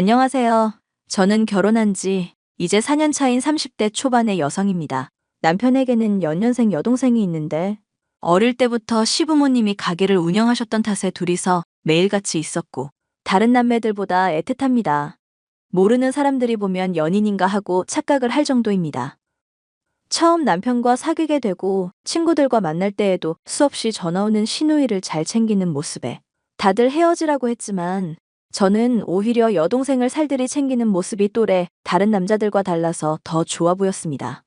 안녕하세요. 저는 결혼한 지 이제 4년 차인 30대 초반의 여성입니다. 남편에게는 연년생 여동생이 있는데 어릴 때부터 시부모님이 가게를 운영하셨던 탓에 둘이서 매일같이 있었고 다른 남매들보다 애틋합니다. 모르는 사람들이 보면 연인인가 하고 착각을 할 정도입니다. 처음 남편과 사귀게 되고 친구들과 만날 때에도 수없이 전화 오는 시누이를 잘 챙기는 모습에 다들 헤어지라고 했지만 저는 오히려 여동생을 살들이 챙기는 모습이 또래 다른 남자들과 달라서 더 좋아 보였습니다.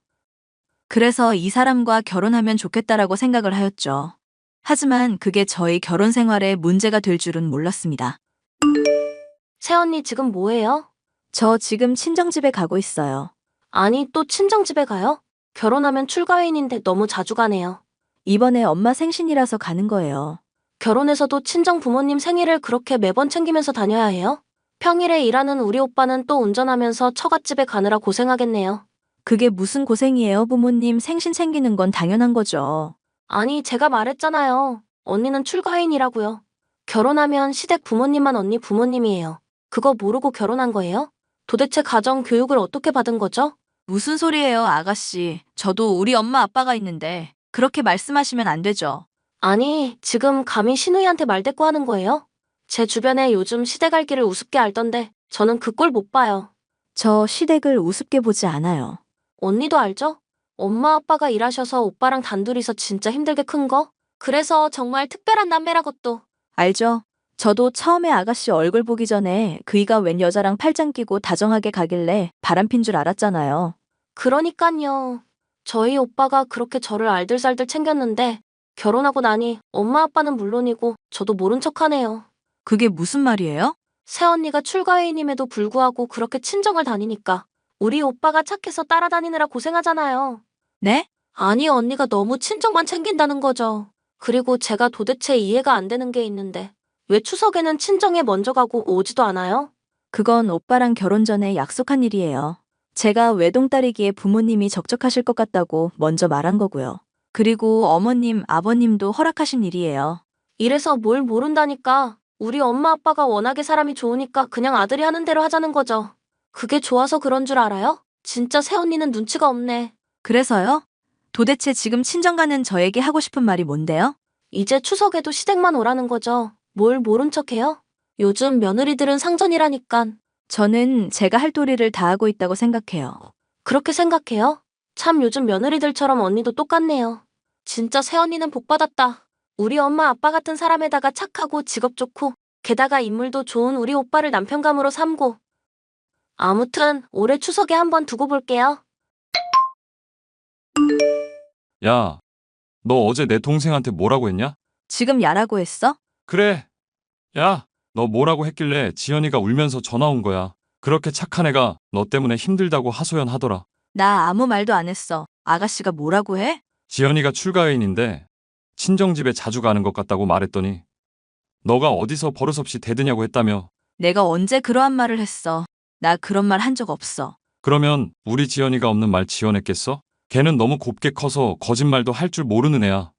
그래서 이 사람과 결혼하면 좋겠다라고 생각을 하였죠. 하지만 그게 저희 결혼 생활에 문제가 될 줄은 몰랐습니다. 새언니 지금 뭐해요? 저 지금 친정집에 가고 있어요. 아니, 또 친정집에 가요? 결혼하면 출가회인인데 너무 자주 가네요. 이번에 엄마 생신이라서 가는 거예요. 결혼해서도 친정 부모님 생일을 그렇게 매번 챙기면서 다녀야 해요? 평일에 일하는 우리 오빠는 또 운전하면서 처갓집에 가느라 고생하겠네요. 그게 무슨 고생이에요, 부모님 생신 챙기는 건 당연한 거죠. 아니, 제가 말했잖아요. 언니는 출가회인이라고요. 결혼하면 시댁 부모님만 언니 부모님이에요. 그거 모르고 결혼한 거예요? 도대체 가정 교육을 어떻게 받은 거죠? 무슨 소리예요, 아가씨. 저도 우리 엄마 아빠가 있는데 그렇게 말씀하시면 안 되죠. 아니, 지금 감히 신우이한테 말대꾸 하는 거예요? 제 주변에 요즘 시댁 알기를 우습게 알던데 저는 그 꼴 못 봐요. 저 시댁을 우습게 보지 않아요. 언니도 알죠? 엄마 아빠가 일하셔서 오빠랑 단둘이서 진짜 힘들게 큰 거? 그래서 정말 특별한 남매라고 또. 알죠? 저도 처음에 아가씨 얼굴 보기 전에 그이가 웬 여자랑 팔짱 끼고 다정하게 가길래 바람핀 줄 알았잖아요. 그러니깐요. 저희 오빠가 그렇게 저를 알들살들 챙겼는데 결혼하고 나니 엄마 아빠는 물론이고 저도 모른 척하네요. 그게 무슨 말이에요? 새언니가 출가회인임에도 불구하고 그렇게 친정을 다니니까 우리 오빠가 착해서 따라다니느라 고생하잖아요. 네? 아니, 언니가 너무 친정만 챙긴다는 거죠. 그리고 제가 도대체 이해가 안 되는 게 있는데 왜 추석에는 친정에 먼저 가고 오지도 않아요? 그건 오빠랑 결혼 전에 약속한 일이에요. 제가 외동딸이기에 부모님이 적적하실 것 같다고 먼저 말한 거고요. 그리고 어머님, 아버님도 허락하신 일이에요. 이래서 뭘 모른다니까. 우리 엄마 아빠가 워낙에 사람이 좋으니까 그냥 아들이 하는 대로 하자는 거죠. 그게 좋아서 그런 줄 알아요? 진짜 새언니는 눈치가 없네. 그래서요? 도대체 지금 친정 가는 저에게 하고 싶은 말이 뭔데요? 이제 추석에도 시댁만 오라는 거죠. 뭘 모른 척해요? 요즘 며느리들은 상전이라니깐. 저는 제가 할 도리를 다 하고 있다고 생각해요. 그렇게 생각해요? 참 요즘 며느리들처럼 언니도 똑같네요. 진짜 새언니는 복받았다. 우리 엄마 아빠 같은 사람에다가 착하고 직업 좋고 게다가 인물도 좋은 우리 오빠를 남편감으로 삼고. 아무튼 올해 추석에 한번 두고 볼게요. 야, 너 어제 내 동생한테 뭐라고 했냐? 지금 야라고 했어? 그래. 야, 너 뭐라고 했길래 지연이가 울면서 전화 온 거야. 그렇게 착한 애가 너 때문에 힘들다고 하소연하더라. 나 아무 말도 안 했어. 아가씨가 뭐라고 해? 지연이가 출가회인인데 친정집에 자주 가는 것 같다고 말했더니 너가 어디서 버릇없이 대드냐고 했다며. 내가 언제 그러한 말을 했어. 나 그런 말 한 적 없어. 그러면 우리 지연이가 없는 말 지어냈겠어? 걔는 너무 곱게 커서 거짓말도 할 줄 모르는 애야.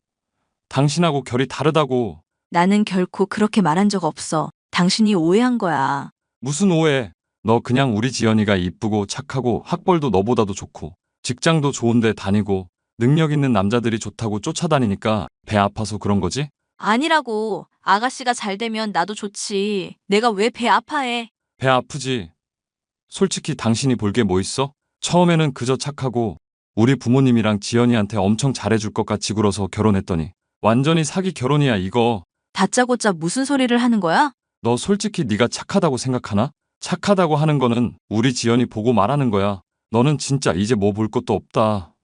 당신하고 결이 다르다고. 나는 결코 그렇게 말한 적 없어. 당신이 오해한 거야. 무슨 오해. 너 그냥 우리 지연이가 이쁘고 착하고 학벌도 너보다도 좋고 직장도 좋은데 다니고 능력 있는 남자들이 좋다고 쫓아다니니까 배 아파서 그런 거지? 아니라고. 아가씨가 잘 되면 나도 좋지. 내가 왜 배 아파해? 배 아프지. 솔직히 당신이 볼 게 뭐 있어? 처음에는 그저 착하고 우리 부모님이랑 지연이한테 엄청 잘해줄 것 같이 굴어서 결혼했더니 완전히 사기 결혼이야 이거. 다짜고짜 무슨 소리를 하는 거야? 너 솔직히 네가 착하다고 생각하나? 착하다고 하는 거는 우리 지연이 보고 말하는 거야. 너는 진짜 이제 뭐 볼 것도 없다.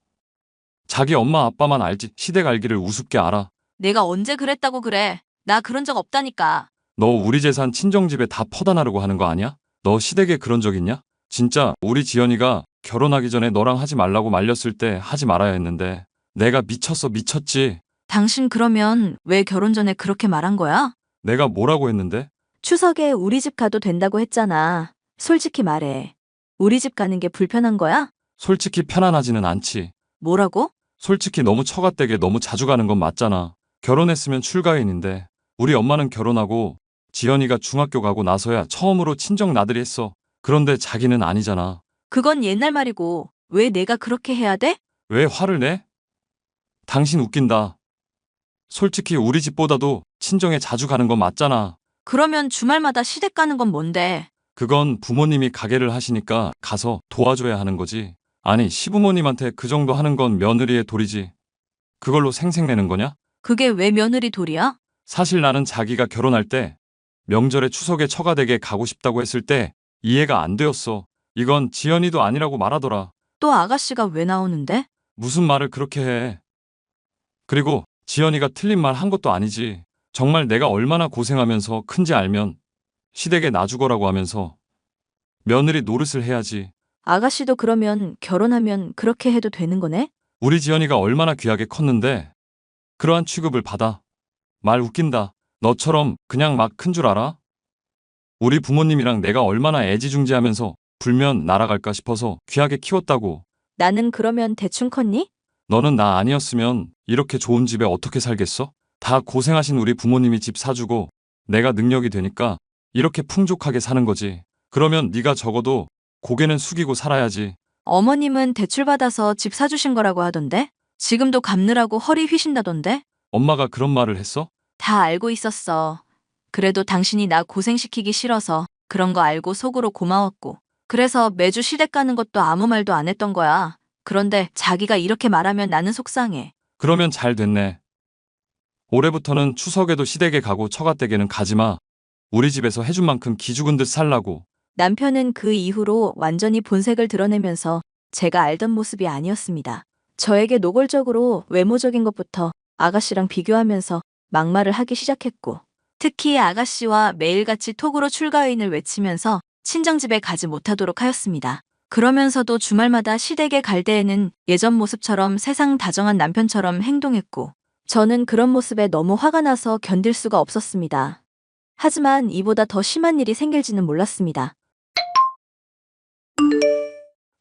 자기 엄마 아빠만 알지 시댁 알기를 우습게 알아. 내가 언제 그랬다고 그래. 나 그런 적 없다니까. 너 우리 재산 친정집에 다 퍼다 나르고 하는 거 아니야? 너 시댁에 그런 적 있냐? 진짜 우리 지연이가 결혼하기 전에 너랑 하지 말라고 말렸을 때 하지 말아야 했는데 내가 미쳤어 미쳤지. 당신 그러면 왜 결혼 전에 그렇게 말한 거야? 내가 뭐라고 했는데? 추석에 우리 집 가도 된다고 했잖아. 솔직히 말해. 우리 집 가는 게 불편한 거야? 솔직히 편안하지는 않지. 뭐라고? 솔직히 너무 처갓댁에 너무 자주 가는 건 맞잖아. 결혼했으면 출가인인데 우리 엄마는 결혼하고 지연이가 중학교 가고 나서야 처음으로 친정 나들이 했어. 그런데 자기는 아니잖아. 그건 옛날 말이고 왜 내가 그렇게 해야 돼? 왜 화를 내? 당신 웃긴다. 솔직히 우리 집보다도 친정에 자주 가는 건 맞잖아. 그러면 주말마다 시댁 가는 건 뭔데? 그건 부모님이 가게를 하시니까 가서 도와줘야 하는 거지. 아니, 시부모님한테 그 정도 하는 건 며느리의 도리지. 그걸로 생색내는 거냐? 그게 왜 며느리 도리야? 사실 나는 자기가 결혼할 때 명절에 추석에 처가댁에 가고 싶다고 했을 때 이해가 안 되었어. 이건 지연이도 아니라고 말하더라. 또 아가씨가 왜 나오는데? 무슨 말을 그렇게 해. 그리고 지연이가 틀린 말 한 것도 아니지. 정말 내가 얼마나 고생하면서 큰지 알면 시댁에 놔주거라고 하면서 며느리 노릇을 해야지. 아가씨도 그러면 결혼하면 그렇게 해도 되는 거네? 우리 지연이가 얼마나 귀하게 컸는데 그러한 취급을 받아. 말 웃긴다. 너처럼 그냥 막 큰 줄 알아? 우리 부모님이랑 내가 얼마나 애지중지하면서 불면 날아갈까 싶어서 귀하게 키웠다고. 나는 그러면 대충 컸니? 너는 나 아니었으면 이렇게 좋은 집에 어떻게 살겠어? 다 고생하신 우리 부모님이 집 사주고 내가 능력이 되니까 이렇게 풍족하게 사는 거지. 그러면 네가 적어도 고개는 숙이고 살아야지. 어머님은 대출받아서 집 사주신 거라고 하던데? 지금도 갚느라고 허리 휘신다던데? 엄마가 그런 말을 했어? 다 알고 있었어. 그래도 당신이 나 고생시키기 싫어서 그런 거 알고 속으로 고마웠고. 그래서 매주 시댁 가는 것도 아무 말도 안 했던 거야. 그런데 자기가 이렇게 말하면 나는 속상해. 그러면 잘 됐네. 올해부터는 추석에도 시댁에 가고 처가댁에는 가지 마. 우리 집에서 해준 만큼 기죽은 듯 살라고. 남편은 그 이후로 완전히 본색을 드러내면서 제가 알던 모습이 아니었습니다. 저에게 노골적으로 외모적인 것부터 아가씨랑 비교하면서 막말을 하기 시작했고, 특히 아가씨와 매일같이 톡으로 출가인을 외치면서 친정집에 가지 못하도록 하였습니다. 그러면서도 주말마다 시댁에 갈 때에는 예전 모습처럼 세상 다정한 남편처럼 행동했고, 저는 그런 모습에 너무 화가 나서 견딜 수가 없었습니다. 하지만 이보다 더 심한 일이 생길지는 몰랐습니다.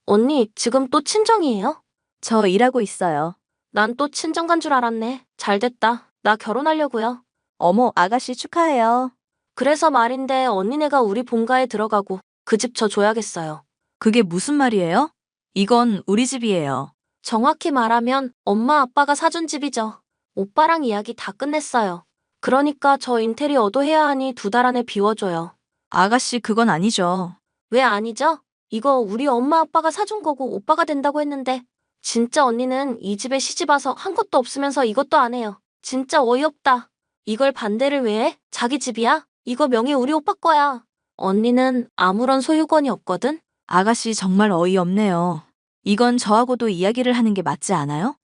언니, 지금 또 친정이에요? 저 일하고 있어요. 난 또 친정 간 줄 알았네. 잘 됐다. 나 결혼하려고요. 어머, 아가씨 축하해요. 그래서 말인데 언니네가 우리 본가에 들어가고 그 집 저 줘야겠어요. 그게 무슨 말이에요? 이건 우리 집이에요. 정확히 말하면 엄마 아빠가 사준 집이죠. 오빠랑 이야기 다 끝냈어요. 그러니까 저 인테리어도 해야 하니 2달 안에 비워줘요. 아가씨, 그건 아니죠. 왜 아니죠? 이거 우리 엄마 아빠가 사준 거고 오빠가 된다고 했는데 진짜 언니는 이 집에 시집 와서 한 것도 없으면서 이것도 안 해요. 진짜 어이없다. 이걸 반대를 왜 해? 자기 집이야? 이거 명의 우리 오빠 거야. 언니는 아무런 소유권이 없거든? 아가씨, 정말 어이없네요. 이건 저하고도 이야기를 하는 게 맞지 않아요?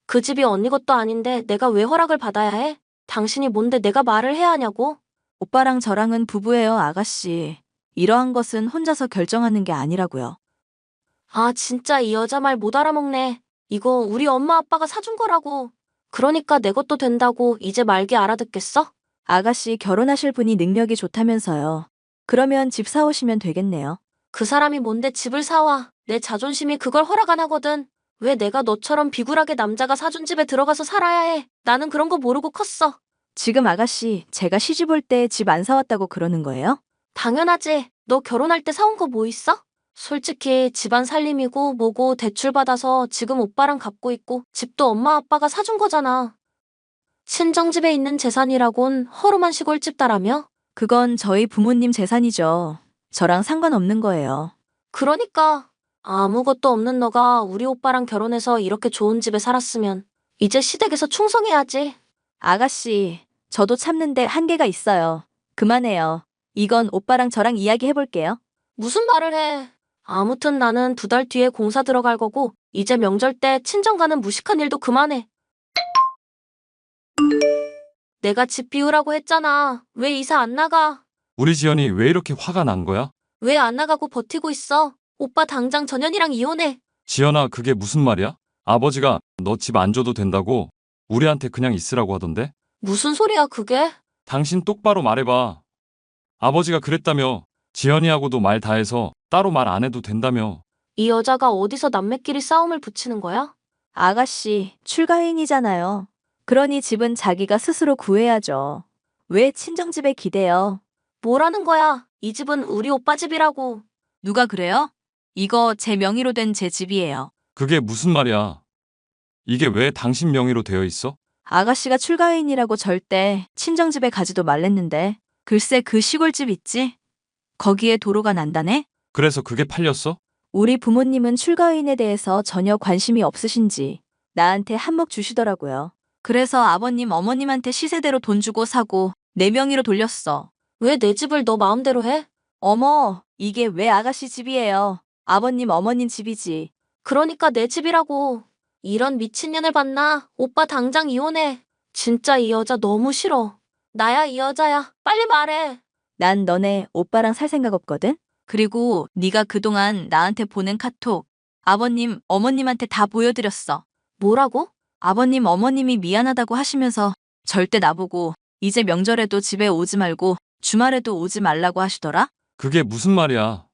그 집이 언니 것도 아닌데 내가 왜 허락을 받아야 해? 당신이 뭔데 내가 말을 해야 하냐고? 오빠랑 저랑은 부부예요, 아가씨. 이러한 것은 혼자서 결정하는 게 아니라고요. 아, 진짜 이 여자 말 못 알아먹네. 이거 우리 엄마 아빠가 사준 거라고. 그러니까 내 것도 된다고 이제 말게 알아듣겠어? 아가씨, 결혼하실 분이 능력이 좋다면서요. 그러면 집 사오시면 되겠네요. 그 사람이 뭔데 집을 사와. 내 자존심이 그걸 허락 안 하거든. 왜 내가 너처럼 비굴하게 남자가 사준 집에 들어가서 살아야 해? 나는 그런 거 모르고 컸어. 지금 아가씨, 제가 시집 올 때 집 안 사왔다고 그러는 거예요? 당연하지. 너 결혼할 때 사온 거 뭐 있어? 솔직히 집안 살림이고 뭐고 대출 받아서 지금 오빠랑 갚고 있고 집도 엄마 아빠가 사준 거잖아. 친정집에 있는 재산이라곤 허름한 시골집 딸하며? 그건 저희 부모님 재산이죠. 저랑 상관없는 거예요. 그러니까 아무것도 없는 너가 우리 오빠랑 결혼해서 이렇게 좋은 집에 살았으면 이제 시댁에서 충성해야지. 아가씨, 저도 참는데 한계가 있어요. 그만해요. 이건 오빠랑 저랑 이야기해볼게요. 무슨 말을 해. 아무튼 나는 2달 뒤에 공사 들어갈 거고 이제 명절 때 친정 가는 무식한 일도 그만해. 내가 집 비우라고 했잖아. 왜 이사 안 나가? 우리 지연이 왜 이렇게 화가 난 거야? 왜 안 나가고 버티고 있어? 오빠 당장 전현이랑 이혼해. 지연아, 그게 무슨 말이야? 아버지가 너 집 안 줘도 된다고 우리한테 그냥 있으라고 하던데? 무슨 소리야 그게? 당신 똑바로 말해봐. 아버지가 그랬다며. 지연이하고도 말 다 해서 따로 말 안 해도 된다며. 이 여자가 어디서 남매끼리 싸움을 붙이는 거야? 아가씨, 출가인이잖아요. 그러니 집은 자기가 스스로 구해야죠. 왜 친정집에 기대요? 뭐라는 거야? 이 집은 우리 오빠 집이라고. 누가 그래요? 이거 제 명의로 된 제 집이에요. 그게 무슨 말이야? 이게 왜 당신 명의로 되어 있어? 아가씨가 출가인이라고 절대 친정집에 가지도 말랬는데. 글쎄 그 시골집 있지? 거기에 도로가 난다네? 그래서 그게 팔렸어? 우리 부모님은 출가인에 대해서 전혀 관심이 없으신지 나한테 한몫 주시더라고요. 그래서 아버님, 어머님한테 시세대로 돈 주고 사고 내 명의로 돌렸어. 왜 내 집을 너 마음대로 해? 어머, 이게 왜 아가씨 집이에요? 아버님, 어머님 집이지. 그러니까 내 집이라고. 이런 미친년을 봤나? 오빠 당장 이혼해. 진짜 이 여자 너무 싫어. 나야 이 여자야. 빨리 말해. 난 너네 오빠랑 살 생각 없거든? 그리고 네가 그동안 나한테 보낸 카톡 아버님, 어머님한테 다 보여드렸어. 뭐라고? 아버님, 어머님이 미안하다고 하시면서 절대 나보고 이제 명절에도 집에 오지 말고 주말에도 오지 말라고 하시더라? 그게 무슨 말이야?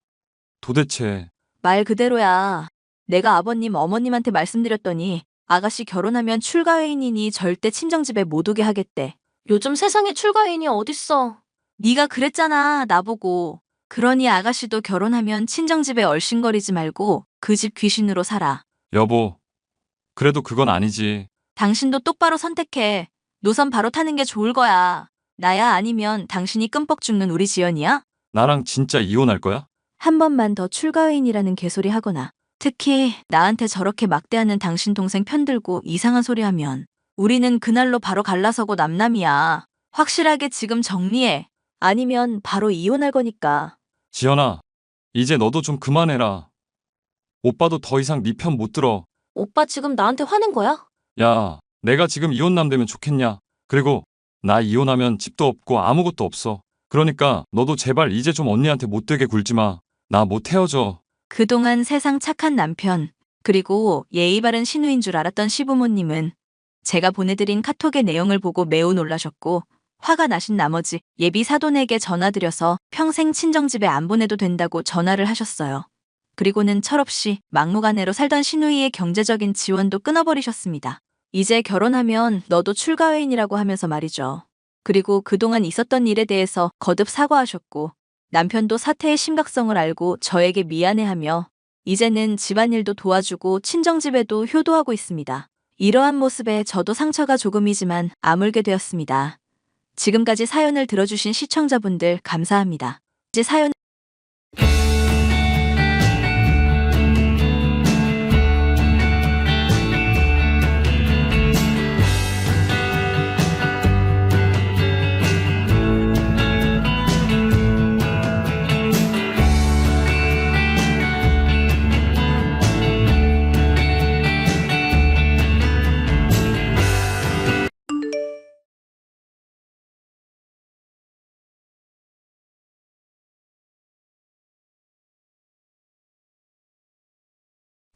도대체 말 그대로야. 내가 아버님, 어머님한테 말씀드렸더니 아가씨 결혼하면 출가회인이니 절대 친정집에 못 오게 하겠대. 요즘 세상에 출가인이 어딨어. 네가 그랬잖아, 나보고. 그러니 아가씨도 결혼하면 친정집에 얼씬거리지 말고 그 집 귀신으로 살아. 여보, 그래도 그건 아니지. 당신도 똑바로 선택해. 노선 바로 타는 게 좋을 거야. 나야 아니면 당신이 끔뻑 죽는 우리 지연이야? 나랑 진짜 이혼할 거야? 한 번만 더 출가회인이라는 개소리 하거나 특히 나한테 저렇게 막대하는 당신 동생 편들고 이상한 소리 하면 우리는 그날로 바로 갈라서고 남남이야. 확실하게 지금 정리해. 아니면 바로 이혼할 거니까. 지연아, 이제 너도 좀 그만해라. 오빠도 더 이상 네 편 못 들어. 오빠 지금 나한테 화낸 거야? 야, 내가 지금 이혼남 되면 좋겠냐? 그리고 나 이혼하면 집도 없고 아무것도 없어. 그러니까 너도 제발 이제 좀 언니한테 못되게 굴지 마. 나 못 헤어져. 그동안 세상 착한 남편, 그리고 예의 바른 신우인 줄 알았던 시부모님은 제가 보내드린 카톡의 내용을 보고 매우 놀라셨고 화가 나신 나머지 예비 사돈에게 전화드려서 평생 친정집에 안 보내도 된다고 전화를 하셨어요. 그리고는 철없이 막무가내로 살던 신우이의 경제적인 지원도 끊어버리셨습니다. 이제 결혼하면 너도 출가회인이라고 하면서 말이죠. 그리고 그동안 있었던 일에 대해서 거듭 사과하셨고 남편도 사태의 심각성을 알고 저에게 미안해하며 이제는 집안일도 도와주고 친정집에도 효도하고 있습니다. 이러한 모습에 저도 상처가 조금이지만 아물게 되었습니다. 지금까지 사연을 들어주신 시청자분들 감사합니다. 이제 사연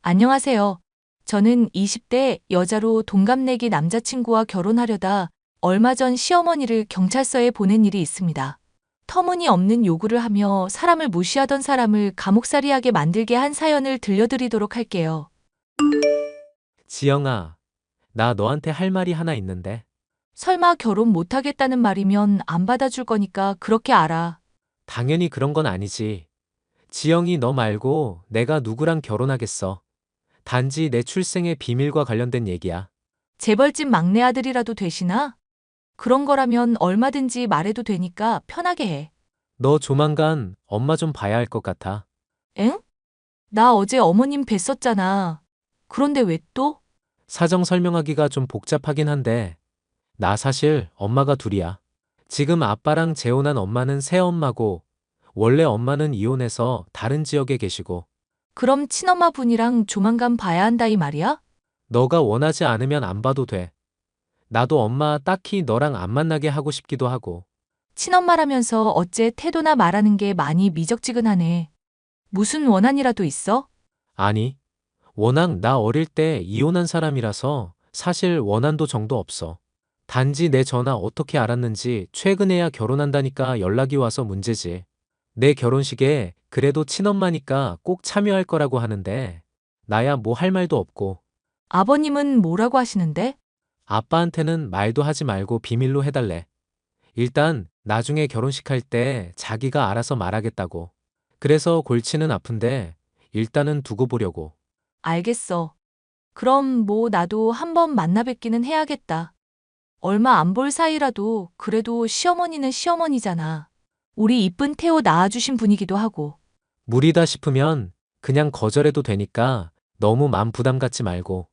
안녕하세요. 저는 20대 여자로 동갑내기 남자친구와 결혼하려다 얼마 전 시어머니를 경찰서에 보낸 일이 있습니다. 터무니없는 요구를 하며 사람을 무시하던 사람을 감옥살이하게 만들게 한 사연을 들려드리도록 할게요. 지영아, 나 너한테 할 말이 하나 있는데. 설마 결혼 못하겠다는 말이면 안 받아줄 거니까 그렇게 알아. 당연히 그런 건 아니지. 지영이 너 말고 내가 누구랑 결혼하겠어. 단지 내 출생의 비밀과 관련된 얘기야. 재벌집 막내 아들이라도 되시나? 그런 거라면 얼마든지 말해도 되니까 편하게 해. 너 조만간 엄마 좀 봐야 할 것 같아. 엥? 나 어제 어머님 뵀었잖아. 그런데 왜 또? 사정 설명하기가 좀 복잡하긴 한데, 나 사실 엄마가 둘이야. 지금 아빠랑 재혼한 엄마는 새엄마고, 원래 엄마는 이혼해서 다른 지역에 계시고, 그럼 친엄마 분이랑 조만간 봐야 한다 이 말이야? 너가 원하지 않으면 안 봐도 돼. 나도 엄마 딱히 너랑 안 만나게 하고 싶기도 하고. 친엄마라면서 어째 태도나 말하는 게 많이 미적지근하네. 무슨 원한이라도 있어? 아니, 워낙 나 어릴 때 이혼한 사람이라서 사실 원한도 정도 없어. 단지 내 전화 어떻게 알았는지 최근에야 결혼한다니까 연락이 와서 문제지. 내 결혼식에 그래도 친엄마니까 꼭 참여할 거라고 하는데 나야 뭐 할 말도 없고 아버님은 뭐라고 하시는데? 아빠한테는 말도 하지 말고 비밀로 해달래. 일단 나중에 결혼식 할 때 자기가 알아서 말하겠다고. 그래서 골치는 아픈데 일단은 두고 보려고. 알겠어. 그럼 뭐 나도 한번 만나 뵙기는 해야겠다. 얼마 안 볼 사이라도 그래도 시어머니는 시어머니잖아. 우리 이쁜 태호 낳아주신 분이기도 하고. 무리다 싶으면 그냥 거절해도 되니까 너무 맘 부담 갖지 말고.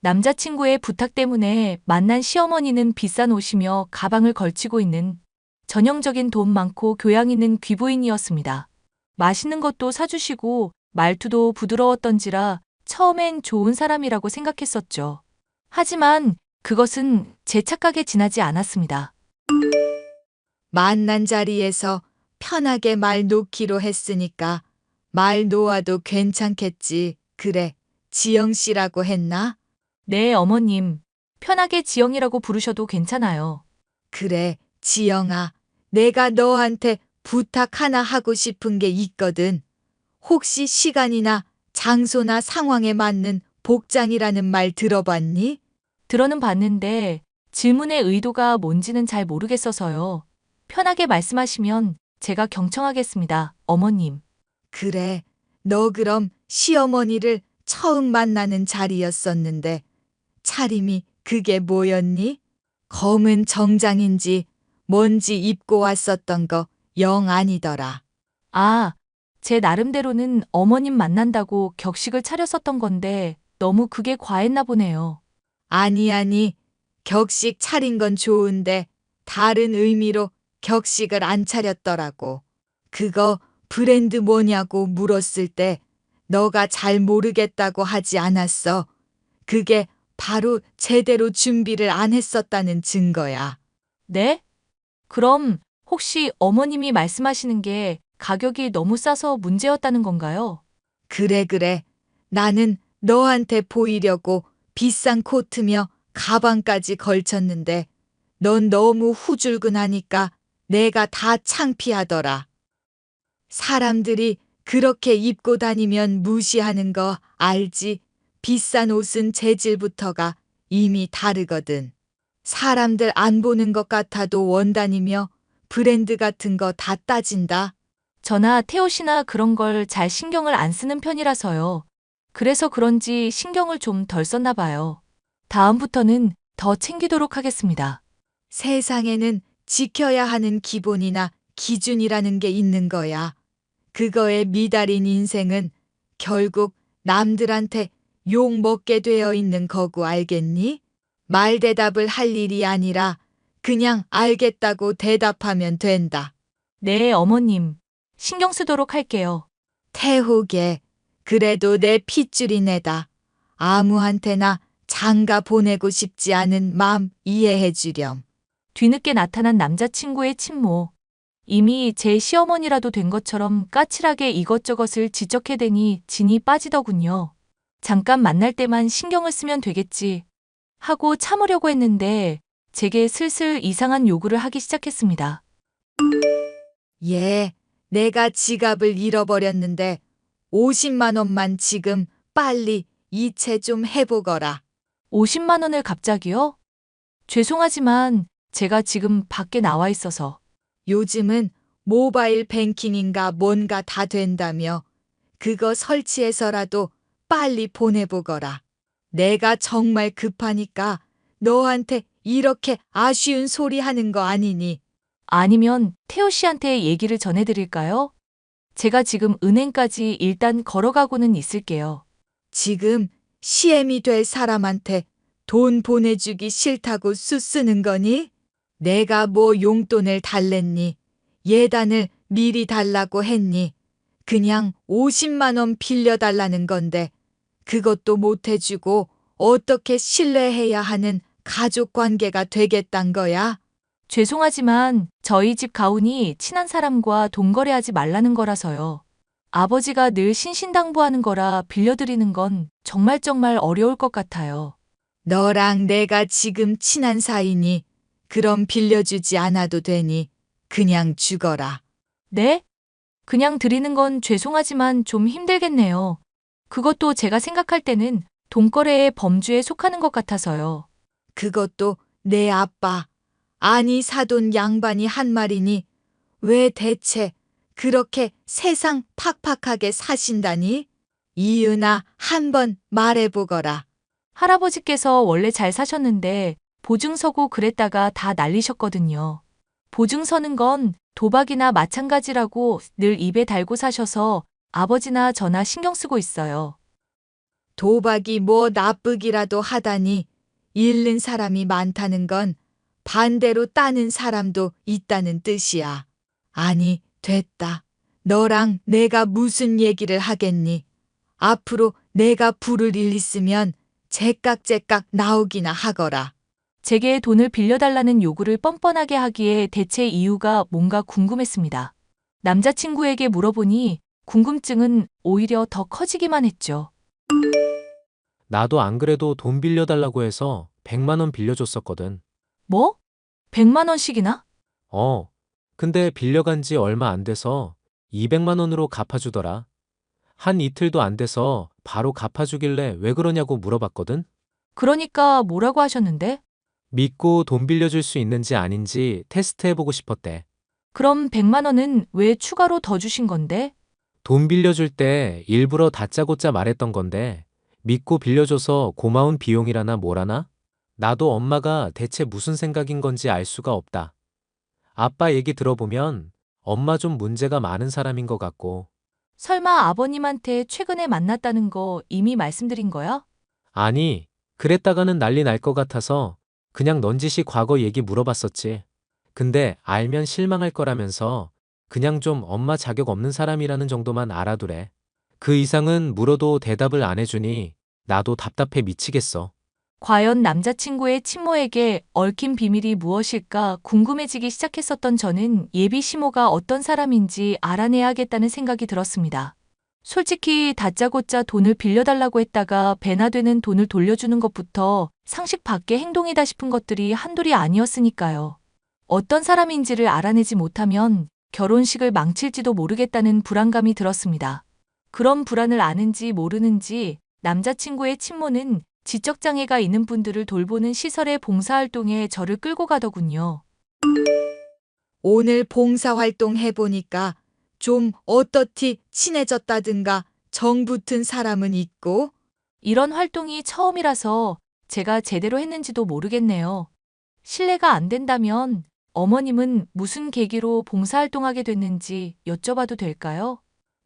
남자친구의 부탁 때문에 만난 시어머니는 비싼 옷이며 가방을 걸치고 있는 전형적인 돈 많고 교양 있는 귀부인이었습니다. 맛있는 것도 사주시고 말투도 부드러웠던지라 처음엔 좋은 사람이라고 생각했었죠. 하지만 그것은 제 착각에 지나지 않았습니다. 만난 자리에서 편하게 말 놓기로 했으니까 말 놓아도 괜찮겠지. 그래, 지영 씨라고 했나? 네, 어머님. 편하게 지영이라고 부르셔도 괜찮아요. 그래, 지영아. 내가 너한테 부탁 하나 하고 싶은 게 있거든. 혹시 시간이나 장소나 상황에 맞는 복장이라는 말 들어봤니? 들어는 봤는데 질문의 의도가 뭔지는 잘 모르겠어서요. 편하게 말씀하시면 제가 경청하겠습니다, 어머님. 그래, 너 그럼 시어머니를 처음 만나는 자리였었는데 차림이 그게 뭐였니? 검은 정장인지 뭔지 입고 왔었던 거 영 아니더라. 아, 제 나름대로는 어머님 만난다고 격식을 차렸었던 건데 너무 그게 과했나 보네요. 아니, 격식 차린 건 좋은데 다른 의미로 격식을 안 차렸더라고. 그거 브랜드 뭐냐고 물었을 때 너가 잘 모르겠다고 하지 않았어. 그게 바로 제대로 준비를 안 했었다는 증거야. 네? 그럼 혹시 어머님이 말씀하시는 게 가격이 너무 싸서 문제였다는 건가요? 그래. 나는 너한테 보이려고 비싼 코트며 가방까지 걸쳤는데 넌 너무 후줄근하니까 내가 다 창피하더라. 사람들이 그렇게 입고 다니면 무시하는 거 알지? 비싼 옷은 재질부터가 이미 다르거든. 사람들 안 보는 것 같아도 원단이며 브랜드 같은 거 다 따진다. 저나 태호 씨나 그런 걸 잘 신경을 안 쓰는 편이라서요. 그래서 그런지 신경을 좀 덜 썼나 봐요. 다음부터는 더 챙기도록 하겠습니다. 세상에는 지켜야 하는 기본이나 기준이라는 게 있는 거야. 그거에 미달인 인생은 결국 남들한테 욕 먹게 되어 있는 거고 알겠니? 말대답을 할 일이 아니라 그냥 알겠다고 대답하면 된다. 네, 어머님. 신경 쓰도록 할게요. 태호게, 그래도 내 핏줄이 내다. 아무한테나 장가 보내고 싶지 않은 맘 이해해 주렴. 뒤늦게 나타난 남자친구의 친모. 이미 제 시어머니라도 된 것처럼 까칠하게 이것저것을 지적해대니 진이 빠지더군요. 잠깐 만날 때만 신경을 쓰면 되겠지 하고 참으려고 했는데 제게 슬슬 이상한 요구를 하기 시작했습니다. 예, 내가 지갑을 잃어버렸는데 50만 원만 지금 빨리 이체 좀 해보거라. 50만 원을 갑자기요? 죄송하지만 제가 지금 밖에 나와 있어서. 요즘은 모바일 뱅킹인가 뭔가 다 된다며 그거 설치해서라도 빨리 보내보거라. 내가 정말 급하니까 너한테 이렇게 아쉬운 소리 하는 거 아니니? 아니면 태호 씨한테 얘기를 전해드릴까요? 제가 지금 은행까지 일단 걸어가고는 있을게요. 지금 CM이 될 사람한테 돈 보내주기 싫다고 쓰는 거니? 내가 뭐 용돈을 달랬니? 예단을 미리 달라고 했니? 그냥 50만 원 빌려달라는 건데 그것도 못 해주고 어떻게 신뢰해야 하는 가족 관계가 되겠단 거야? 죄송하지만 저희 집 가훈이 친한 사람과 돈 거래하지 말라는 거라서요. 아버지가 늘 신신당부하는 거라 빌려드리는 건 정말 어려울 것 같아요. 너랑 내가 지금 친한 사이니? 그럼 빌려주지 않아도 되니? 그냥 죽어라. 네? 그냥 드리는 건 죄송하지만 좀 힘들겠네요. 그것도 제가 생각할 때는 돈거래의 범주에 속하는 것 같아서요. 그것도 내 아빠. 아니 사돈 양반이 한 말이니 왜 대체 그렇게 세상 팍팍하게 사신다니? 이은아, 한번 말해보거라. 할아버지께서 원래 잘 사셨는데 보증서고 그랬다가 다 날리셨거든요. 보증 서는 건 도박이나 마찬가지라고 늘 입에 달고 사셔서 아버지나 저나 신경 쓰고 있어요. 도박이 뭐 나쁘기라도 하다니 잃는 사람이 많다는 건 반대로 따는 사람도 있다는 뜻이야. 아니, 됐다. 너랑 내가 무슨 얘기를 하겠니? 앞으로 내가 부를 일 있으면 제깍제깍 나오기나 하거라. 제게 돈을 빌려달라는 요구를 뻔뻔하게 하기에 대체 이유가 뭔가 궁금했습니다. 남자친구에게 물어보니 궁금증은 오히려 더 커지기만 했죠. 나도 안 그래도 돈 빌려달라고 해서 100만 원 빌려줬었거든. 뭐? 100만 원씩이나? 근데 빌려간 지 얼마 안 돼서 200만 원으로 갚아주더라. 한 이틀도 안 돼서 바로 갚아주길래 왜 그러냐고 물어봤거든. 그러니까 뭐라고 하셨는데? 믿고 돈 빌려줄 수 있는지 아닌지 테스트해보고 싶었대. 그럼 100만 원은 왜 추가로 더 주신 건데? 돈 빌려줄 때 일부러 다짜고짜 말했던 건데 믿고 빌려줘서 고마운 비용이라나 뭐라나? 나도 엄마가 대체 무슨 생각인 건지 알 수가 없다. 아빠 얘기 들어보면 엄마 좀 문제가 많은 사람인 것 같고. 설마 아버님한테 최근에 만났다는 거 이미 말씀드린 거야? 아니, 그랬다가는 난리 날 것 같아서 그냥 넌지시 과거 얘기 물어봤었지. 근데 알면 실망할 거라면서 그냥 좀 엄마 자격 없는 사람이라는 정도만 알아두래. 그 이상은 물어도 대답을 안 해주니 나도 답답해 미치겠어. 과연 남자친구의 친모에게 얽힌 비밀이 무엇일까 궁금해지기 시작했었던 저는 예비 시모가 어떤 사람인지 알아내야겠다는 생각이 들었습니다. 솔직히 다짜고짜 돈을 빌려달라고 했다가 배나 되는 돈을 돌려주는 것부터 상식 밖의 행동이다 싶은 것들이 한둘이 아니었으니까요. 어떤 사람인지를 알아내지 못하면 결혼식을 망칠지도 모르겠다는 불안감이 들었습니다. 그런 불안을 아는지 모르는지 남자친구의 친모는 지적장애가 있는 분들을 돌보는 시설의 봉사활동에 저를 끌고 가더군요. 오늘 봉사활동 해보니까 좀 어떻디 친해졌다든가 정 붙은 사람은 있고? 이런 활동이 처음이라서 제가 제대로 했는지도 모르겠네요. 실례가 안 된다면 어머님은 무슨 계기로 봉사활동하게 됐는지 여쭤봐도 될까요?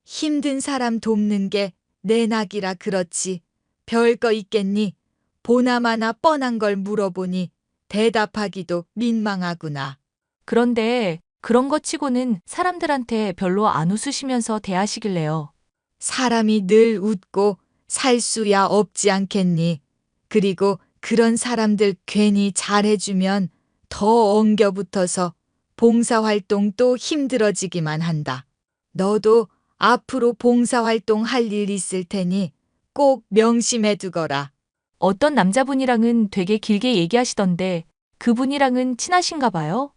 힘든 사람 돕는 게 내 낙이라 그렇지. 별거 있겠니? 보나마나 뻔한 걸 물어보니 대답하기도 민망하구나. 그런데 그런 것 치고는 사람들한테 별로 안 웃으시면서 대하시길래요. 사람이 늘 웃고 살 수야 없지 않겠니? 그리고 그런 사람들 괜히 잘해주면 더 엉겨붙어서 봉사활동 또 힘들어지기만 한다. 너도 앞으로 봉사활동 할 일 있을 테니 꼭 명심해 두거라. 어떤 남자분이랑은 되게 길게 얘기하시던데 그분이랑은 친하신가 봐요?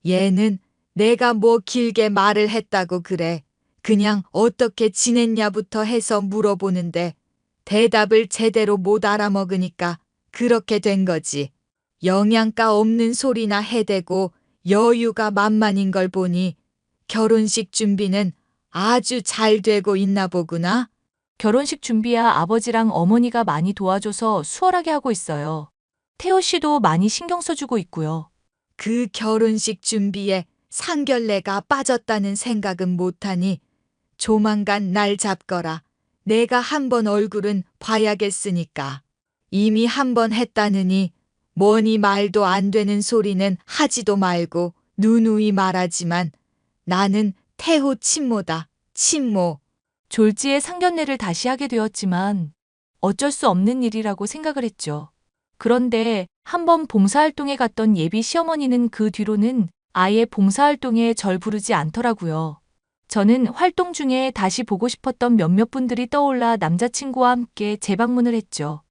얘는 내가 뭐 길게 말을 했다고 그래. 그냥 어떻게 지냈냐부터 해서 물어보는데 대답을 제대로 못 알아먹으니까 그렇게 된 거지. 영양가 없는 소리나 해대고 여유가 만만인 걸 보니 결혼식 준비는 아주 잘 되고 있나 보구나. 결혼식 준비야 아버지랑 어머니가 많이 도와줘서 수월하게 하고 있어요. 태호 씨도 많이 신경 써주고 있고요. 그 결혼식 준비에 상결례가 빠졌다는 생각은 못하니 조만간 날 잡거라. 내가 한번 얼굴은 봐야겠으니까. 이미 한번 했다느니 뭐니 말도 안 되는 소리는 하지도 말고 누누이 말하지만 나는 태호 친모다. 친모. 졸지에 상견례를 다시 하게 되었지만 어쩔 수 없는 일이라고 생각을 했죠. 그런데 한번 봉사활동에 갔던 예비 시어머니는 그 뒤로는 아예 봉사활동에 절 부르지 않더라고요. 저는 활동 중에 다시 보고 싶었던 몇몇 분들이 떠올라 남자친구와 함께 재방문을 했죠.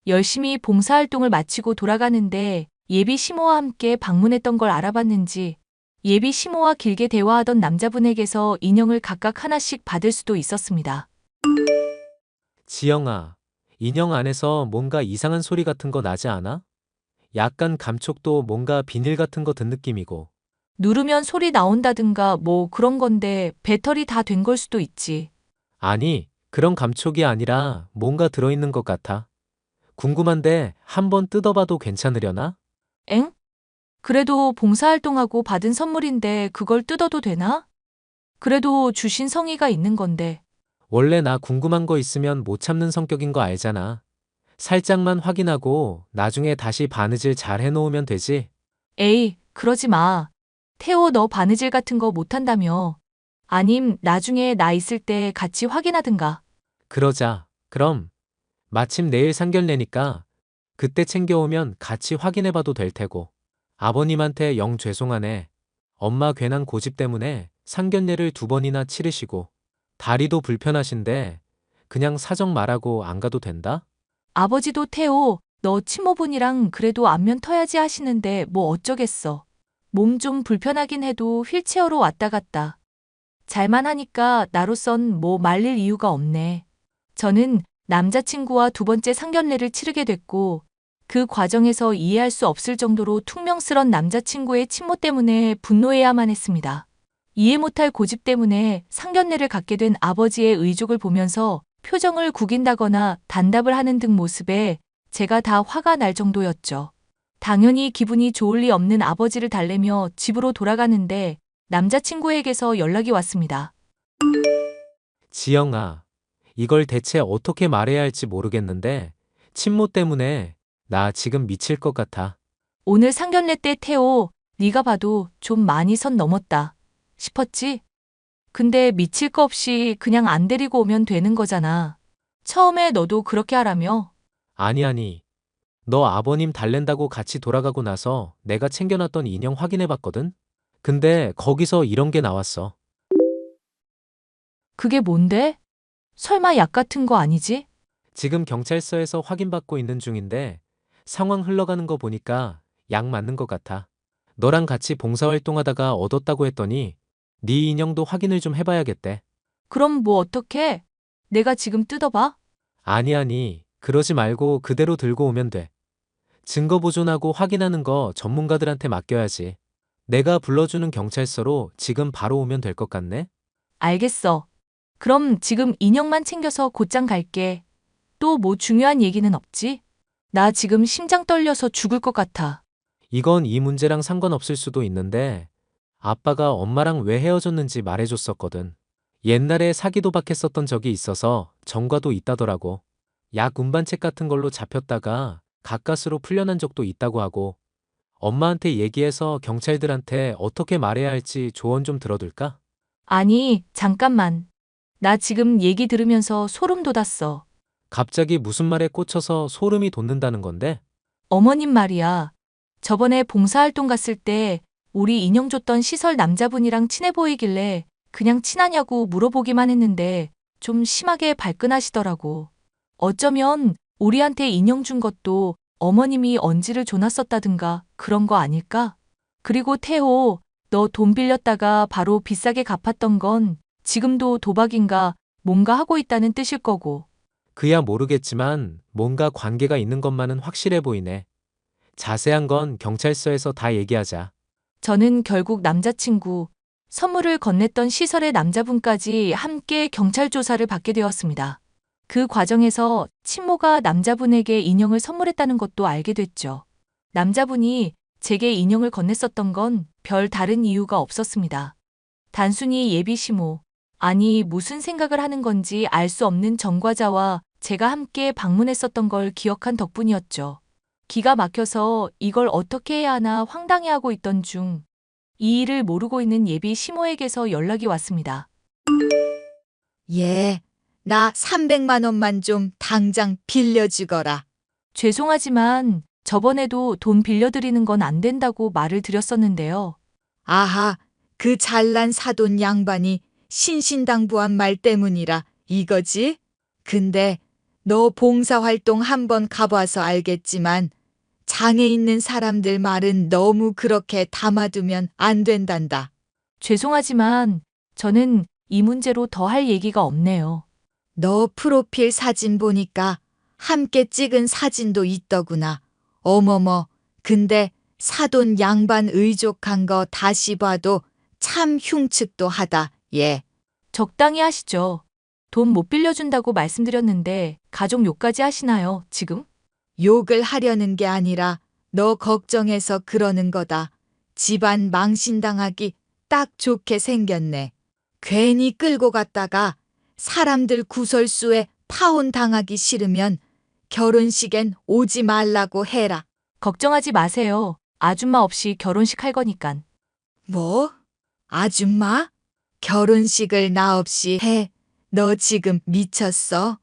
열심히 봉사활동을 마치고 돌아가는데 예비 시모와 함께 방문했던 걸 알아봤는지 예비 시모와 길게 대화하던 남자분에게서 인형을 각각 하나씩 받을 수도 있었습니다. 지영아, 인형 안에서 뭔가 이상한 소리 같은 거 나지 않아? 약간 감촉도 뭔가 비닐 같은 거 든 느낌이고. 누르면 소리 나온다든가 뭐 그런 건데 배터리 다 된 걸 수도 있지. 아니, 그런 감촉이 아니라 뭔가 들어있는 것 같아. 궁금한데 한번 뜯어봐도 괜찮으려나? 엥? 그래도 봉사활동하고 받은 선물인데 그걸 뜯어도 되나? 그래도 주신 성의가 있는 건데. 원래 나 궁금한 거 있으면 못 참는 성격인 거 알잖아. 살짝만 확인하고 나중에 다시 바느질 잘 해놓으면 되지. 에이, 그러지 마. 태호 너 바느질 같은 거 못한다며. 아님 나중에 나 있을 때 같이 확인하든가. 그러자. 그럼 마침 내일 상견례니까 그때 챙겨오면 같이 확인해봐도 될 테고. 아버님한테 영 죄송하네. 엄마 괜한 고집 때문에 상견례를 2번이나 치르시고 다리도 불편하신데 그냥 사정 말하고 안 가도 된다? 아버지도 태호, 너 친모분이랑 그래도 안면 터야지 하시는데 뭐 어쩌겠어. 몸 좀 불편하긴 해도 휠체어로 왔다 갔다. 잘만 하니까 나로선 뭐 말릴 이유가 없네. 저는 남자친구와 2번째 상견례를 치르게 됐고 그 과정에서 이해할 수 없을 정도로 퉁명스런 남자친구의 친모 때문에 분노해야만 했습니다. 이해 못할 고집 때문에 상견례를 갖게 된 아버지의 의족을 보면서 표정을 구긴다거나 단답을 하는 등 모습에 제가 다 화가 날 정도였죠. 당연히 기분이 좋을 리 없는 아버지를 달래며 집으로 돌아가는데 남자친구에게서 연락이 왔습니다. 지영아, 이걸 대체 어떻게 말해야 할지 모르겠는데 친모 때문에 나 지금 미칠 것 같아. 오늘 상견례 때 태호, 네가 봐도 좀 많이 선 넘었다 싶었지? 근데 미칠 거 없이 그냥 안 데리고 오면 되는 거잖아. 처음에 너도 그렇게 하라며? 아니. 너 아버님 달랜다고 같이 돌아가고 나서 내가 챙겨놨던 인형 확인해봤거든? 근데 거기서 이런 게 나왔어. 그게 뭔데? 설마 약 같은 거 아니지? 지금 경찰서에서 확인받고 있는 중인데 상황 흘러가는 거 보니까 약 맞는 것 같아. 너랑 같이 봉사활동하다가 얻었다고 했더니 네 인형도 확인을 좀 해봐야겠대. 그럼 뭐 어떡해? 내가 지금 뜯어봐? 아니. 그러지 말고 그대로 들고 오면 돼. 증거 보존하고 확인하는 거 전문가들한테 맡겨야지. 내가 불러주는 경찰서로 지금 바로 오면 될 것 같네? 알겠어. 그럼 지금 인형만 챙겨서 곧장 갈게. 또 뭐 중요한 얘기는 없지? 나 지금 심장 떨려서 죽을 것 같아. 이건 이 문제랑 상관없을 수도 있는데 아빠가 엄마랑 왜 헤어졌는지 말해줬었거든. 옛날에 사기 도박했었던 적이 있어서 전과도 있다더라고. 약 운반책 같은 걸로 잡혔다가 가까스로 풀려난 적도 있다고 하고 엄마한테 얘기해서 경찰들한테 어떻게 말해야 할지 조언 좀 들어둘까? 아니, 잠깐만. 나 지금 얘기 들으면서 소름 돋았어. 갑자기 무슨 말에 꽂혀서 소름이 돋는다는 건데? 어머님 말이야. 저번에 봉사활동 갔을 때 우리 인형 줬던 시설 남자분이랑 친해 보이길래 그냥 친하냐고 물어보기만 했는데 좀 심하게 발끈하시더라고. 어쩌면 우리한테 인형 준 것도 어머님이 언지를 줘놨었다든가 그런 거 아닐까? 그리고 태호, 너 돈 빌렸다가 바로 비싸게 갚았던 건 지금도 도박인가 뭔가 하고 있다는 뜻일 거고. 그야 모르겠지만 뭔가 관계가 있는 것만은 확실해 보이네. 자세한 건 경찰서에서 다 얘기하자. 저는 결국 남자친구, 선물을 건넸던 시설의 남자분까지 함께 경찰 조사를 받게 되었습니다. 그 과정에서 친모가 남자분에게 인형을 선물했다는 것도 알게 됐죠. 남자분이 제게 인형을 건넸었던 건 별 다른 이유가 없었습니다. 단순히 예비 시모, 아니 무슨 생각을 하는 건지 알 수 없는 전과자와 제가 함께 방문했었던 걸 기억한 덕분이었죠. 기가 막혀서 이걸 어떻게 해야 하나 황당해하고 있던 중 이 일을 모르고 있는 예비 시모에게서 연락이 왔습니다. 예, 나 300만 원만 좀 당장 빌려주거라. 죄송하지만 저번에도 돈 빌려드리는 건 안 된다고 말을 드렸었는데요. 아하, 그 잘난 사돈 양반이 신신당부한 말 때문이라 이거지? 근데 너 봉사활동 한번 가봐서 알겠지만 장애 있는 사람들 말은 너무 그렇게 담아두면 안 된단다. 죄송하지만 저는 이 문제로 더 할 얘기가 없네요. 너 프로필 사진 보니까 함께 찍은 사진도 있더구나. 어머머, 근데 사돈 양반 의족한 거 다시 봐도 참 흉측도 하다, 예. 적당히 하시죠. 돈 못 빌려준다고 말씀드렸는데 가족 욕까지 하시나요, 지금? 욕을 하려는 게 아니라 너 걱정해서 그러는 거다. 집안 망신당하기 딱 좋게 생겼네. 괜히 끌고 갔다가 사람들 구설수에 파혼당하기 싫으면 결혼식엔 오지 말라고 해라. 걱정하지 마세요. 아줌마 없이 결혼식 할 거니깐. 뭐? 아줌마? 결혼식을 나 없이 해. 너 지금 미쳤어?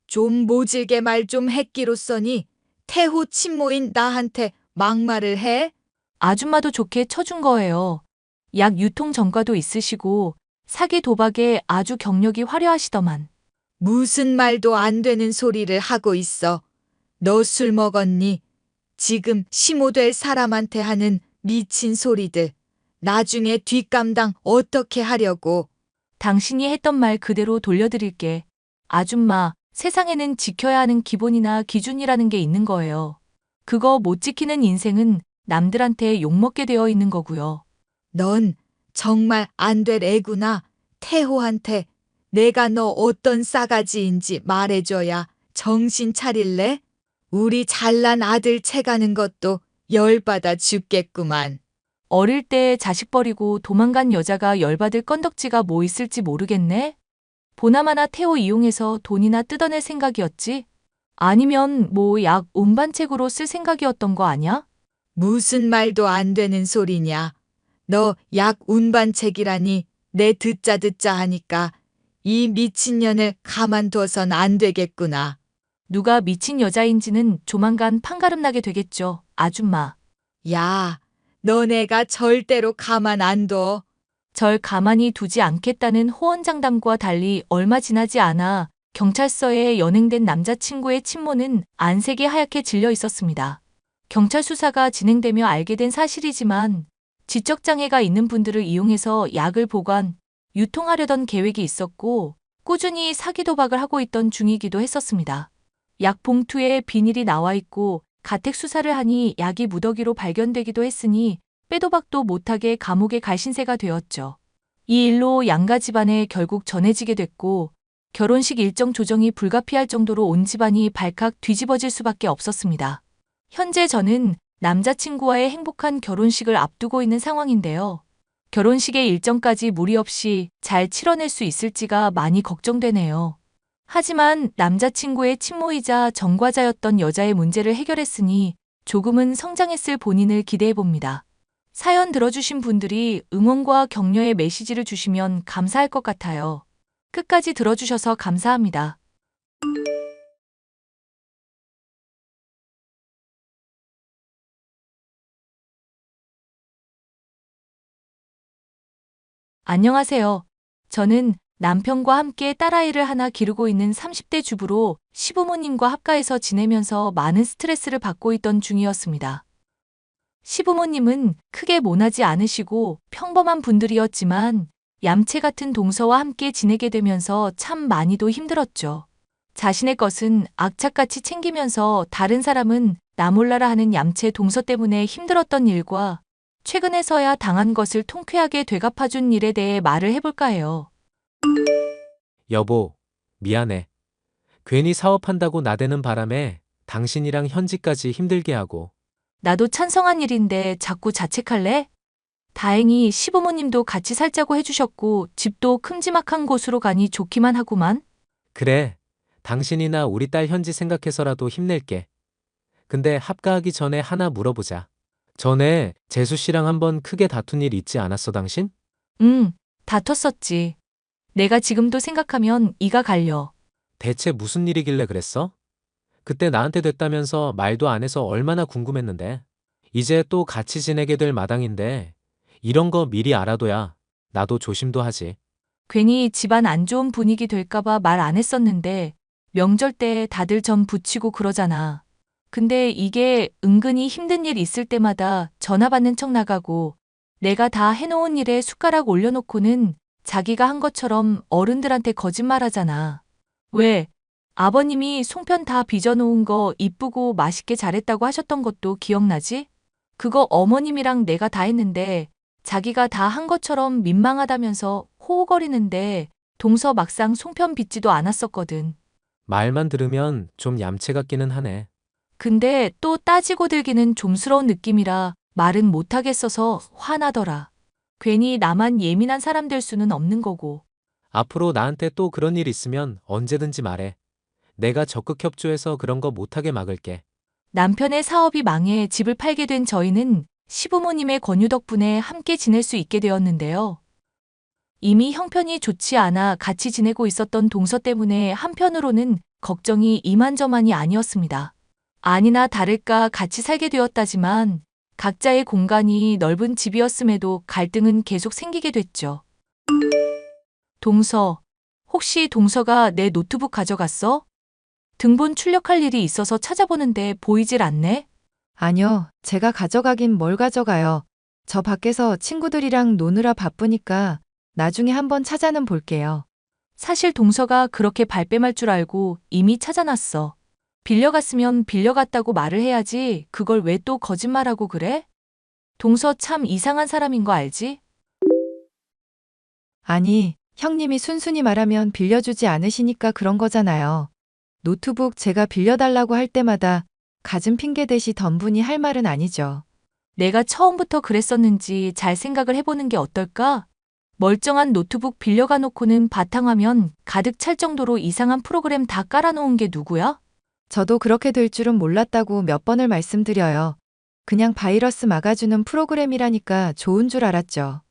좀 모질게 말 좀 했기로써니 태호 친모인 나한테 막말을 해? 아줌마도 좋게 쳐준 거예요. 약 유통 전과도 있으시고 사기 도박에 아주 경력이 화려하시더만. 무슨 말도 안 되는 소리를 하고 있어. 너 술 먹었니? 지금 시모될 사람한테 하는 미친 소리들. 나중에 뒷감당 어떻게 하려고. 당신이 했던 말 그대로 돌려드릴게. 아줌마, 세상에는 지켜야 하는 기본이나 기준이라는 게 있는 거예요. 그거 못 지키는 인생은 남들한테 욕먹게 되어 있는 거고요. 넌 정말 안 될 애구나. 태호한테 내가 너 어떤 싸가지인지 말해줘야 정신 차릴래? 우리 잘난 아들 채가는 것도 열받아 죽겠구만. 어릴 때 자식 버리고 도망간 여자가 열받을 건덕지가 뭐 있을지 모르겠네? 보나마나 태호 이용해서 돈이나 뜯어낼 생각이었지? 아니면 뭐 약 운반책으로 쓸 생각이었던 거 아냐? 무슨 말도 안 되는 소리냐. 너 약 운반책이라니 내 듣자 하니까 이 미친년을 가만둬선 안 되겠구나. 누가 미친 여자인지는 조만간 판가름 나게 되겠죠, 아줌마. 야, 너네가 절대로 가만 안 둬. 절 가만히 두지 않겠다는 호언장담과 달리 얼마 지나지 않아 경찰서에 연행된 남자친구의 친모는 안색이 하얗게 질려 있었습니다. 경찰 수사가 진행되며 알게 된 사실이지만 지적장애가 있는 분들을 이용해서 약을 보관, 유통하려던 계획이 있었고 꾸준히 사기 도박을 하고 있던 중이기도 했었습니다. 약 봉투에 비닐이 나와 있고 가택 수사를 하니 약이 무더기로 발견되기도 했으니 빼도 박도 못하게 감옥에 갈 신세가 되었죠. 이 일로 양가 집안에 결국 전해지게 됐고 결혼식 일정 조정이 불가피할 정도로 온 집안이 발칵 뒤집어질 수밖에 없었습니다. 현재 저는 남자친구와의 행복한 결혼식을 앞두고 있는 상황인데요. 결혼식의 일정까지 무리 없이 잘 치러낼 수 있을지가 많이 걱정되네요. 하지만 남자친구의 친모이자 전과자였던 여자의 문제를 해결했으니 조금은 성장했을 본인을 기대해봅니다. 사연 들어주신 분들이 응원과 격려의 메시지를 주시면 감사할 것 같아요. 끝까지 들어주셔서 감사합니다. 안녕하세요. 저는 남편과 함께 딸아이를 하나 기르고 있는 30대 주부로 시부모님과 합가해서 지내면서 많은 스트레스를 받고 있던 중이었습니다. 시부모님은 크게 모나지 않으시고 평범한 분들이었지만 얌체 같은 동서와 함께 지내게 되면서 참 많이도 힘들었죠. 자신의 것은 악착같이 챙기면서 다른 사람은 나 몰라라 하는 얌체 동서 때문에 힘들었던 일과 최근에서야 당한 것을 통쾌하게 되갚아준 일에 대해 말을 해볼까 해요. 여보, 미안해. 괜히 사업한다고 나대는 바람에 당신이랑 현지까지 힘들게 하고. 나도 찬성한 일인데 자꾸 자책할래? 다행히 시부모님도 같이 살자고 해주셨고 집도 큼지막한 곳으로 가니 좋기만 하구만. 그래, 당신이나 우리 딸 현지 생각해서라도 힘낼게. 근데 합가하기 전에 하나 물어보자. 전에 재수 씨랑 한번 크게 다툰 일 있지 않았어, 당신? 다퉜었지. 내가 지금도 생각하면 이가 갈려. 대체 무슨 일이길래 그랬어? 그때 나한테 됐다면서 말도 안 해서 얼마나 궁금했는데. 이제 또 같이 지내게 될 마당인데 이런 거 미리 알아둬야 나도 조심도 하지. 괜히 집안 안 좋은 분위기 될까봐 말 안 했었는데 명절 때 다들 전 부치고 그러잖아. 근데 이게 은근히 힘든 일 있을 때마다 전화 받는 척 나가고 내가 다 해놓은 일에 숟가락 올려놓고는 자기가 한 것처럼 어른들한테 거짓말하잖아. 왜? 아버님이 송편 다 빚어놓은 거 이쁘고 맛있게 잘했다고 하셨던 것도 기억나지? 그거 어머님이랑 내가 다 했는데 자기가 다 한 것처럼 민망하다면서 호호거리는데 동서 막상 송편 빚지도 않았었거든. 말만 들으면 좀 얌체 같기는 하네. 근데 또 따지고 들기는 좀스러운 느낌이라 말은 못하겠어서 화나더라. 괜히 나만 예민한 사람 될 수는 없는 거고. 앞으로 나한테 또 그런 일 있으면 언제든지 말해. 내가 적극 협조해서 그런 거 못하게 막을게. 남편의 사업이 망해 집을 팔게 된 저희는 시부모님의 권유 덕분에 함께 지낼 수 있게 되었는데요. 이미 형편이 좋지 않아 같이 지내고 있었던 동서 때문에 한편으로는 걱정이 이만저만이 아니었습니다. 아니나 다를까 같이 살게 되었다지만 각자의 공간이 넓은 집이었음에도 갈등은 계속 생기게 됐죠. 동서, 혹시 동서가 내 노트북 가져갔어? 등본 출력할 일이 있어서 찾아보는데 보이질 않네? 아니요, 제가 가져가긴 뭘 가져가요. 저 밖에서 친구들이랑 노느라 바쁘니까 나중에 한번 찾아는 볼게요. 사실 동서가 그렇게 발뺌할 줄 알고 이미 찾아놨어. 빌려갔으면 빌려갔다고 말을 해야지 그걸 왜 또 거짓말하고 그래? 동서 참 이상한 사람인 거 알지? 아니, 형님이 순순히 말하면 빌려주지 않으시니까 그런 거잖아요. 노트북 제가 빌려달라고 할 때마다 갖은 핑계 대시 덤분이 할 말은 아니죠. 내가 처음부터 그랬었는지 잘 생각을 해보는 게 어떨까? 멀쩡한 노트북 빌려가 놓고는 바탕화면 가득 찰 정도로 이상한 프로그램 다 깔아놓은 게 누구야? 저도 그렇게 될 줄은 몰랐다고 몇 번을 말씀드려요. 그냥 바이러스 막아주는 프로그램이라니까 좋은 줄 알았죠.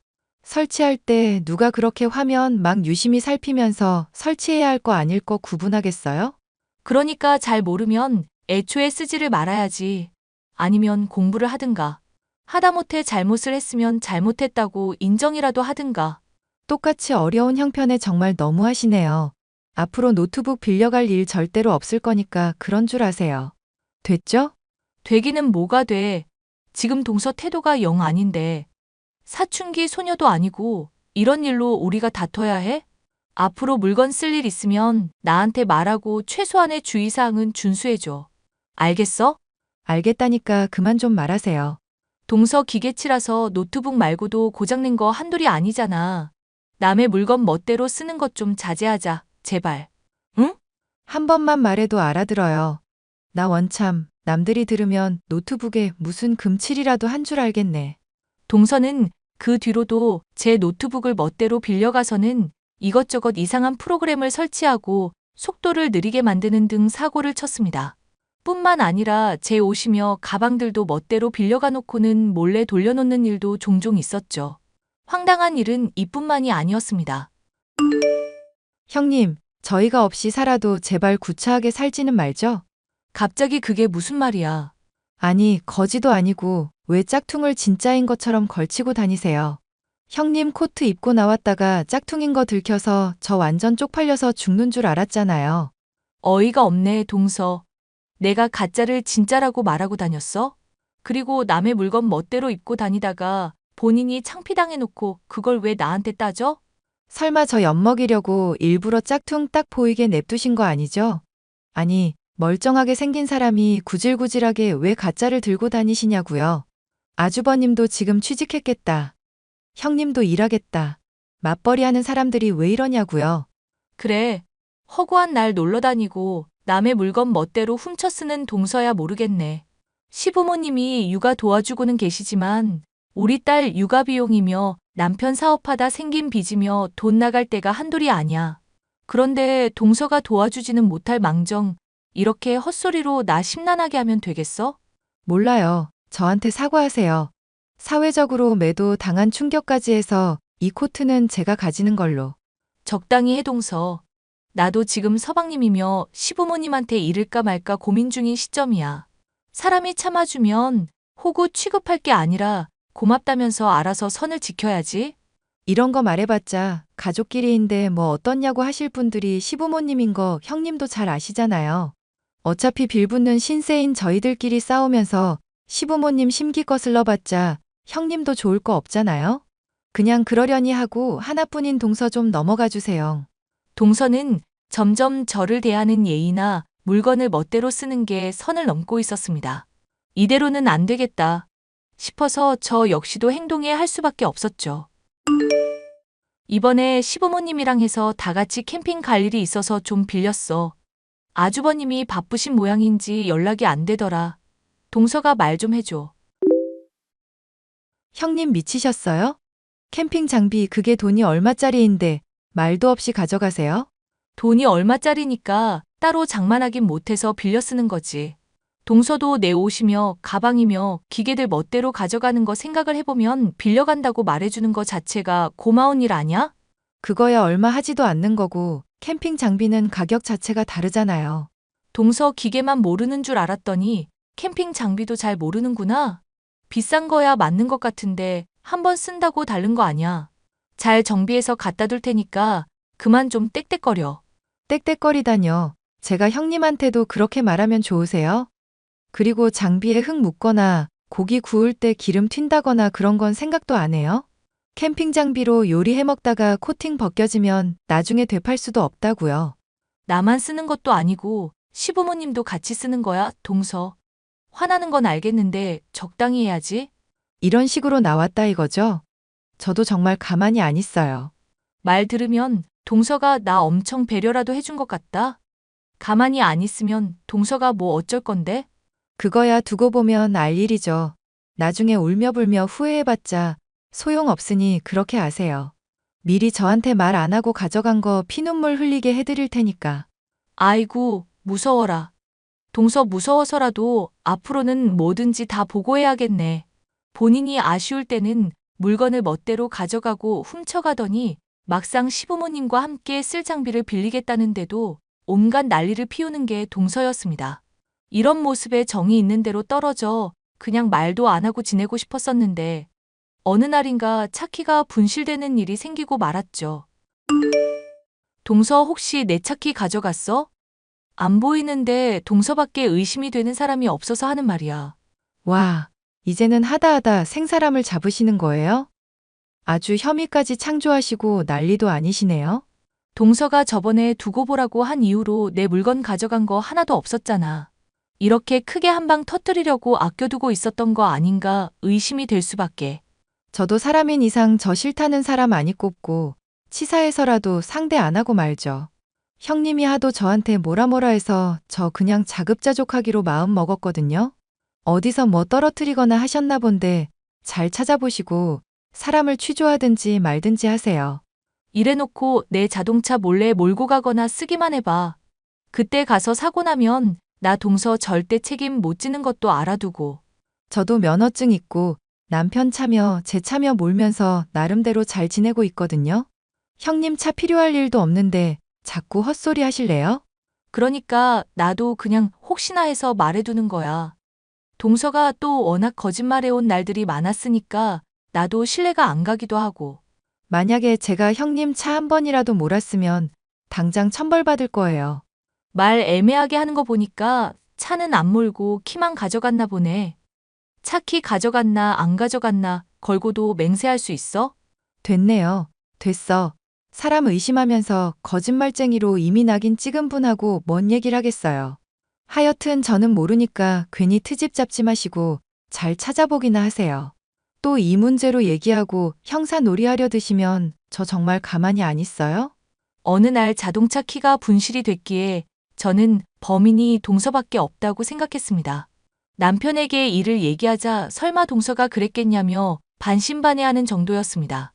설치할 때 누가 그렇게 화면 막 유심히 살피면서 설치해야 할 거 아닐 거 구분하겠어요? 그러니까 잘 모르면 애초에 쓰지를 말아야지. 아니면 공부를 하든가. 하다못해 잘못을 했으면 잘못했다고 인정이라도 하든가. 똑같이 어려운 형편에 정말 너무하시네요. 앞으로 노트북 빌려갈 일 절대로 없을 거니까 그런 줄 아세요. 됐죠? 되기는 뭐가 돼. 지금 동서 태도가 영 아닌데. 사춘기 소녀도 아니고 이런 일로 우리가 다퉈야 해? 앞으로 물건 쓸 일 있으면 나한테 말하고 최소한의 주의사항은 준수해줘. 알겠어? 알겠다니까 그만 좀 말하세요. 동서 기계치라서 노트북 말고도 고장낸 거 한둘이 아니잖아. 남의 물건 멋대로 쓰는 것 좀 자제하자, 제발. 응? 한 번만 말해도 알아들어요. 나 원참 남들이 들으면 노트북에 무슨 금칠이라도 한 줄 알겠네. 동서는 그 뒤로도 제 노트북을 멋대로 빌려가서는 이것저것 이상한 프로그램을 설치하고 속도를 느리게 만드는 등 사고를 쳤습니다. 뿐만 아니라 제 옷이며 가방들도 멋대로 빌려가 놓고는 몰래 돌려놓는 일도 종종 있었죠. 황당한 일은 이뿐만이 아니었습니다. 형님, 저희가 없이 살아도 제발 구차하게 살지는 말죠? 갑자기 그게 무슨 말이야? 아니, 거지도 아니고 왜 짝퉁을 진짜인 것처럼 걸치고 다니세요? 형님 코트 입고 나왔다가 짝퉁인 거 들켜서 저 완전 쪽팔려서 죽는 줄 알았잖아요. 어이가 없네, 동서. 내가 가짜를 진짜라고 말하고 다녔어? 그리고 남의 물건 멋대로 입고 다니다가 본인이 창피당해놓고 그걸 왜 나한테 따져? 설마 저 엿먹이려고 일부러 짝퉁 딱 보이게 냅두신 거 아니죠? 아니, 멀쩡하게 생긴 사람이 구질구질하게 왜 가짜를 들고 다니시냐고요. 아주버님도 지금 취직했겠다. 형님도 일하겠다. 맞벌이 하는 사람들이 왜 이러냐고요. 그래, 허구한 날 놀러 다니고 남의 물건 멋대로 훔쳐 쓰는 동서야 모르겠네. 시부모님이 육아 도와주고는 계시지만 우리 딸 육아 비용이며 남편 사업하다 생긴 빚이며 돈 나갈 때가 한둘이 아니야. 그런데 동서가 도와주지는 못할 망정 이렇게 헛소리로 나 심란하게 하면 되겠어? 몰라요. 저한테 사과하세요. 사회적으로 매도 당한 충격까지 해서 이 코트는 제가 가지는 걸로. 적당히 해 동서. 나도 지금 서방님이며 시부모님한테 이를까 말까 고민 중인 시점이야. 사람이 참아주면 호구 취급할 게 아니라 고맙다면서 알아서 선을 지켜야지. 이런 거 말해봤자 가족끼리인데 뭐 어떻냐고 하실 분들이 시부모님인 거 형님도 잘 아시잖아요. 어차피 빌붙는 신세인 저희들끼리 싸우면서 시부모님 심기 거슬러봤자 형님도 좋을 거 없잖아요. 그냥 그러려니 하고 하나뿐인 동서 좀 넘어가 주세요. 동서는 점점 저를 대하는 예의나 물건을 멋대로 쓰는 게 선을 넘고 있었습니다. 이대로는 안 되겠다. 싶어서 저 역시도 행동에 할 수밖에 없었죠. 이번에 시부모님이랑 해서 다 같이 캠핑 갈 일이 있어서 좀 빌렸어. 아주버님이 바쁘신 모양인지 연락이 안 되더라. 동서가 말 좀 해줘. 형님 미치셨어요? 캠핑 장비 그게 돈이 얼마짜리인데 말도 없이 가져가세요? 돈이 얼마짜리니까 따로 장만하긴 못해서 빌려 쓰는 거지. 동서도 내 옷이며 가방이며 기계들 멋대로 가져가는 거 생각을 해보면 빌려간다고 말해주는 거 자체가 고마운 일 아냐? 그거야 얼마 하지도 않는 거고 캠핑 장비는 가격 자체가 다르잖아요. 동서 기계만 모르는 줄 알았더니 캠핑 장비도 잘 모르는구나. 비싼 거야 맞는 것 같은데 한 번 쓴다고 다른 거 아냐. 잘 정비해서 갖다 둘 테니까 그만 좀 떽떽거려. 떽떽거리다뇨. 제가 형님한테도 그렇게 말하면 좋으세요? 그리고 장비에 흙 묻거나 고기 구울 때 기름 튄다거나 그런 건 생각도 안 해요? 캠핑 장비로 요리해 먹다가 코팅 벗겨지면 나중에 되팔 수도 없다고요. 나만 쓰는 것도 아니고 시부모님도 같이 쓰는 거야, 동서. 화나는 건 알겠는데 적당히 해야지. 이런 식으로 나왔다 이거죠? 저도 정말 가만히 안 있어요. 말 들으면 동서가 나 엄청 배려라도 해준 것 같다. 가만히 안 있으면 동서가 뭐 어쩔 건데? 그거야 두고 보면 알 일이죠. 나중에 울며불며 후회해봤자 소용없으니 그렇게 아세요. 미리 저한테 말 안 하고 가져간 거 피눈물 흘리게 해드릴 테니까. 아이고, 무서워라. 동서 무서워서라도 앞으로는 뭐든지 다 보고해야겠네. 본인이 아쉬울 때는 물건을 멋대로 가져가고 훔쳐가더니 막상 시부모님과 함께 쓸 장비를 빌리겠다는데도 온갖 난리를 피우는 게 동서였습니다. 이런 모습에 정이 있는 대로 떨어져 그냥 말도 안 하고 지내고 싶었었는데 어느 날인가 차키가 분실되는 일이 생기고 말았죠. 동서 혹시 내 차키 가져갔어? 안 보이는데 동서밖에 의심이 되는 사람이 없어서 하는 말이야. 와, 이제는 하다하다 생사람을 잡으시는 거예요? 아주 혐의까지 창조하시고 난리도 아니시네요. 동서가 저번에 두고 보라고 한 이후로 내 물건 가져간 거 하나도 없었잖아. 이렇게 크게 한 방 터뜨리려고 아껴두고 있었던 거 아닌가 의심이 될 수밖에. 저도 사람인 이상 저 싫다는 사람 많이 꼽고 치사해서라도 상대 안 하고 말죠. 형님이 하도 저한테 뭐라 해서 저 그냥 자급자족하기로 마음 먹었거든요. 어디서 뭐 떨어뜨리거나 하셨나 본데 잘 찾아보시고 사람을 취조하든지 말든지 하세요. 이래놓고 내 자동차 몰래 몰고 가거나 쓰기만 해봐. 그때 가서 사고 나면 나 동서 절대 책임 못 지는 것도 알아두고. 저도 면허증 있고 남편 차며 제 차며 몰면서 나름대로 잘 지내고 있거든요. 형님 차 필요할 일도 없는데 자꾸 헛소리 하실래요? 그러니까 나도 그냥 혹시나 해서 말해두는 거야. 동서가 또 워낙 거짓말해온 날들이 많았으니까 나도 신뢰가 안 가기도 하고. 만약에 제가 형님 차 한 번이라도 몰았으면 당장 천벌받을 거예요. 말 애매하게 하는 거 보니까 차는 안 몰고 키만 가져갔나 보네. 차 키 가져갔나 안 가져갔나 걸고도 맹세할 수 있어? 됐네요. 됐어. 사람 의심하면서 거짓말쟁이로 이미 낙인 찍은 분하고 뭔 얘기를 하겠어요. 하여튼 저는 모르니까 괜히 트집 잡지 마시고 잘 찾아보기나 하세요. 또 이 문제로 얘기하고 형사 놀이하려 드시면 저 정말 가만히 안 있어요? 어느 날 자동차 키가 분실이 됐기에 저는 범인이 동서밖에 없다고 생각했습니다. 남편에게 이를 얘기하자 설마 동서가 그랬겠냐며 반신반의하는 정도였습니다.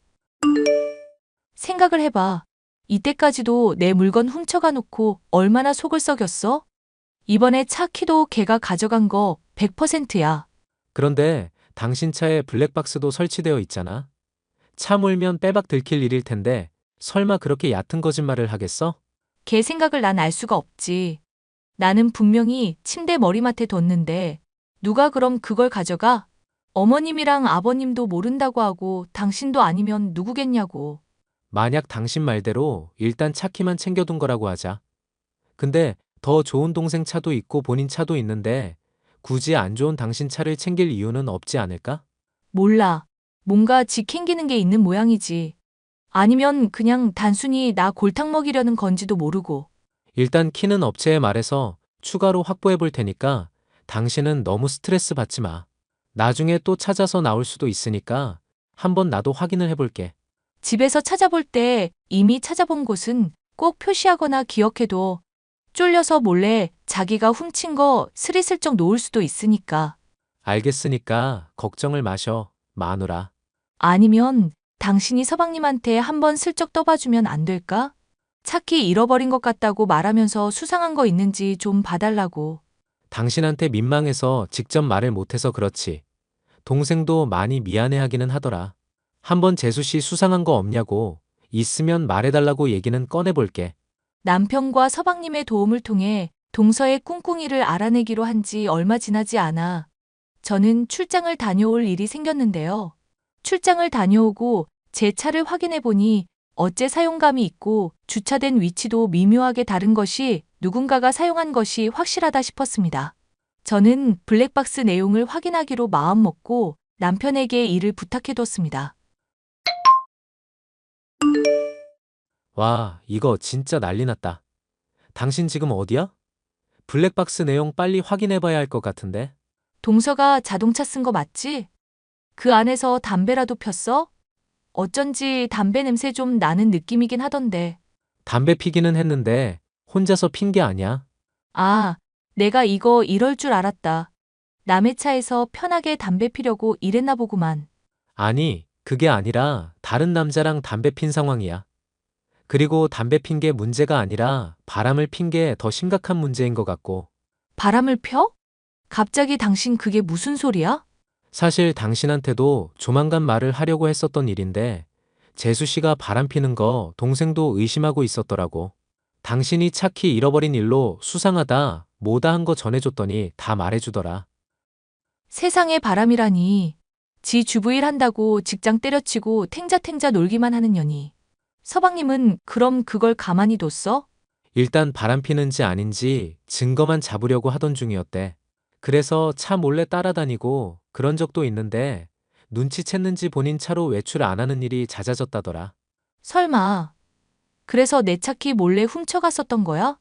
생각을 해봐. 이때까지도 내 물건 훔쳐가 놓고 얼마나 속을 썩였어? 이번에 차 키도 걔가 가져간 거 100%야. 그런데 당신 차에 블랙박스도 설치되어 있잖아. 차 몰면 빼박 들킬 일일 텐데 설마 그렇게 얕은 거짓말을 하겠어? 걔 생각을 난 알 수가 없지. 나는 분명히 침대 머리맡에 뒀는데 누가 그럼 그걸 가져가? 어머님이랑 아버님도 모른다고 하고 당신도 아니면 누구겠냐고. 만약 당신 말대로 일단 차 키만 챙겨둔 거라고 하자. 근데 더 좋은 동생 차도 있고 본인 차도 있는데 굳이 안 좋은 당신 차를 챙길 이유는 없지 않을까? 몰라. 뭔가 지캥기는 게 있는 모양이지. 아니면 그냥 단순히 나 골탕 먹이려는 건지도 모르고. 일단 키는 업체에 말해서 추가로 확보해 볼 테니까 당신은 너무 스트레스 받지 마. 나중에 또 찾아서 나올 수도 있으니까 한번 나도 확인을 해볼게. 집에서 찾아볼 때 이미 찾아본 곳은 꼭 표시하거나 기억해둬. 쫄려서 몰래 자기가 훔친 거 스리슬쩍 놓을 수도 있으니까. 알겠으니까 걱정을 마셔, 마누라. 아니면 당신이 서방님한테 한번 슬쩍 떠봐주면 안 될까? 차키 잃어버린 것 같다고 말하면서 수상한 거 있는지 좀 봐달라고. 당신한테 민망해서 직접 말을 못해서 그렇지. 동생도 많이 미안해하기는 하더라. 한번 재수 씨 수상한 거 없냐고, 있으면 말해달라고 얘기는 꺼내볼게. 남편과 서방님의 도움을 통해 동서의 꿍꿍이를 알아내기로 한 지 얼마 지나지 않아 저는 출장을 다녀올 일이 생겼는데요. 출장을 다녀오고 제 차를 확인해 보니 어째 사용감이 있고 주차된 위치도 미묘하게 다른 것이 누군가가 사용한 것이 확실하다 싶었습니다. 저는 블랙박스 내용을 확인하기로 마음먹고 남편에게 일을 부탁해뒀습니다. 와, 이거 진짜 난리 났다. 당신 지금 어디야? 블랙박스 내용 빨리 확인해봐야 할 것 같은데. 동서가 자동차 쓴 거 맞지? 그 안에서 담배라도 폈어? 어쩐지 담배 냄새 좀 나는 느낌이긴 하던데. 담배 피기는 했는데 혼자서 핀 게 아니야. 아, 내가 이거 이럴 줄 알았다. 남의 차에서 편하게 담배 피려고 이랬나 보구만. 아니, 그게 아니라 다른 남자랑 담배 핀 상황이야. 그리고 담배 핀 게 문제가 아니라 바람을 핀 게 더 심각한 문제인 것 같고. 바람을 펴? 갑자기 당신 그게 무슨 소리야? 사실 당신한테도 조만간 말을 하려고 했었던 일인데 재수 씨가 바람 피는 거 동생도 의심하고 있었더라고. 당신이 차키 잃어버린 일로 수상하다, 뭐다 한 거 전해줬더니 다 말해주더라. 세상에 바람이라니. 지 주부일 한다고 직장 때려치고 탱자탱자 놀기만 하는 년이. 서방님은 그럼 그걸 가만히 뒀어? 일단 바람 피는지 아닌지 증거만 잡으려고 하던 중이었대. 그래서 차 몰래 따라다니고 그런 적도 있는데 눈치챘는지 본인 차로 외출 안 하는 일이 잦아졌다더라. 설마. 그래서 내 차키 몰래 훔쳐갔었던 거야?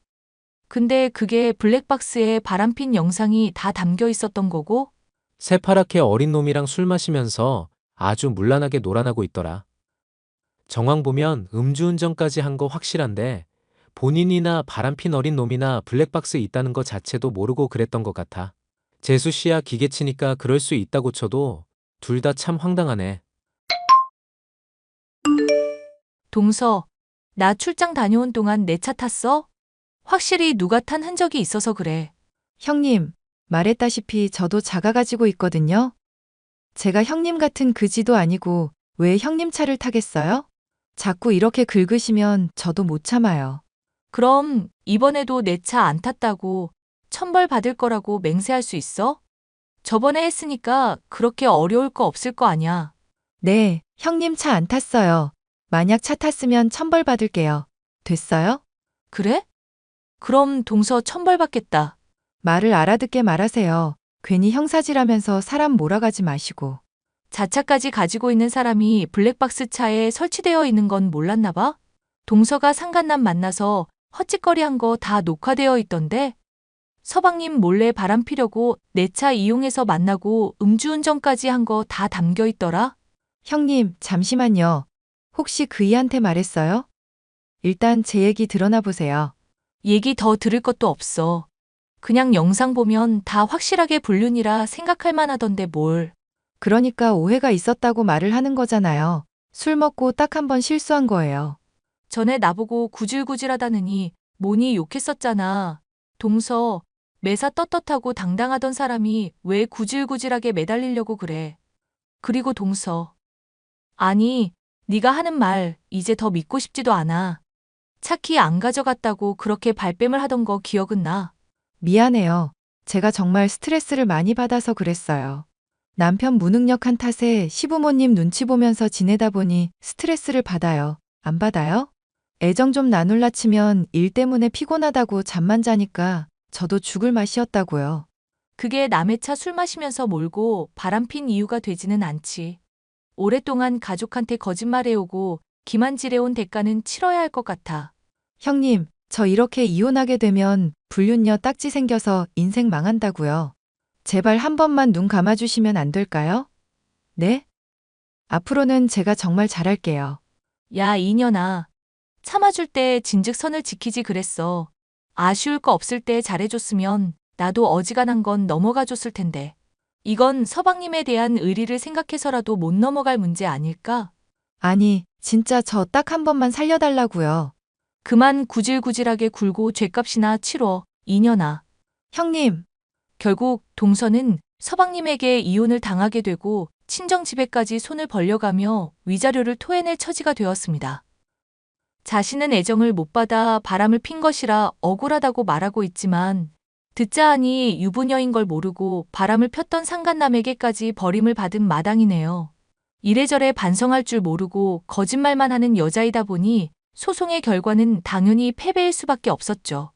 근데 그게 블랙박스에 바람핀 영상이 다 담겨 있었던 거고? 새파랗게 어린 놈이랑 술 마시면서 아주 문란하게 놀아나고 있더라. 정황 보면 음주운전까지 한 거 확실한데 본인이나 바람핀 어린 놈이나 블랙박스 있다는 거 자체도 모르고 그랬던 것 같아. 재수 씨야 기계치니까 그럴 수 있다고 쳐도 둘 다 참 황당하네. 동서, 나 출장 다녀온 동안 내 차 탔어? 확실히 누가 탄 흔적이 있어서 그래. 형님, 말했다시피 저도 자가 가지고 있거든요. 제가 형님 같은 그지도 아니고 왜 형님 차를 타겠어요? 자꾸 이렇게 긁으시면 저도 못 참아요. 그럼 이번에도 내 차 안 탔다고 천벌 받을 거라고 맹세할 수 있어? 저번에 했으니까 그렇게 어려울 거 없을 거 아냐. 네, 형님 차 안 탔어요. 만약 차 탔으면 천벌 받을게요. 됐어요? 그래? 그럼 동서 천벌 받겠다. 말을 알아듣게 말하세요. 괜히 형사질하면서 사람 몰아가지 마시고. 자차까지 가지고 있는 사람이 블랙박스 차에 설치되어 있는 건 몰랐나 봐? 동서가 상간남 만나서 헛짓거리 한 거 다 녹화되어 있던데? 서방님 몰래 바람 피려고 내 차 이용해서 만나고 음주운전까지 한 거 다 담겨 있더라? 형님, 잠시만요. 혹시 그이한테 말했어요? 일단 제 얘기 드러나 보세요. 얘기 더 들을 것도 없어. 그냥 영상 보면 다 확실하게 불륜이라 생각할 만하던데 뭘. 그러니까 오해가 있었다고 말을 하는 거잖아요. 술 먹고 딱 한 번 실수한 거예요. 전에 나보고 구질구질하다느니 뭐니 욕했었잖아. 동서, 매사 떳떳하고 당당하던 사람이 왜 구질구질하게 매달리려고 그래. 그리고 동서. 아니, 네가 하는 말 이제 더 믿고 싶지도 않아. 차키 안 가져갔다고 그렇게 발뺌을 하던 거 기억은 나. 미안해요. 제가 정말 스트레스를 많이 받아서 그랬어요. 남편 무능력한 탓에 시부모님 눈치 보면서 지내다 보니 스트레스를 받아요. 안 받아요? 애정 좀 나눌라 치면 일 때문에 피곤하다고 잠만 자니까 저도 죽을 맛이었다고요. 그게 남의 차 술 마시면서 몰고 바람핀 이유가 되지는 않지. 오랫동안 가족한테 거짓말해오고 기만질해온 대가는 치러야 할 것 같아. 형님, 저 이렇게 이혼하게 되면 불륜녀 딱지 생겨서 인생 망한다고요. 제발 한 번만 눈 감아주시면 안 될까요? 네? 앞으로는 제가 정말 잘할게요. 야, 이년아. 참아줄 때 진즉 선을 지키지 그랬어. 아쉬울 거 없을 때 잘해줬으면 나도 어지간한 건 넘어가 줬을 텐데. 이건 서방님에 대한 의리를 생각해서라도 못 넘어갈 문제 아닐까? 아니, 진짜 저 딱 한 번만 살려달라고요. 그만 구질구질하게 굴고 죗값이나 치러, 이년아. 형님, 결국 동서는 서방님에게 이혼을 당하게 되고 친정 집에까지 손을 벌려가며 위자료를 토해낼 처지가 되었습니다. 자신은 애정을 못 받아 바람을 핀 것이라 억울하다고 말하고 있지만 듣자 하니 유부녀인 걸 모르고 바람을 폈던 상간남에게까지 버림을 받은 마당이네요. 이래저래 반성할 줄 모르고 거짓말만 하는 여자이다 보니 소송의 결과는 당연히 패배일 수밖에 없었죠.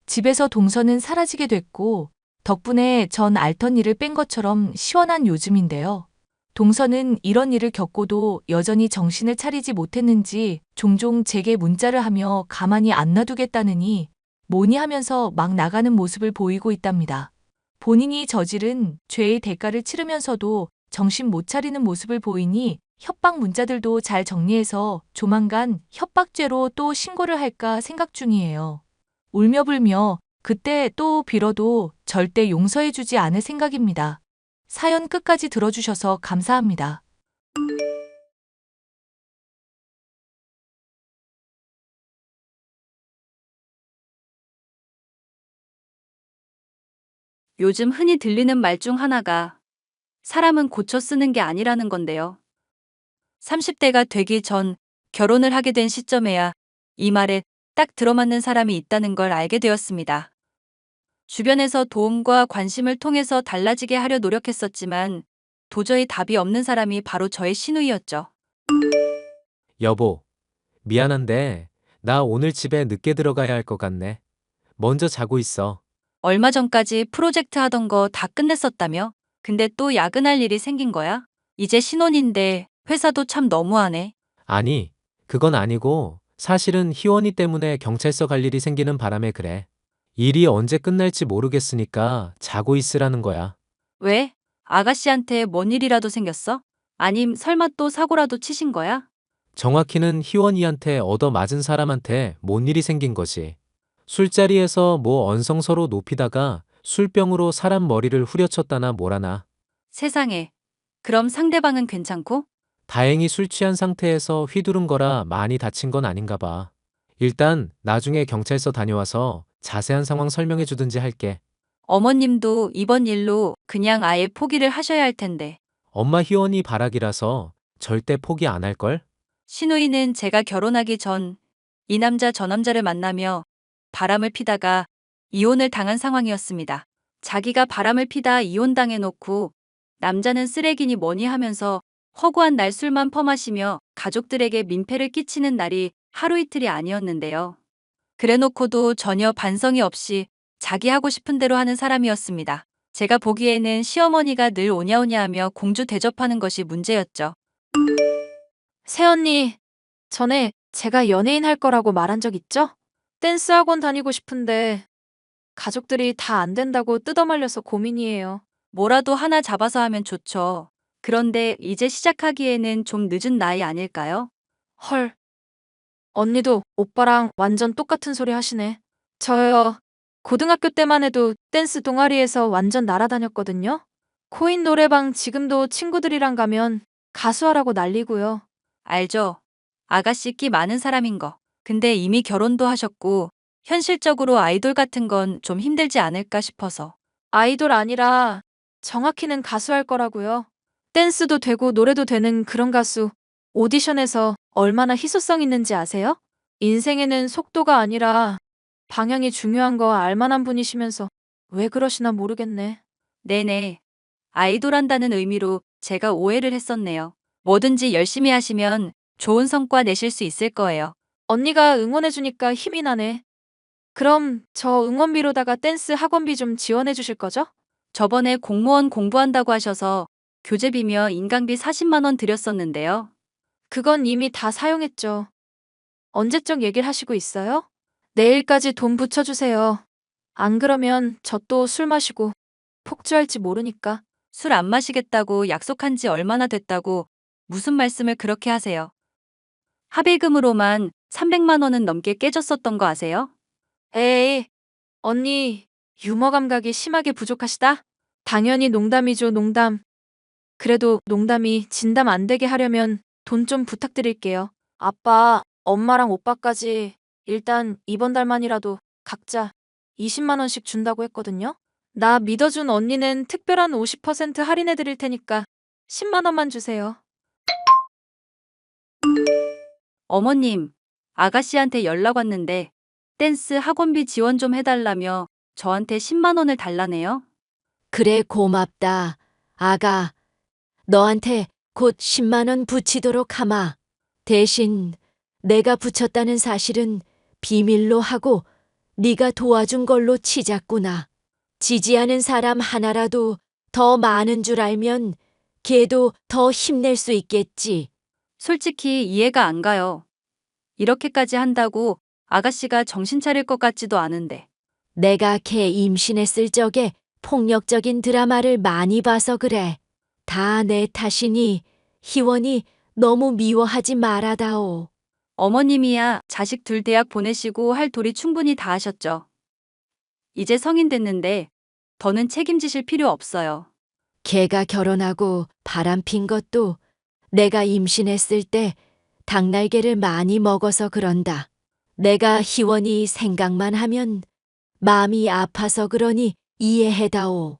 집에서 동서는 사라지게 됐고 덕분에 전 앓던 일을 뺀 것처럼 시원한 요즘인데요. 동서는 이런 일을 겪고도 여전히 정신을 차리지 못했는지 종종 제게 문자를 하며 가만히 안 놔두겠다느니 뭐니 하면서 막 나가는 모습을 보이고 있답니다. 본인이 저지른 죄의 대가를 치르면서도 정신 못 차리는 모습을 보이니 협박 문자들도 잘 정리해서 조만간 협박죄로 또 신고를 할까 생각 중이에요. 울며불며 그때 또 빌어도 절대 용서해주지 않을 생각입니다. 사연 끝까지 들어주셔서 감사합니다. 요즘 흔히 들리는 말 중 하나가 사람은 고쳐 쓰는 게 아니라는 건데요. 30대가 되기 전 결혼을 하게 된 시점에야 이 말에 딱 들어맞는 사람이 있다는 걸 알게 되었습니다. 주변에서 도움과 관심을 통해서 달라지게 하려 노력했었지만 도저히 답이 없는 사람이 바로 저의 시누이였죠. 여보, 미안한데 나 오늘 집에 늦게 들어가야 할 것 같네. 먼저 자고 있어. 얼마 전까지 프로젝트 하던 거 다 끝냈었다며? 근데 또 야근할 일이 생긴 거야? 이제 신혼인데 회사도 참 너무하네. 아니, 그건 아니고 사실은 희원이 때문에 경찰서 갈 일이 생기는 바람에 그래. 일이 언제 끝날지 모르겠으니까 자고 있으라는 거야. 왜? 아가씨한테 뭔 일이라도 생겼어? 아님 설마 또 사고라도 치신 거야? 정확히는 희원이한테 얻어맞은 사람한테 뭔 일이 생긴 거지. 술자리에서 뭐 언성서로 높이다가 술병으로 사람 머리를 후려쳤다나 뭐라나. 세상에. 그럼 상대방은 괜찮고? 다행히 술 취한 상태에서 휘두른 거라 많이 다친 건 아닌가 봐. 일단 나중에 경찰서 다녀와서 자세한 상황 설명해 주든지 할게. 어머님도 이번 일로 그냥 아예 포기를 하셔야 할 텐데. 엄마 희원이 바라기라서 절대 포기 안 할걸? 시누이는 제가 결혼하기 전 이 남자 저 남자를 만나며 바람을 피다가 이혼을 당한 상황이었습니다. 자기가 바람을 피다 이혼당해 놓고 남자는 쓰레기니 뭐니 하면서 허구한 날 술만 퍼마시며 가족들에게 민폐를 끼치는 날이 하루 이틀이 아니었는데요. 그래놓고도 전혀 반성이 없이 자기 하고 싶은 대로 하는 사람이었습니다. 제가 보기에는 시어머니가 늘 오냐오냐 하며 공주 대접하는 것이 문제였죠. 새언니, 전에 제가 연예인 할 거라고 말한 적 있죠? 댄스 학원 다니고 싶은데 가족들이 다 안 된다고 뜯어말려서 고민이에요. 뭐라도 하나 잡아서 하면 좋죠. 그런데 이제 시작하기에는 좀 늦은 나이 아닐까요? 헐. 언니도 오빠랑 완전 똑같은 소리 하시네. 저요. 고등학교 때만 해도 댄스 동아리에서 완전 날아다녔거든요. 코인 노래방 지금도 친구들이랑 가면 가수하라고 난리고요. 알죠. 아가씨 끼 많은 사람인 거. 근데 이미 결혼도 하셨고 현실적으로 아이돌 같은 건 좀 힘들지 않을까 싶어서. 아이돌 아니라 정확히는 가수 할 거라고요. 댄스도 되고 노래도 되는 그런 가수. 오디션에서 얼마나 희소성 있는지 아세요? 인생에는 속도가 아니라 방향이 중요한 거 알만한 분이시면서 왜 그러시나 모르겠네. 네네. 아이돌 한다는 의미로 제가 오해를 했었네요. 뭐든지 열심히 하시면 좋은 성과 내실 수 있을 거예요. 언니가 응원해주니까 힘이 나네. 그럼 저 응원비로다가 댄스 학원비 좀 지원해 주실 거죠? 저번에 공무원 공부한다고 하셔서 교재비며 인강비 40만 원 드렸었는데요. 그건 이미 다 사용했죠. 언제적 얘기를 하시고 있어요? 내일까지 돈 붙여주세요. 안 그러면 저 또 술 마시고 폭주할지 모르니까. 술 안 마시겠다고 약속한 지 얼마나 됐다고 무슨 말씀을 그렇게 하세요? 합의금으로만 300만 원은 넘게 깨졌었던 거 아세요? 에이, 언니, 유머 감각이 심하게 부족하시다? 당연히 농담이죠, 농담. 그래도 농담이 진담 안 되게 하려면 돈 좀 부탁드릴게요. 아빠, 엄마랑 오빠까지 일단 이번 달만이라도 각자 20만 원씩 준다고 했거든요. 나 믿어준 언니는 특별한 50% 할인해 드릴 테니까 10만 원만 주세요. 어머님, 아가씨한테 연락 왔는데 댄스 학원비 지원 좀 해달라며 저한테 10만 원을 달라네요. 그래, 고맙다. 아가, 너한테 곧 10만 원 붙이도록 하마. 대신 내가 붙였다는 사실은 비밀로 하고 네가 도와준 걸로 치자꾸나. 지지하는 사람 하나라도 더 많은 줄 알면 걔도 더 힘낼 수 있겠지. 솔직히 이해가 안 가요. 이렇게까지 한다고 아가씨가 정신 차릴 것 같지도 않은데. 내가 걔 임신했을 적에 폭력적인 드라마를 많이 봐서 그래. 다 내 탓이니 희원이 너무 미워하지 말아다오. 어머님이야 자식 둘 대학 보내시고 할 도리 충분히 다 하셨죠. 이제 성인 됐는데 더는 책임지실 필요 없어요. 걔가 결혼하고 바람핀 것도 내가 임신했을 때 닭날개를 많이 먹어서 그런다. 내가 희원이 생각만 하면 마음이 아파서 그러니 이해해다오.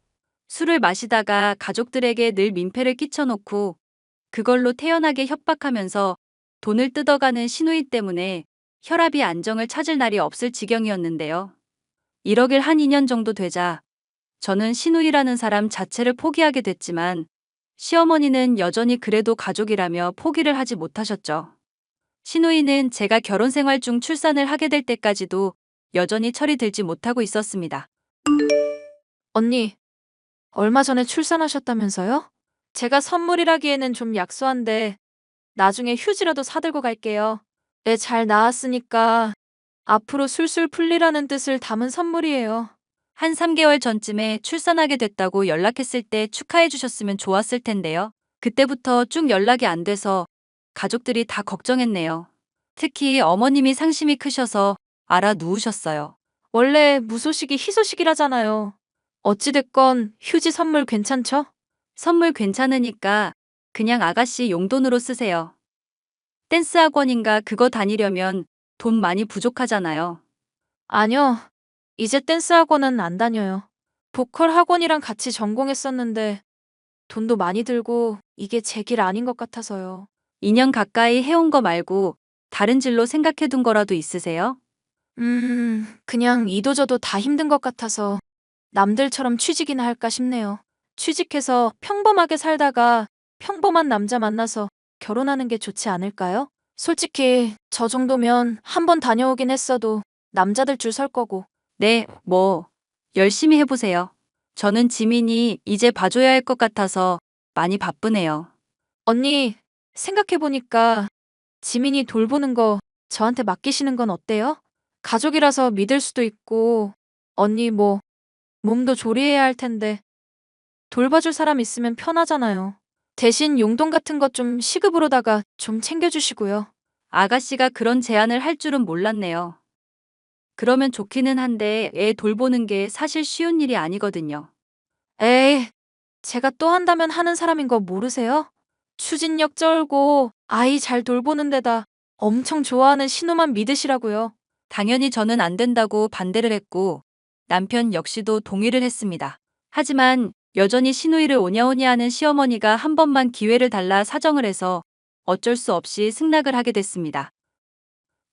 술을 마시다가 가족들에게 늘 민폐를 끼쳐놓고 그걸로 태연하게 협박하면서 돈을 뜯어가는 시누이 때문에 혈압이 안정을 찾을 날이 없을 지경이었는데요. 1억일 한 2년 정도 되자 저는 시누이라는 사람 자체를 포기하게 됐지만 시어머니는 여전히 그래도 가족이라며 포기를 하지 못하셨죠. 시누이는 제가 결혼 생활 중 출산을 하게 될 때까지도 여전히 철이 들지 못하고 있었습니다. 언니, 얼마 전에 출산하셨다면서요? 제가 선물이라기에는 좀 약소한데 나중에 휴지라도 사들고 갈게요. 애 잘 나았으니까 앞으로 술술 풀리라는 뜻을 담은 선물이에요. 한 3개월 전쯤에 출산하게 됐다고 연락했을 때 축하해 주셨으면 좋았을 텐데요. 그때부터 쭉 연락이 안 돼서 가족들이 다 걱정했네요. 특히 어머님이 상심이 크셔서 알아 누우셨어요. 원래 무소식이 희소식이라잖아요. 어찌됐건 휴지 선물 괜찮죠? 선물 괜찮으니까 그냥 아가씨 용돈으로 쓰세요. 댄스 학원인가 그거 다니려면 돈 많이 부족하잖아요. 아니요. 이제 댄스 학원은 안 다녀요. 보컬 학원이랑 같이 전공했었는데 돈도 많이 들고 이게 제 길 아닌 것 같아서요. 2년 가까이 해온 거 말고 다른 진로 생각해둔 거라도 있으세요? 그냥 이도저도 다 힘든 것 같아서 남들처럼 취직이나 할까 싶네요. 취직해서 평범하게 살다가 평범한 남자 만나서 결혼하는 게 좋지 않을까요? 솔직히 저 정도면 한 번 다녀오긴 했어도 남자들 줄 설 거고. 네, 열심히 해보세요. 저는 지민이 이제 봐줘야 할 것 같아서 많이 바쁘네요. 언니, 생각해보니까 지민이 돌보는 거 저한테 맡기시는 건 어때요? 가족이라서 믿을 수도 있고, 언니 몸도 조리해야 할 텐데, 돌봐줄 사람 있으면 편하잖아요. 대신 용돈 같은 것 좀 시급으로다가 좀 챙겨주시고요. 아가씨가 그런 제안을 할 줄은 몰랐네요. 그러면 좋기는 한데 애 돌보는 게 사실 쉬운 일이 아니거든요. 에이, 제가 또 한다면 하는 사람인 거 모르세요? 추진력 쩔고 아이 잘 돌보는 데다 엄청 좋아하는 신우만 믿으시라고요. 당연히 저는 안 된다고 반대를 했고 남편 역시도 동의를 했습니다. 하지만 여전히 시누이를 오냐오냐 하는 시어머니가 한 번만 기회를 달라 사정을 해서 어쩔 수 없이 승낙을 하게 됐습니다.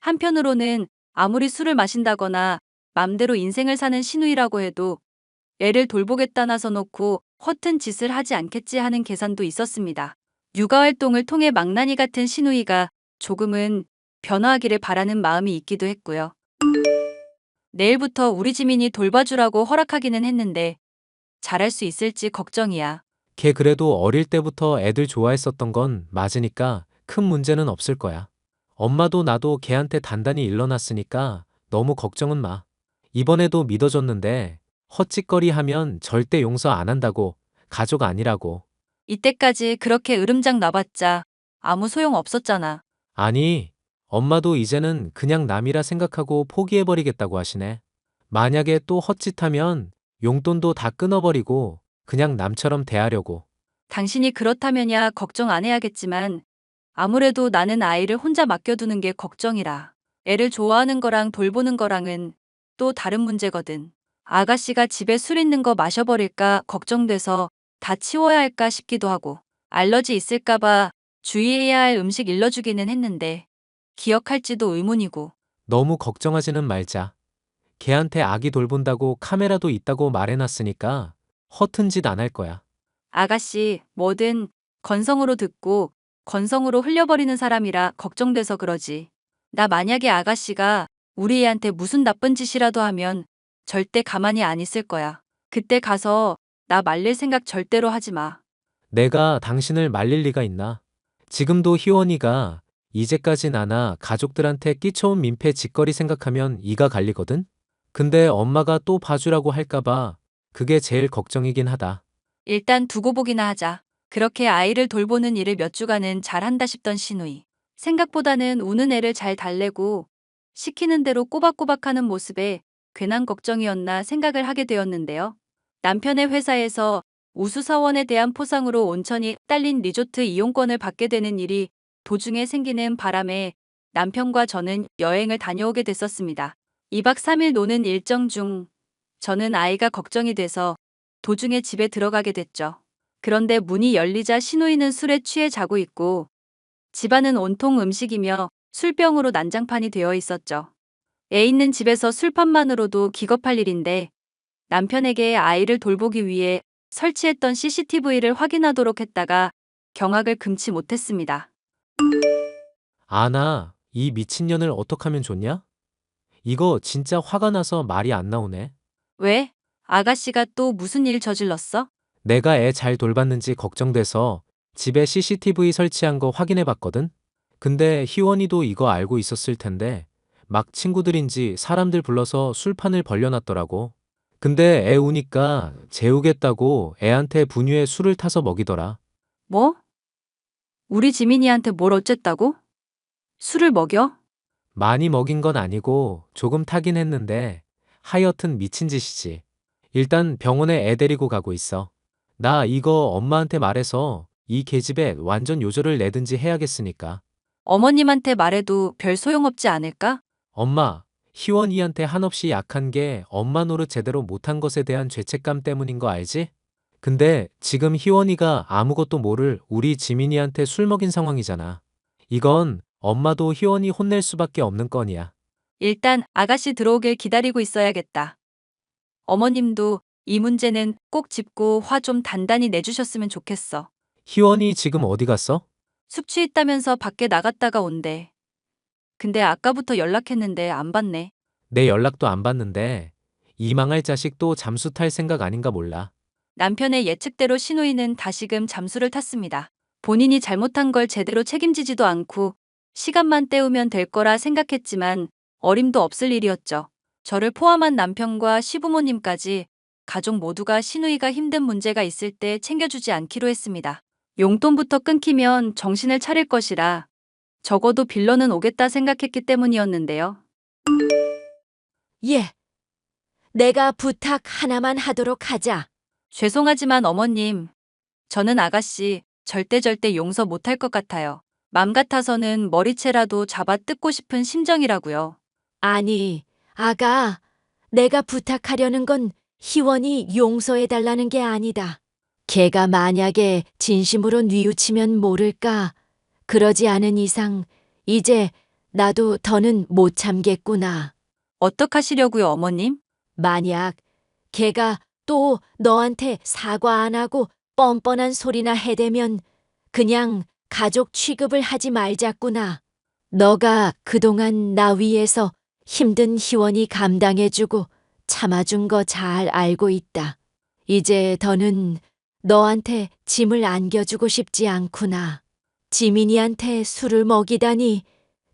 한편으로는 아무리 술을 마신다거나 맘대로 인생을 사는 시누이라고 해도 애를 돌보겠다 나서 놓고 허튼 짓을 하지 않겠지 하는 계산도 있었습니다. 육아활동을 통해 망나니 같은 시누이가 조금은 변화하기를 바라는 마음이 있기도 했고요. 내일부터 우리 지민이 돌봐주라고 허락하기는 했는데 잘할 수 있을지 걱정이야. 걔 그래도 어릴 때부터 애들 좋아했었던 건 맞으니까 큰 문제는 없을 거야. 엄마도 나도 걔한테 단단히 일러놨으니까 너무 걱정은 마. 이번에도 믿어줬는데 헛짓거리 하면 절대 용서 안 한다고. 가족 아니라고. 이때까지 그렇게 으름장 놔봤자 아무 소용 없었잖아. 아니, 엄마도 이제는 그냥 남이라 생각하고 포기해버리겠다고 하시네. 만약에 또 헛짓하면 용돈도 다 끊어버리고 그냥 남처럼 대하려고. 당신이 그렇다면야 걱정 안 해야겠지만 아무래도 나는 아이를 혼자 맡겨두는 게 걱정이라. 애를 좋아하는 거랑 돌보는 거랑은 또 다른 문제거든. 아가씨가 집에 술 있는 거 마셔버릴까 걱정돼서 다 치워야 할까 싶기도 하고 알러지 있을까봐 주의해야 할 음식 일러주기는 했는데 기억할지도 의문이고. 너무 걱정하지는 말자. 걔한테 아기 돌본다고 카메라도 있다고 말해놨으니까 허튼 짓 안 할 거야. 아가씨 뭐든 건성으로 듣고 건성으로 흘려버리는 사람이라 걱정돼서 그러지. 나 만약에 아가씨가 우리 애한테 무슨 나쁜 짓이라도 하면 절대 가만히 안 있을 거야. 그때 가서 나 말릴 생각 절대로 하지 마. 내가 당신을 말릴 리가 있나? 지금도 희원이가 이제까지 나나 가족들한테 끼쳐온 민폐 짓거리 생각하면 이가 갈리거든? 근데 엄마가 또 봐주라고 할까봐 그게 제일 걱정이긴 하다. 일단 두고 보기나 하자. 그렇게 아이를 돌보는 일을 몇 주간은 잘한다 싶던 시누이. 생각보다는 우는 애를 잘 달래고 시키는 대로 꼬박꼬박하는 모습에 괜한 걱정이었나 생각을 하게 되었는데요. 남편의 회사에서 우수사원에 대한 포상으로 온천이 딸린 리조트 이용권을 받게 되는 일이 도중에 생기는 바람에 남편과 저는 여행을 다녀오게 됐었습니다. 2박 3일 노는 일정 중 저는 아이가 걱정이 돼서 도중에 집에 들어가게 됐죠. 그런데 문이 열리자 시누이는 술에 취해 자고 있고 집안은 온통 음식이며 술병으로 난장판이 되어 있었죠. 애 있는 집에서 술판만으로도 기겁할 일인데 남편에게 아이를 돌보기 위해 설치했던 CCTV를 확인하도록 했다가 경악을 금치 못했습니다. 아나, 이 미친년을 어떡하면 좋냐? 이거 진짜 화가 나서 말이 안 나오네. 왜? 아가씨가 또 무슨 일 저질렀어? 내가 애 잘 돌봤는지 걱정돼서 집에 CCTV 설치한 거 확인해 봤거든? 근데 희원이도 이거 알고 있었을 텐데 막 친구들인지 사람들 불러서 술판을 벌려놨더라고. 근데 애 우니까 재우겠다고 애한테 분유에 술을 타서 먹이더라. 뭐? 우리 지민이한테 뭘 어쨌다고? 술을 먹여? 많이 먹인 건 아니고 조금 타긴 했는데 하여튼 미친 짓이지. 일단 병원에 애 데리고 가고 있어. 나 이거 엄마한테 말해서 이 계집애 완전 요절을 내든지 해야겠으니까. 어머님한테 말해도 별 소용없지 않을까? 엄마, 희원이한테 한없이 약한 게 엄마 노릇 제대로 못한 것에 대한 죄책감 때문인 거 알지? 근데 지금 희원이가 아무것도 모를 우리 지민이한테 술 먹인 상황이잖아. 이건 엄마도 희원이 혼낼 수밖에 없는 건이야. 일단 아가씨 들어오길 기다리고 있어야겠다. 어머님도 이 문제는 꼭 짚고 화 좀 단단히 내주셨으면 좋겠어. 희원이 지금 어디 갔어? 숙취했다면서 밖에 나갔다가 온대. 근데 아까부터 연락했는데 안 받네. 내 연락도 안 받는데 이 망할 자식 또 잠수 탈 생각 아닌가 몰라. 남편의 예측대로 시누이는 다시금 잠수를 탔습니다. 본인이 잘못한 걸 제대로 책임지지도 않고 시간만 때우면 될 거라 생각했지만 어림도 없을 일이었죠. 저를 포함한 남편과 시부모님까지 가족 모두가 시누이가 힘든 문제가 있을 때 챙겨주지 않기로 했습니다. 용돈부터 끊기면 정신을 차릴 것이라 적어도 빌러는 오겠다 생각했기 때문이었는데요. 예. 내가 부탁 하나만 하도록 하자. 죄송하지만 어머님, 저는 아가씨 절대 용서 못할 것 같아요. 맘 같아서는 머리채라도 잡아 뜯고 싶은 심정이라고요. 아니, 아가, 내가 부탁하려는 건 희원이 용서해달라는 게 아니다. 걔가 만약에 진심으로 뉘우치면 모를까. 그러지 않은 이상 이제 나도 더는 못 참겠구나. 어떡하시려고요, 어머님? 만약 걔가 또 너한테 사과 안 하고 뻔뻔한 소리나 해대면 그냥 가족 취급을 하지 말자꾸나. 너가 그동안 나 위해서 힘든 희원이 감당해주고 참아준 거 잘 알고 있다. 이제 더는 너한테 짐을 안겨주고 싶지 않구나. 지민이한테 술을 먹이다니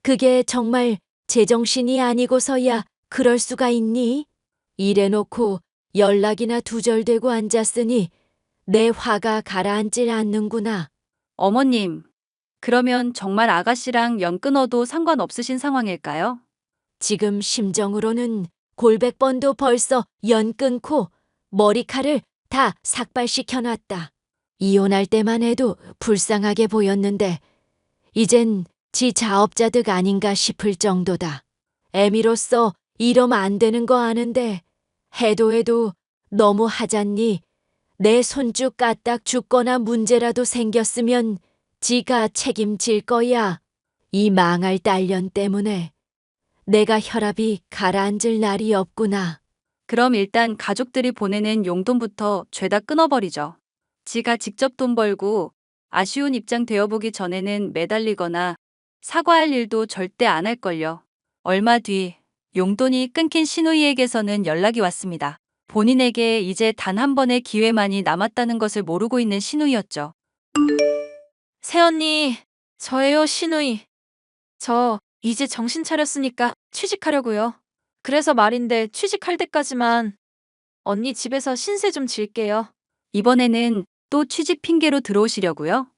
그게 정말 제정신이 아니고서야 그럴 수가 있니? 이래놓고 연락이나 두절되고 앉았으니 내 화가 가라앉질 않는구나. 어머님, 그러면 정말 아가씨랑 연 끊어도 상관없으신 상황일까요? 지금 심정으로는 골백번도 벌써 연 끊고 머리칼을 다 삭발시켜놨다. 이혼할 때만 해도 불쌍하게 보였는데 이젠 지 자업자득 아닌가 싶을 정도다. 애미로서 이러면 안 되는 거 아는데 해도 너무 하잖니. 내 손주 까딱 죽거나 문제라도 생겼으면 지가 책임질 거야. 이 망할 딸년 때문에 내가 혈압이 가라앉을 날이 없구나. 그럼 일단 가족들이 보내는 용돈부터 죄다 끊어버리죠. 지가 직접 돈 벌고 아쉬운 입장 되어보기 전에는 매달리거나 사과할 일도 절대 안 할걸요. 얼마 뒤 용돈이 끊긴 신우이에게서는 연락이 왔습니다. 본인에게 이제 단 한 번의 기회만이 남았다는 것을 모르고 있는 신우이였죠. 새언니, 저예요, 신우이. 저 이제 정신 차렸으니까 취직하려고요. 그래서 말인데 취직할 때까지만 언니 집에서 신세 좀 질게요. 이번에는 또 취직 핑계로 들어오시려고요?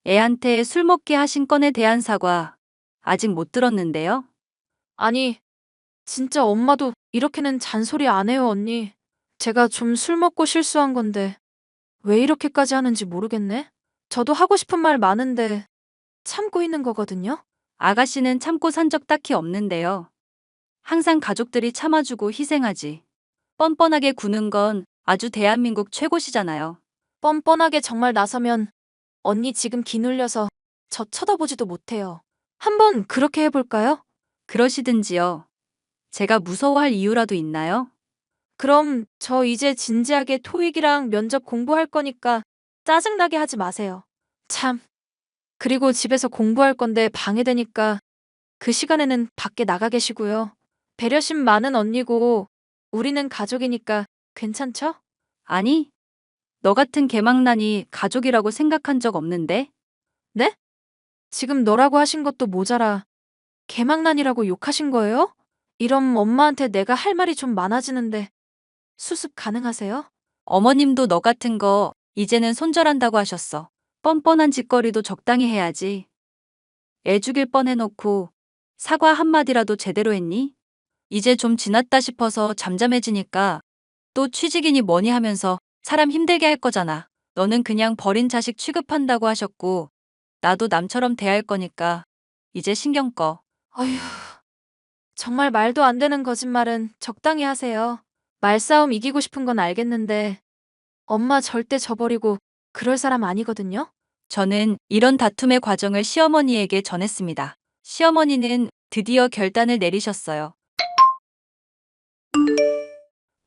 애한테 술 먹게 하신 건에 대한 사과 아직 못 들었는데요. 아니, 진짜 엄마도 이렇게는 잔소리 안 해요, 언니. 제가 좀 술 먹고 실수한 건데 왜 이렇게까지 하는지 모르겠네. 저도 하고 싶은 말 많은데 참고 있는 거거든요. 아가씨는 참고 산 적 딱히 없는데요. 항상 가족들이 참아주고 희생하지. 뻔뻔하게 구는 건 아주 대한민국 최고시잖아요. 뻔뻔하게 정말 나서면 언니 지금 기 눌려서 저 쳐다보지도 못해요. 한번 그렇게 해볼까요? 그러시든지요. 제가 무서워할 이유라도 있나요? 그럼 저 이제 진지하게 토익이랑 면접 공부할 거니까 짜증나게 하지 마세요. 참. 그리고 집에서 공부할 건데 방해되니까 그 시간에는 밖에 나가 계시고요. 배려심 많은 언니고 우리는 가족이니까 괜찮죠? 아니, 너 같은 개망난이 가족이라고 생각한 적 없는데? 네? 지금 너라고 하신 것도 모자라 개망난이라고 욕하신 거예요? 이럼 엄마한테 내가 할 말이 좀 많아지는데 수습 가능하세요? 어머님도 너 같은 거 이제는 손절한다고 하셨어. 뻔뻔한 짓거리도 적당히 해야지. 애 죽일 뻔해놓고 사과 한마디라도 제대로 했니? 이제 좀 지났다 싶어서 잠잠해지니까 또 취직이니 뭐니 하면서 사람 힘들게 할 거잖아. 너는 그냥 버린 자식 취급한다고 하셨고 나도 남처럼 대할 거니까 이제 신경 꺼. 어휴, 정말 말도 안 되는 거짓말은 적당히 하세요. 말싸움 이기고 싶은 건 알겠는데 엄마 절대 저버리고 그럴 사람 아니거든요? 저는 이런 다툼의 과정을 시어머니에게 전했습니다. 시어머니는 드디어 결단을 내리셨어요.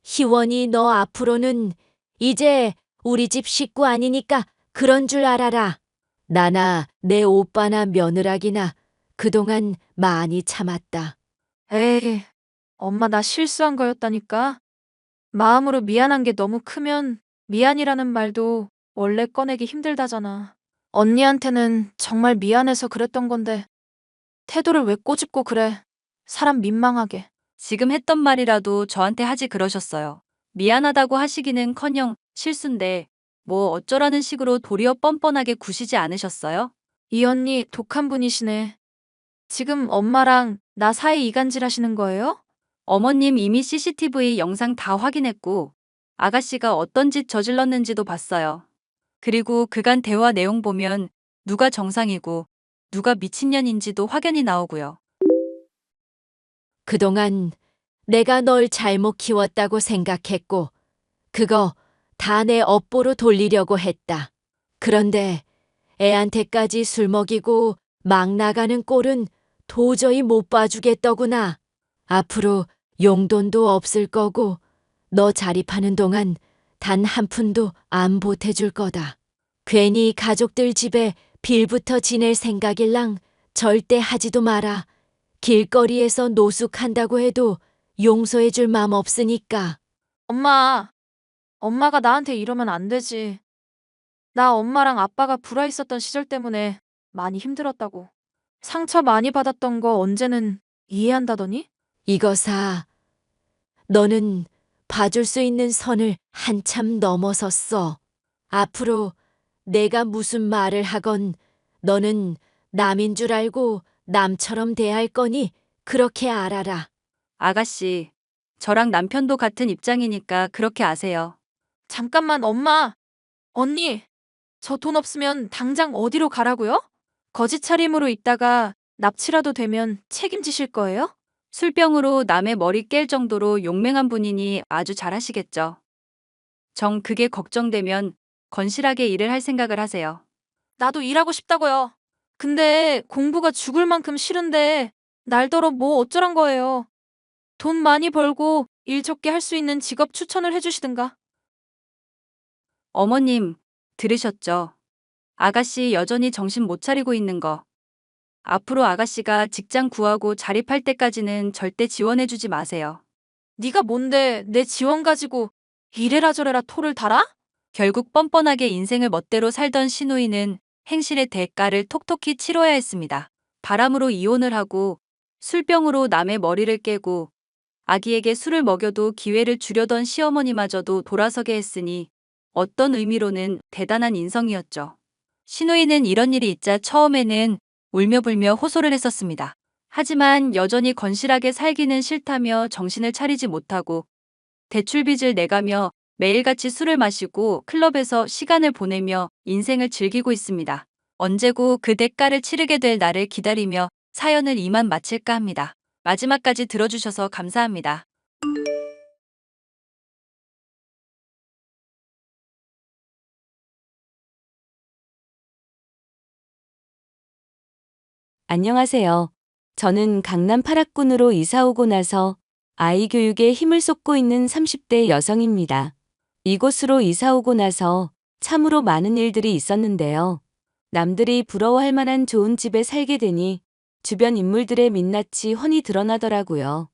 희원이 너 앞으로는 이제 우리 집 식구 아니니까 그런 줄 알아라. 나나 내 오빠나 며느라기나 그동안 많이 참았다. 에이, 엄마 나 실수한 거였다니까. 마음으로 미안한 게 너무 크면 미안이라는 말도 원래 꺼내기 힘들다잖아. 언니한테는 정말 미안해서 그랬던 건데 태도를 왜 꼬집고 그래. 사람 민망하게. 지금 했던 말이라도 저한테 하지 그러셨어요. 미안하다고 하시기는커녕 실수인데 뭐 어쩌라는 식으로 도리어 뻔뻔하게 구시지 않으셨어요? 이 언니 독한 분이시네. 지금 엄마랑 나 사이 이간질 하시는 거예요? 어머님 이미 CCTV 영상 다 확인했고 아가씨가 어떤 짓 저질렀는지도 봤어요. 그리고 그간 대화 내용 보면 누가 정상이고 누가 미친년인지도 확연히 나오고요. 그동안 내가 널 잘못 키웠다고 생각했고 그거 다 내 업보로 돌리려고 했다. 그런데 애한테까지 술 먹이고 막 나가는 꼴은 도저히 못 봐주겠더구나. 앞으로 용돈도 없을 거고 너 자립하는 동안 단 한 푼도 안 보태줄 거다. 괜히 가족들 집에 빌부터 지낼 생각일랑 절대 하지도 마라. 길거리에서 노숙한다고 해도 용서해줄 맘 없으니까. 엄마가 나한테 이러면 안 되지. 나 엄마랑 아빠가 불화 있었던 시절 때문에 많이 힘들었다고. 상처 많이 받았던 거 언제는 이해한다더니? 이거사, 너는 봐줄 수 있는 선을 한참 넘어섰어. 앞으로 내가 무슨 말을 하건 너는 남인 줄 알고 남처럼 대할 거니 그렇게 알아라. 아가씨, 저랑 남편도 같은 입장이니까 그렇게 아세요. 잠깐만, 엄마. 언니, 저 돈 없으면 당장 어디로 가라고요? 거짓 차림으로 있다가 납치라도 되면 책임지실 거예요? 술병으로 남의 머리 깰 정도로 용맹한 분이니 아주 잘하시겠죠. 정 그게 걱정되면 건실하게 일을 할 생각을 하세요. 나도 일하고 싶다고요. 근데 공부가 죽을 만큼 싫은데 날더러 뭐 어쩌란 거예요. 돈 많이 벌고 일 적게 할 수 있는 직업 추천을 해주시든가. 어머님, 들으셨죠? 아가씨 여전히 정신 못 차리고 있는 거. 앞으로 아가씨가 직장 구하고 자립할 때까지는 절대 지원해주지 마세요. 네가 뭔데 내 지원 가지고 이래라 저래라 토를 달아? 결국 뻔뻔하게 인생을 멋대로 살던 신우이는 행실의 대가를 톡톡히 치러야 했습니다. 바람으로 이혼을 하고 술병으로 남의 머리를 깨고 아기에게 술을 먹여도 기회를 주려던 시어머니마저도 돌아서게 했으니 어떤 의미로는 대단한 인성이었죠. 신우이는 이런 일이 있자 처음에는 울며불며 호소를 했었습니다. 하지만 여전히 건실하게 살기는 싫다며 정신을 차리지 못하고 대출빚을 내가며 매일같이 술을 마시고 클럽에서 시간을 보내며 인생을 즐기고 있습니다. 언제고 그 대가를 치르게 될 날을 기다리며 사연을 이만 마칠까 합니다. 마지막까지 들어주셔서 감사합니다. 안녕하세요. 저는 강남 8학군으로 이사 오고 나서 아이 교육에 힘을 쏟고 있는 30대 여성입니다. 이곳으로 이사 오고 나서 참으로 많은 일들이 있었는데요. 남들이 부러워할 만한 좋은 집에 살게 되니 주변 인물들의 민낯이 훤히 드러나더라고요.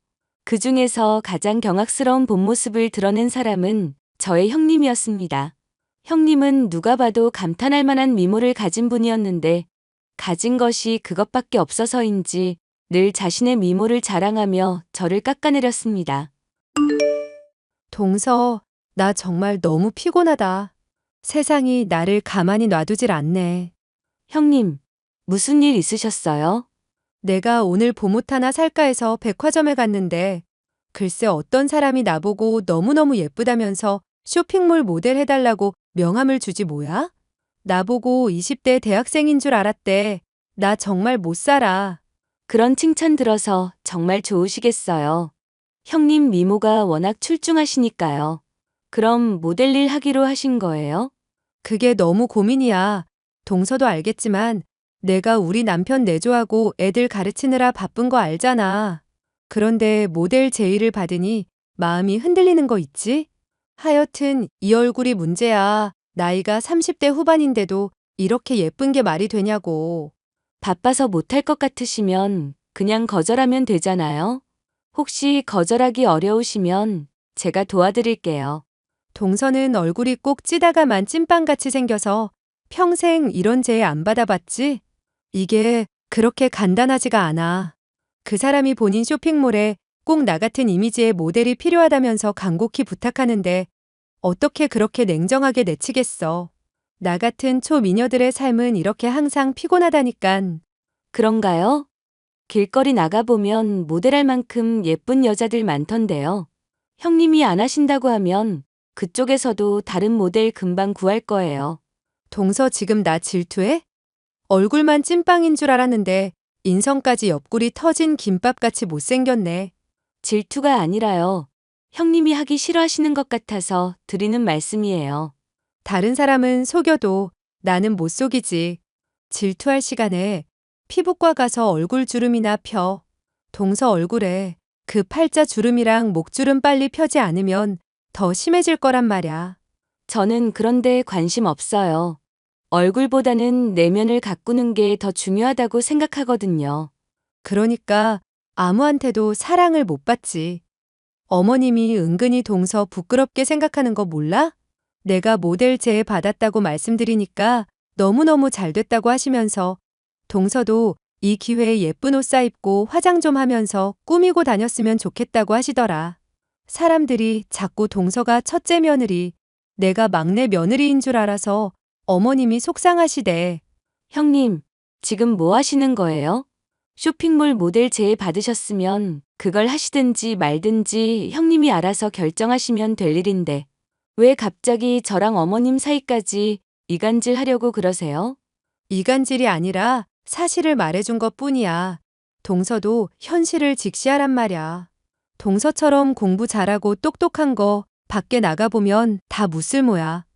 그 중에서 가장 경악스러운 본 모습을 드러낸 사람은 저의 형님이었습니다. 형님은 누가 봐도 감탄할 만한 미모를 가진 분이었는데 가진 것이 그것밖에 없어서인지 늘 자신의 미모를 자랑하며 저를 깎아내렸습니다. 동서, 나 정말 너무 피곤하다. 세상이 나를 가만히 놔두질 않네. 형님, 무슨 일 있으셨어요? 내가 오늘 봄옷 하나 살까 해서 백화점에 갔는데 글쎄 어떤 사람이 나보고 너무너무 예쁘다면서 쇼핑몰 모델 해달라고 명함을 주지 뭐야? 나보고 20대 대학생인 줄 알았대. 나 정말 못 살아. 그런 칭찬 들어서 정말 좋으시겠어요. 형님 미모가 워낙 출중하시니까요. 그럼 모델 일 하기로 하신 거예요? 그게 너무 고민이야. 동서도 알겠지만 내가 우리 남편 내조하고 애들 가르치느라 바쁜 거 알잖아. 그런데 모델 제의를 받으니 마음이 흔들리는 거 있지? 하여튼 이 얼굴이 문제야. 나이가 30대 후반인데도 이렇게 예쁜 게 말이 되냐고. 바빠서 못할 것 같으시면 그냥 거절하면 되잖아요. 혹시 거절하기 어려우시면 제가 도와드릴게요. 동서는 얼굴이 꼭 찌다가만 찐빵같이 생겨서 평생 이런 제의 안 받아봤지? 이게 그렇게 간단하지가 않아. 그 사람이 본인 쇼핑몰에 꼭 나 같은 이미지의 모델이 필요하다면서 간곡히 부탁하는데 어떻게 그렇게 냉정하게 내치겠어. 나 같은 초미녀들의 삶은 이렇게 항상 피곤하다니깐. 그런가요? 길거리 나가보면 모델할 만큼 예쁜 여자들 많던데요. 형님이 안 하신다고 하면 그쪽에서도 다른 모델 금방 구할 거예요. 동서 지금 나 질투해? 얼굴만 찐빵인 줄 알았는데 인성까지 옆구리 터진 김밥같이 못생겼네. 질투가 아니라요. 형님이 하기 싫어하시는 것 같아서 드리는 말씀이에요. 다른 사람은 속여도 나는 못 속이지. 질투할 시간에 피부과 가서 얼굴 주름이나 펴. 동서 얼굴에 그 팔자 주름이랑 목주름 빨리 펴지 않으면 더 심해질 거란 말야. 저는 그런데 관심 없어요. 얼굴보다는 내면을 가꾸는 게 더 중요하다고 생각하거든요. 그러니까 아무한테도 사랑을 못 받지. 어머님이 은근히 동서 부끄럽게 생각하는 거 몰라? 내가 모델 제의 받았다고 말씀드리니까 너무너무 잘 됐다고 하시면서 동서도 이 기회에 예쁜 옷 사입고 화장 좀 하면서 꾸미고 다녔으면 좋겠다고 하시더라. 사람들이 자꾸 동서가 첫째 며느리, 내가 막내 며느리인 줄 알아서 어머님이 속상하시대. 형님, 지금 뭐 하시는 거예요? 쇼핑몰 모델 제의 받으셨으면 그걸 하시든지 말든지 형님이 알아서 결정하시면 될 일인데 왜 갑자기 저랑 어머님 사이까지 이간질 하려고 그러세요? 이간질이 아니라 사실을 말해준 것 뿐이야. 동서도 현실을 직시하란 말야. 동서처럼 공부 잘하고 똑똑한 거 밖에 나가보면 다 무쓸모야.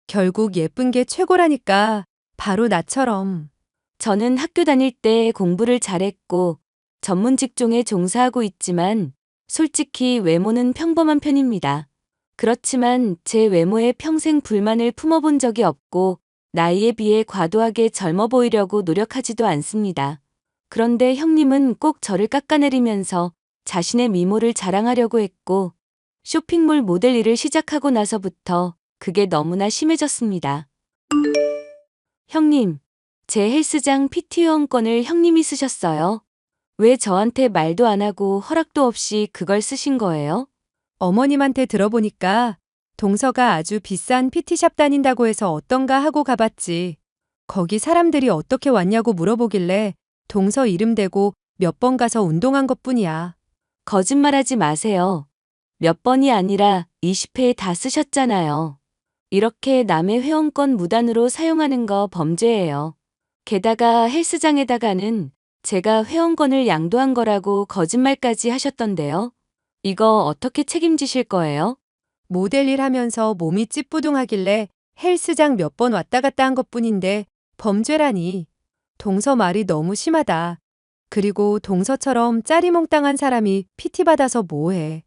결국 예쁜 게 최고라니까. 바로 나처럼. 저는 학교 다닐 때 공부를 잘했고 전문 직종에 종사하고 있지만 솔직히 외모는 평범한 편입니다. 그렇지만 제 외모에 평생 불만을 품어본 적이 없고 나이에 비해 과도하게 젊어 보이려고 노력하지도 않습니다. 그런데 형님은 꼭 저를 깎아내리면서 자신의 미모를 자랑하려고 했고 쇼핑몰 모델 일을 시작하고 나서부터 그게 너무나 심해졌습니다. 형님, 제 헬스장 PT 회원권을 형님이 쓰셨어요. 왜 저한테 말도 안 하고 허락도 없이 그걸 쓰신 거예요? 어머님한테 들어보니까 동서가 아주 비싼 PT샵 다닌다고 해서 어떤가 하고 가봤지. 거기 사람들이 어떻게 왔냐고 물어보길래 동서 이름 대고 몇 번 가서 운동한 것뿐이야. 거짓말하지 마세요. 몇 번이 아니라 20회 다 쓰셨잖아요. 이렇게 남의 회원권 무단으로 사용하는 거 범죄예요. 게다가 헬스장에다가는 제가 회원권을 양도한 거라고 거짓말까지 하셨던데요. 이거 어떻게 책임지실 거예요? 모델 일 하면서 몸이 찌뿌둥하길래 헬스장 몇 번 왔다 갔다 한 것뿐인데 범죄라니. 동서 말이 너무 심하다. 그리고 동서처럼 짜리몽땅한 사람이 PT 받아서 뭐해.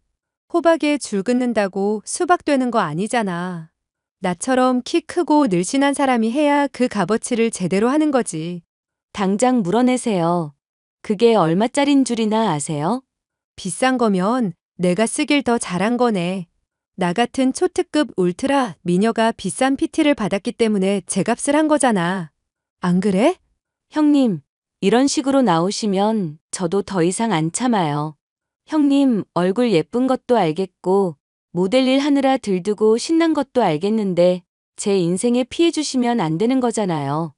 호박에 줄 긋는다고 수박 되는 거 아니잖아. 나처럼 키 크고 늘씬한 사람이 해야 그 값어치를 제대로 하는 거지. 당장 물어내세요. 그게 얼마짜린 줄이나 아세요? 비싼 거면 내가 쓰길 더 잘한 거네. 나 같은 초특급 울트라 미녀가 비싼 PT를 받았기 때문에 제 값을 한 거잖아. 안 그래? 형님, 이런 식으로 나오시면 저도 더 이상 안 참아요. 형님, 얼굴 예쁜 것도 알겠고 모델 일 하느라 들뜨고 신난 것도 알겠는데 제 인생에 피해 주시면 안 되는 거잖아요.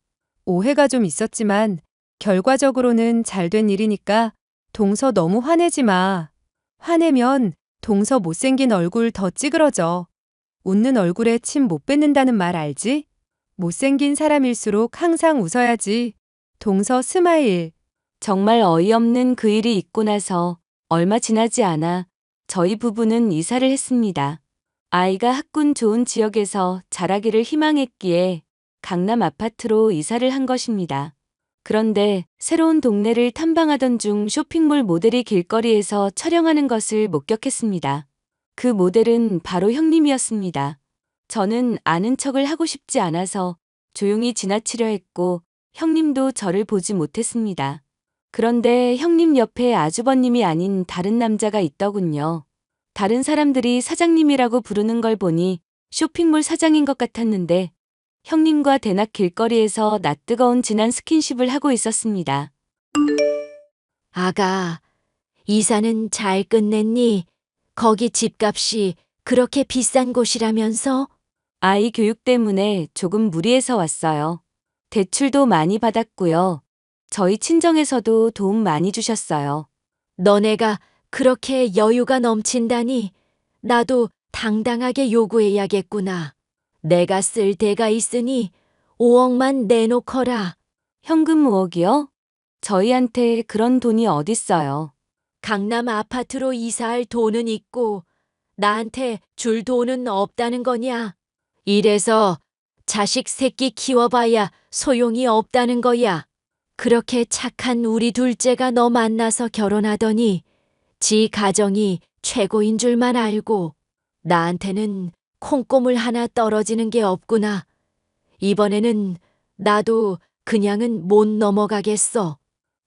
오해가 좀 있었지만 결과적으로는 잘 된 일이니까 동서 너무 화내지 마. 화내면 동서 못생긴 얼굴 더 찌그러져. 웃는 얼굴에 침 못 뱉는다는 말 알지? 못생긴 사람일수록 항상 웃어야지. 동서 스마일. 정말 어이없는 그 일이 있고 나서 얼마 지나지 않아 저희 부부는 이사를 했습니다. 아이가 학군 좋은 지역에서 자라기를 희망했기에 강남 아파트로 이사를 한 것입니다. 그런데 새로운 동네를 탐방하던 중 쇼핑몰 모델이 길거리에서 촬영하는 것을 목격했습니다. 그 모델은 바로 형님이었습니다. 저는 아는 척을 하고 싶지 않아서 조용히 지나치려 했고 형님도 저를 보지 못했습니다. 그런데 형님 옆에 아주버님이 아닌 다른 남자가 있더군요. 다른 사람들이 사장님이라고 부르는 걸 보니 쇼핑몰 사장인 것 같았는데 형님과 대낮 길거리에서 낯뜨거운 진한 스킨십을 하고 있었습니다. 아가, 이사는 잘 끝냈니? 거기 집값이 그렇게 비싼 곳이라면서? 아이 교육 때문에 조금 무리해서 왔어요. 대출도 많이 받았고요. 저희 친정에서도 도움 많이 주셨어요. 너네가 그렇게 여유가 넘친다니 나도 당당하게 요구해야겠구나. 내가 쓸 데가 있으니 5억만 내놓거라. 현금 5억이요? 저희한테 그런 돈이 어딨어요. 강남 아파트로 이사할 돈은 있고 나한테 줄 돈은 없다는 거냐? 이래서 자식 새끼 키워봐야 소용이 없다는 거야. 그렇게 착한 우리 둘째가 너 만나서 결혼하더니 지 가정이 최고인 줄만 알고 나한테는 콩고물 하나 떨어지는 게 없구나. 이번에는 나도 그냥은 못 넘어가겠어.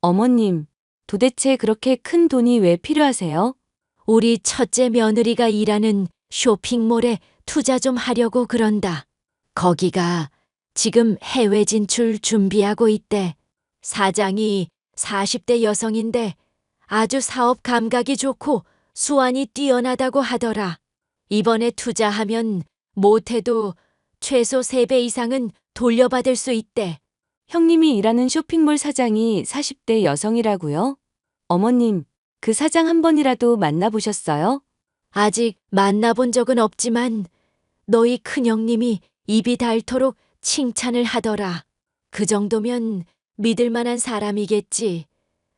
어머님, 도대체 그렇게 큰 돈이 왜 필요하세요? 우리 첫째 며느리가 일하는 쇼핑몰에 투자 좀 하려고 그런다. 거기가 지금 해외 진출 준비하고 있대. 사장이 40대 여성인데 아주 사업 감각이 좋고 수완이 뛰어나다고 하더라. 이번에 투자하면 못해도 최소 3배 이상은 돌려받을 수 있대. 형님이 일하는 쇼핑몰 사장이 40대 여성이라고요? 어머님, 그 사장 한 번이라도 만나보셨어요? 아직 만나본 적은 없지만 너희 큰형님이 입이 닳도록 칭찬을 하더라. 그 정도면 믿을 만한 사람이겠지.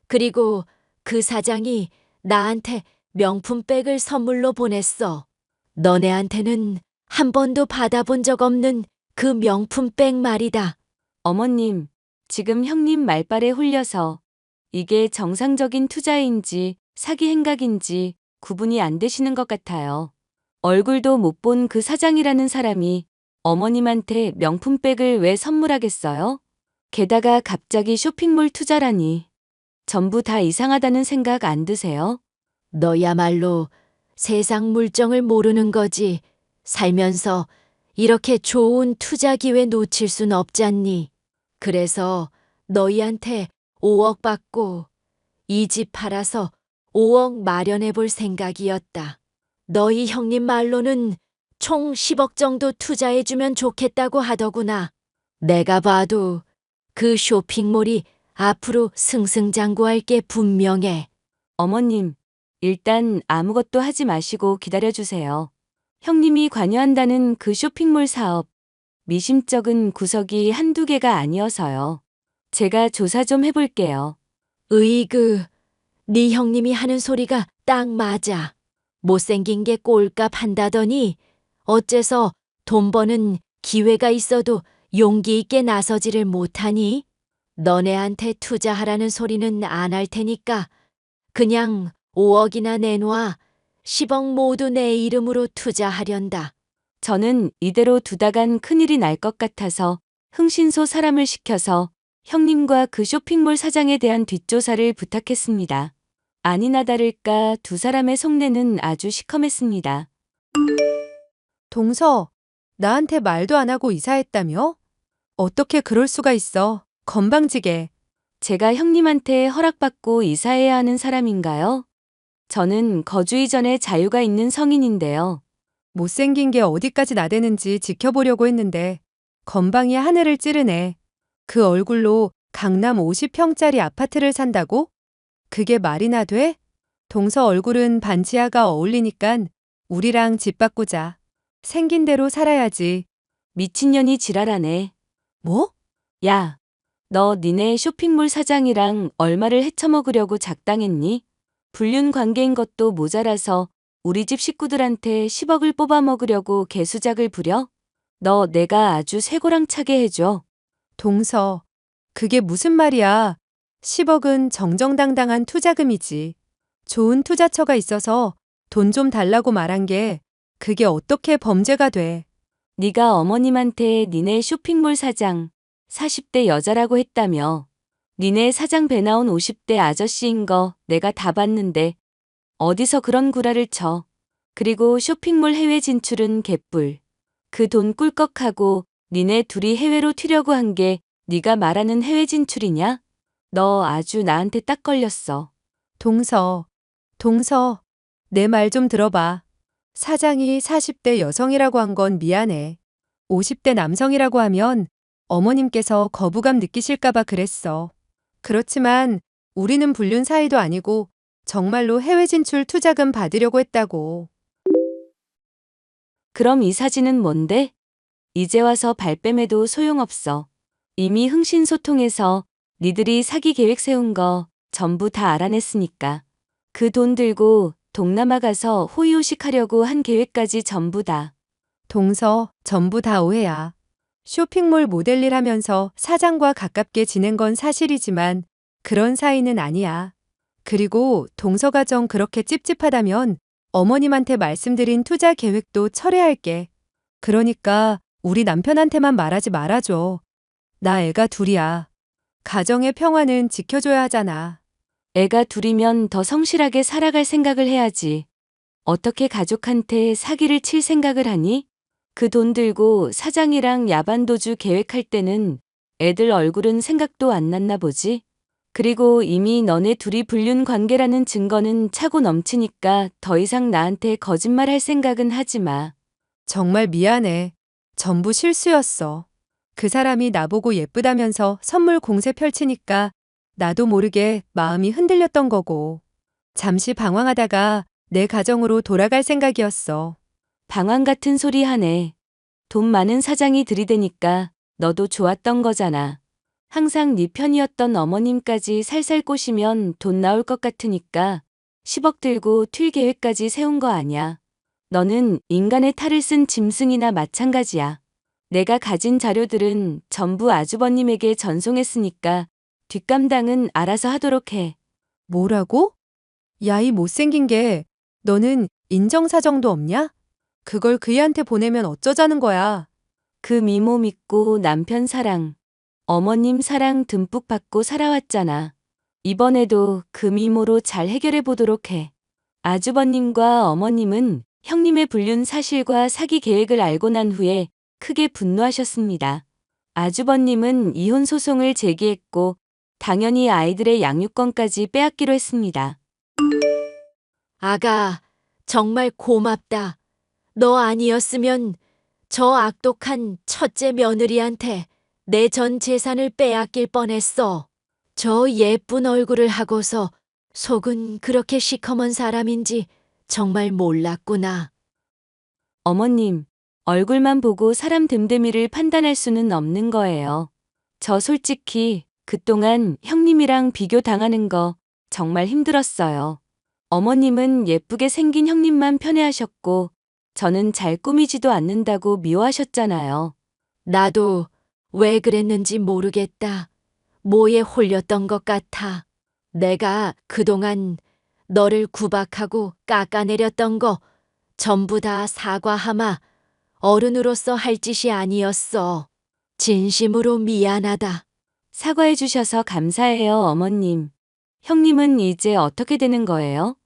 그리고 그 사장이 나한테 명품백을 선물로 보냈어. 너네한테는 한 번도 받아본 적 없는 그 명품백 말이다. 어머님, 지금 형님 말발에 홀려서 이게 정상적인 투자인지 사기 행각인지 구분이 안 되시는 것 같아요. 얼굴도 못 본 그 사장이라는 사람이 어머님한테 명품백을 왜 선물하겠어요? 게다가 갑자기 쇼핑몰 투자라니. 전부 다 이상하다는 생각 안 드세요? 너야말로 세상 물정을 모르는 거지. 살면서 이렇게 좋은 투자 기회 놓칠 순 없잖니. 그래서 너희한테 5억 받고 이 집 팔아서 5억 마련해 볼 생각이었다. 너희 형님 말로는 총 10억 정도 투자해 주면 좋겠다고 하더구나. 내가 봐도 그 쇼핑몰이 앞으로 승승장구할 게 분명해. 어머님, 일단 아무것도 하지 마시고 기다려주세요. 형님이 관여한다는 그 쇼핑몰 사업, 미심쩍은 구석이 한두 개가 아니어서요. 제가 조사 좀 해볼게요. 으이그, 네 형님이 하는 소리가 딱 맞아. 못생긴 게 꼴값 한다더니 어째서 돈 버는 기회가 있어도 용기 있게 나서지를 못하니? 너네한테 투자하라는 소리는 안 할 테니까 그냥 5억이나 내놔. 10억 모두 내 이름으로 투자하련다. 저는 이대로 두다간 큰일이 날 것 같아서 흥신소 사람을 시켜서 형님과 그 쇼핑몰 사장에 대한 뒷조사를 부탁했습니다. 아니나 다를까 두 사람의 속내는 아주 시커맸습니다. 동서, 나한테 말도 안 하고 이사했다며? 어떻게 그럴 수가 있어? 건방지게. 제가 형님한테 허락받고 이사해야 하는 사람인가요? 저는 거주 이전에 자유가 있는 성인인데요. 못생긴 게 어디까지 나대는지 지켜보려고 했는데 건방이 하늘을 찌르네. 그 얼굴로 강남 50평짜리 아파트를 산다고? 그게 말이나 돼? 동서 얼굴은 반지하가 어울리니깐 우리랑 집 바꾸자. 생긴 대로 살아야지. 미친년이 지랄하네. 뭐? 야, 너 니네 쇼핑몰 사장이랑 얼마를 헤쳐먹으려고 작당했니? 불륜 관계인 것도 모자라서 우리 집 식구들한테 10억을 뽑아먹으려고 개수작을 부려? 너 내가 아주 쇠고랑차게 해줘. 동서, 그게 무슨 말이야? 10억은 정정당당한 투자금이지. 좋은 투자처가 있어서 돈 좀 달라고 말한 게 그게 어떻게 범죄가 돼? 네가 어머님한테 니네 쇼핑몰 사장 40대 여자라고 했다며. 니네 사장 배 나온 50대 아저씨인 거 내가 다 봤는데 어디서 그런 구라를 쳐. 그리고 쇼핑몰 해외 진출은 개뿔. 그 돈 꿀꺽하고 니네 둘이 해외로 튀려고 한 게 네가 말하는 해외 진출이냐? 너 아주 나한테 딱 걸렸어. 동서, 내 말 좀 들어봐. 사장이 40대 여성이라고 한 건 미안해. 50대 남성이라고 하면 어머님께서 거부감 느끼실까봐 그랬어. 그렇지만 우리는 불륜 사이도 아니고 정말로 해외 진출 투자금 받으려고 했다고. 그럼 이 사진은 뭔데? 이제 와서 발뺌해도 소용없어. 이미 흥신소통해서 니들이 사기 계획 세운 거 전부 다 알아냈으니까. 그 돈 들고 동남아 가서 호의호식 하려고 한 계획까지 전부 다. 동서, 전부 다 오해야. 쇼핑몰 모델 일 하면서 사장과 가깝게 지낸 건 사실이지만 그런 사이는 아니야. 그리고 동서 가정 그렇게 찝찝하다면 어머님한테 말씀드린 투자 계획도 철회할게. 그러니까 우리 남편한테만 말하지 말아줘. 나 애가 둘이야. 가정의 평화는 지켜줘야 하잖아. 애가 둘이면 더 성실하게 살아갈 생각을 해야지. 어떻게 가족한테 사기를 칠 생각을 하니? 그 돈 들고 사장이랑 야반도주 계획할 때는 애들 얼굴은 생각도 안 났나 보지? 그리고 이미 너네 둘이 불륜 관계라는 증거는 차고 넘치니까 더 이상 나한테 거짓말할 생각은 하지 마. 정말 미안해. 전부 실수였어. 그 사람이 나보고 예쁘다면서 선물 공세 펼치니까 나도 모르게 마음이 흔들렸던 거고. 잠시 방황하다가 내 가정으로 돌아갈 생각이었어. 방황 같은 소리 하네. 돈 많은 사장이 들이대니까 너도 좋았던 거잖아. 항상 네 편이었던 어머님까지 살살 꼬시면 돈 나올 것 같으니까 10억 들고 튈 계획까지 세운 거 아냐. 너는 인간의 탈을 쓴 짐승이나 마찬가지야. 내가 가진 자료들은 전부 아주버님에게 전송했으니까 뒷감당은 알아서 하도록 해. 뭐라고? 야, 이 못생긴 게 너는 인정사정도 없냐? 그걸 그이한테 보내면 어쩌자는 거야. 그 미모 믿고 남편 사랑, 어머님 사랑 듬뿍 받고 살아왔잖아. 이번에도 그 미모로 잘 해결해 보도록 해. 아주버님과 어머님은 형님의 불륜 사실과 사기 계획을 알고 난 후에 크게 분노하셨습니다. 아주버님은 이혼 소송을 제기했고 당연히 아이들의 양육권까지 빼앗기로 했습니다. 아가, 정말 고맙다. 너 아니었으면 저 악독한 첫째 며느리한테 내 전 재산을 빼앗길 뻔했어. 저 예쁜 얼굴을 하고서 속은 그렇게 시커먼 사람인지 정말 몰랐구나. 어머님, 얼굴만 보고 사람 됨됨이를 판단할 수는 없는 거예요. 저 솔직히 그동안 형님이랑 비교 당하는 거 정말 힘들었어요. 어머님은 예쁘게 생긴 형님만 편애하셨고 저는 잘 꾸미지도 않는다고 미워하셨잖아요. 나도 왜 그랬는지 모르겠다. 뭐에 홀렸던 것 같아. 내가 그동안 너를 구박하고 깎아내렸던 거 전부 다 사과하마 어른으로서 할 짓이 아니었어. 진심으로 미안하다. 사과해 주셔서 감사해요, 어머님. 형님은 이제 어떻게 되는 거예요?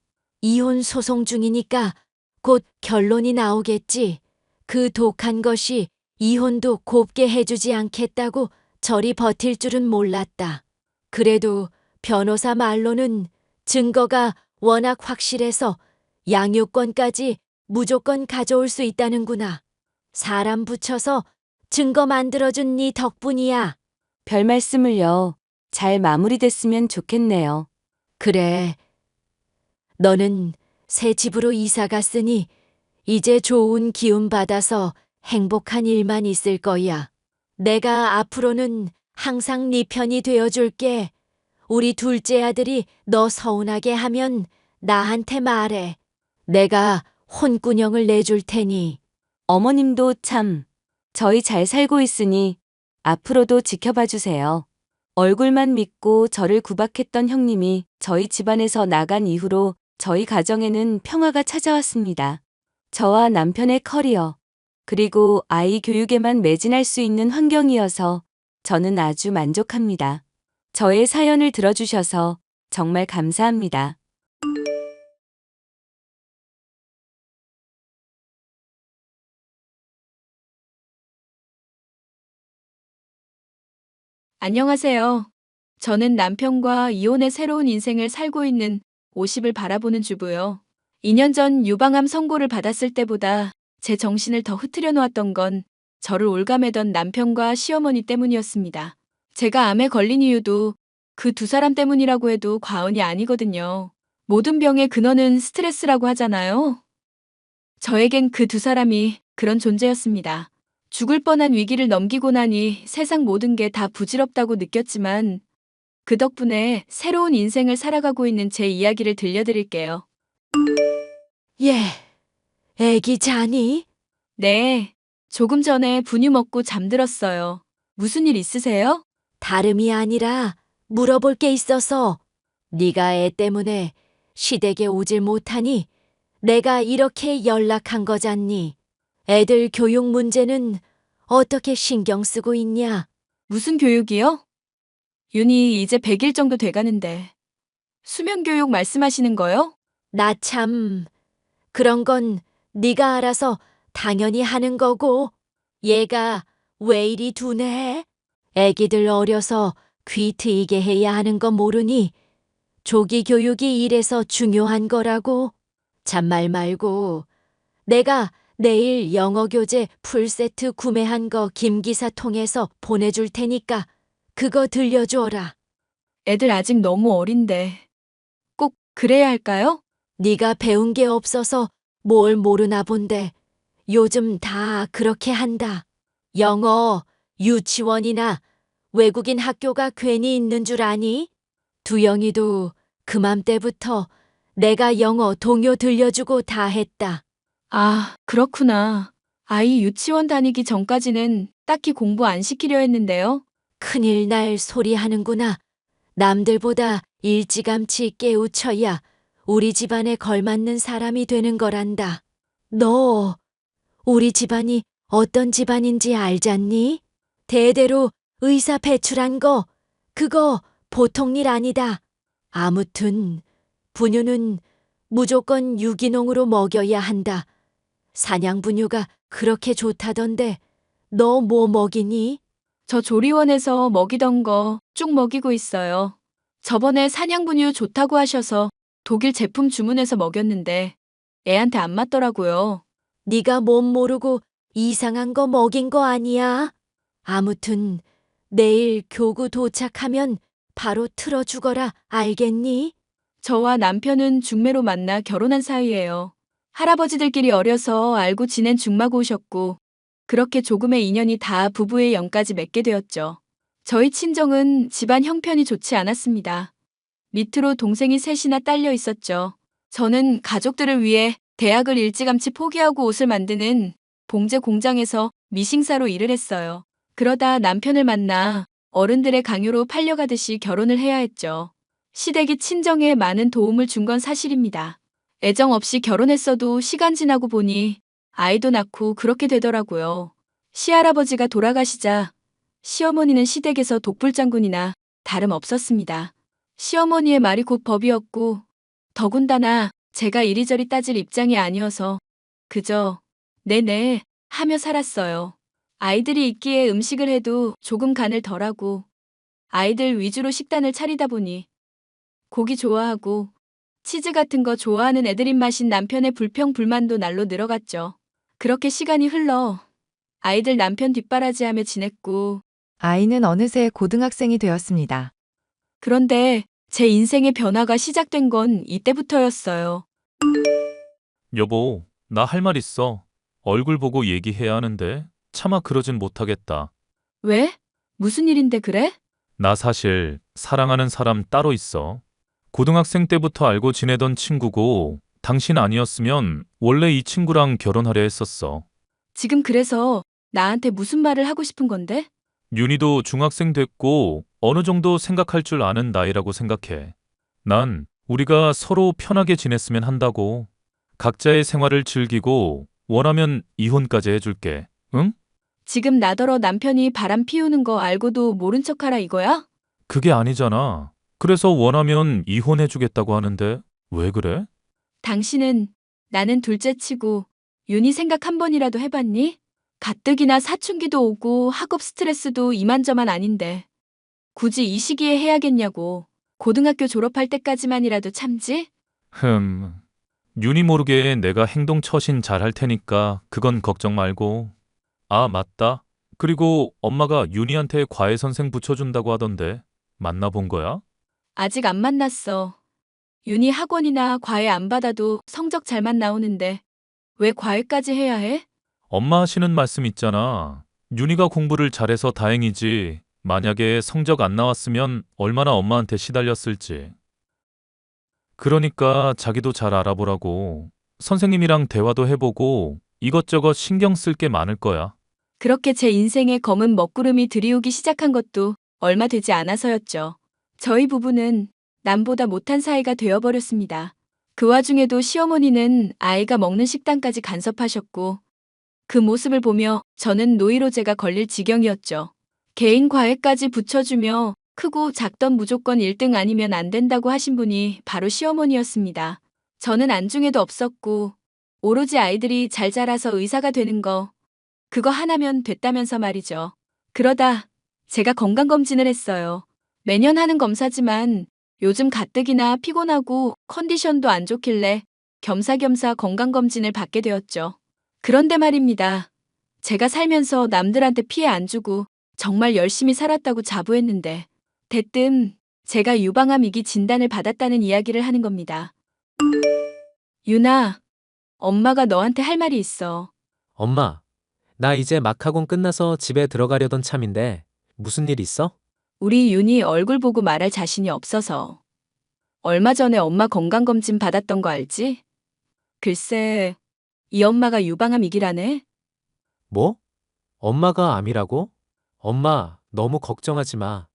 이혼 소송 중이니까 곧 결론이 나오겠지. 그 독한 것이 이혼도 곱게 해주지 않겠다고 저리 버틸 줄은 몰랐다. 그래도 변호사 말로는 증거가 워낙 확실해서 양육권까지 무조건 가져올 수 있다는구나. 사람 붙여서 증거 만들어준 네 덕분이야. 별 말씀을요. 잘 마무리됐으면 좋겠네요. 그래. 너는 새 집으로 이사 갔으니 이제 좋은 기운 받아서 행복한 일만 있을 거야. 내가 앞으로는 항상 네 편이 되어줄게. 우리 둘째 아들이 너 서운하게 하면 나한테 말해. 내가 혼꾸녕을 내줄 테니. 어머님도 참, 저희 잘 살고 있으니 앞으로도 지켜봐 주세요. 얼굴만 믿고 저를 구박했던 형님이 저희 집안에서 나간 이후로 저희 가정에는 평화가 찾아왔습니다. 저와 남편의 커리어, 그리고 아이 교육에만 매진할 수 있는 환경이어서 저는 아주 만족합니다. 저의 사연을 들어주셔서 정말 감사합니다. 안녕하세요. 저는 남편과 이혼의 새로운 인생을 살고 있는 50을 바라보는 주부요. 2년 전 유방암 선고를 받았을 때보다 제 정신을 더 흐트려 놓았던 건 저를 올가매던 남편과 시어머니 때문이었습니다. 제가 암에 걸린 이유도 그 두 사람 때문이라고 해도 과언이 아니거든요. 모든 병의 근원은 스트레스라고 하잖아요. 저에겐 그 두 사람이 그런 존재였습니다. 죽을 뻔한 위기를 넘기고 나니 세상 모든 게 다 부질없다고 느꼈지만 그 덕분에 새로운 인생을 살아가고 있는 제 이야기를 들려드릴게요. 예, 애기 자니? 네, 조금 전에 분유 먹고 잠들었어요. 무슨 일 있으세요? 다름이 아니라 물어볼 게 있어서. 네가 애 때문에 시댁에 오질 못하니 내가 이렇게 연락한 거잖니. 애들 교육 문제는 어떻게 신경 쓰고 있냐? 무슨 교육이요? 윤희 이제 100일 정도 돼가는데. 수면 교육 말씀하시는 거요? 나 참, 그런 건 네가 알아서 당연히 하는 거고. 얘가 왜 이리 둔해? 애기들 어려서 귀 트이게 해야 하는 거 모르니? 조기 교육이 이래서 중요한 거라고. 잔말 말고 내가 내일 영어 교재 풀세트 구매한 거 김 기사 통해서 보내줄 테니까 그거 들려줘라. 애들 아직 너무 어린데. 꼭 그래야 할까요? 네가 배운 게 없어서 뭘 모르나 본데 요즘 다 그렇게 한다. 영어 유치원이나 외국인 학교가 괜히 있는 줄 아니? 두영이도 그맘때부터 내가 영어 동요 들려주고 다 했다. 아, 그렇구나. 아이 유치원 다니기 전까지는 딱히 공부 안 시키려 했는데요. 큰일 날 소리 하는구나. 남들보다 일찌감치 깨우쳐야 우리 집안에 걸맞는 사람이 되는 거란다. 너 우리 집안이 어떤 집안인지 알잖니? 대대로 의사 배출한 거 그거 보통 일 아니다. 아무튼 분유는 무조건 유기농으로 먹여야 한다. 사냥 분유가 그렇게 좋다던데 너 뭐 먹이니? 저 조리원에서 먹이던 거 쭉 먹이고 있어요. 저번에 사냥분유 좋다고 하셔서 독일 제품 주문해서 먹였는데 애한테 안 맞더라고요. 네가 몸 모르고 이상한 거 먹인 거 아니야? 아무튼 내일 교구 도착하면 바로 틀어 주거라 알겠니? 저와 남편은 중매로 만나 결혼한 사이예요. 할아버지들끼리 어려서 알고 지낸 중마고우셨고 그렇게 조금의 인연이 다 부부의 연까지 맺게 되었죠. 저희 친정은 집안 형편이 좋지 않았습니다. 밑으로 동생이 셋이나 딸려 있었죠. 저는 가족들을 위해 대학을 일찌감치 포기하고 옷을 만드는 봉제 공장에서 미싱사로 일을 했어요. 그러다 남편을 만나 어른들의 강요로 팔려가듯이 결혼을 해야 했죠. 시댁이 친정에 많은 도움을 준 건 사실입니다. 애정 없이 결혼했어도 시간 지나고 보니 아이도 낳고 그렇게 되더라고요. 시할아버지가 돌아가시자 시어머니는 시댁에서 독불장군이나 다름없었습니다. 시어머니의 말이 곧 법이었고 더군다나 제가 이리저리 따질 입장이 아니어서 그저 네네 하며 살았어요. 아이들이 있기에 음식을 해도 조금 간을 덜하고 아이들 위주로 식단을 차리다 보니 고기 좋아하고 치즈 같은 거 좋아하는 애들 입맛인 남편의 불평불만도 날로 늘어갔죠. 그렇게 시간이 흘러 아이들 남편 뒷바라지하며 지냈고 아이는 어느새 고등학생이 되었습니다. 그런데 제 인생의 변화가 시작된 건 이때부터였어요. 여보, 나 할 말 있어. 얼굴 보고 얘기해야 하는데 차마 그러진 못하겠다. 왜? 무슨 일인데 그래? 나 사실 사랑하는 사람 따로 있어. 고등학생 때부터 알고 지내던 친구고 당신 아니었으면 원래 이 친구랑 결혼하려 했었어. 지금 그래서 나한테 무슨 말을 하고 싶은 건데? 윤희도 중학생 됐고 어느 정도 생각할 줄 아는 나이라고 생각해. 난 우리가 서로 편하게 지냈으면 한다고. 각자의 생활을 즐기고 원하면 이혼까지 해줄게. 응? 지금 나더러 남편이 바람 피우는 거 알고도 모른 척하라 이거야? 그게 아니잖아. 그래서 원하면 이혼해주겠다고 하는데 왜 그래? 당신은 나는 둘째치고 윤희 생각 한 번이라도 해봤니? 가뜩이나 사춘기도 오고 학업 스트레스도 이만저만 아닌데 굳이 이 시기에 해야겠냐고. 고등학교 졸업할 때까지만이라도 참지? 윤희 모르게 내가 행동 처신 잘 할 테니까 그건 걱정 말고. 아, 맞다. 그리고 엄마가 윤희한테 과외 선생 붙여준다고 하던데 만나본 거야? 아직 안 만났어. 윤희 학원이나 과외 안 받아도 성적 잘만 나오는데 왜 과외까지 해야 해? 엄마 하시는 말씀 있잖아. 윤희가 공부를 잘해서 다행이지. 만약에 성적 안 나왔으면 얼마나 엄마한테 시달렸을지. 그러니까 자기도 잘 알아보라고. 선생님이랑 대화도 해보고 이것저것 신경 쓸 게 많을 거야. 그렇게 제 인생에 검은 먹구름이 들이오기 시작한 것도 얼마 되지 않아서였죠. 저희 부부는 남보다 못한 사이가 되어버렸습니다. 그 와중에도 시어머니는 아이가 먹는 식단까지 간섭하셨고 그 모습을 보며 저는 노이로제가 걸릴 지경이었죠. 개인 과외까지 붙여주며 크고 작던 무조건 1등 아니면 안 된다고 하신 분이 바로 시어머니였습니다. 저는 안중에도 없었고 오로지 아이들이 잘 자라서 의사가 되는 거 그거 하나면 됐다면서 말이죠. 그러다 제가 건강검진을 했어요. 매년 하는 검사지만 요즘 가뜩이나 피곤하고 컨디션도 안 좋길래 겸사겸사 건강검진을 받게 되었죠. 그런데 말입니다. 제가 살면서 남들한테 피해 안 주고 정말 열심히 살았다고 자부했는데 대뜸 제가 유방암 위기 진단을 받았다는 이야기를 하는 겁니다. 유나, 엄마가 너한테 할 말이 있어. 엄마, 나 이제 막 학원 끝나서 집에 들어가려던 참인데 무슨 일 있어? 우리 윤이 얼굴 보고 말할 자신이 없어서. 얼마 전에 엄마 건강검진 받았던 거 알지? 글쎄, 이 엄마가 유방암 위기라네? 뭐? 엄마가 암이라고? 엄마, 너무 걱정하지 마.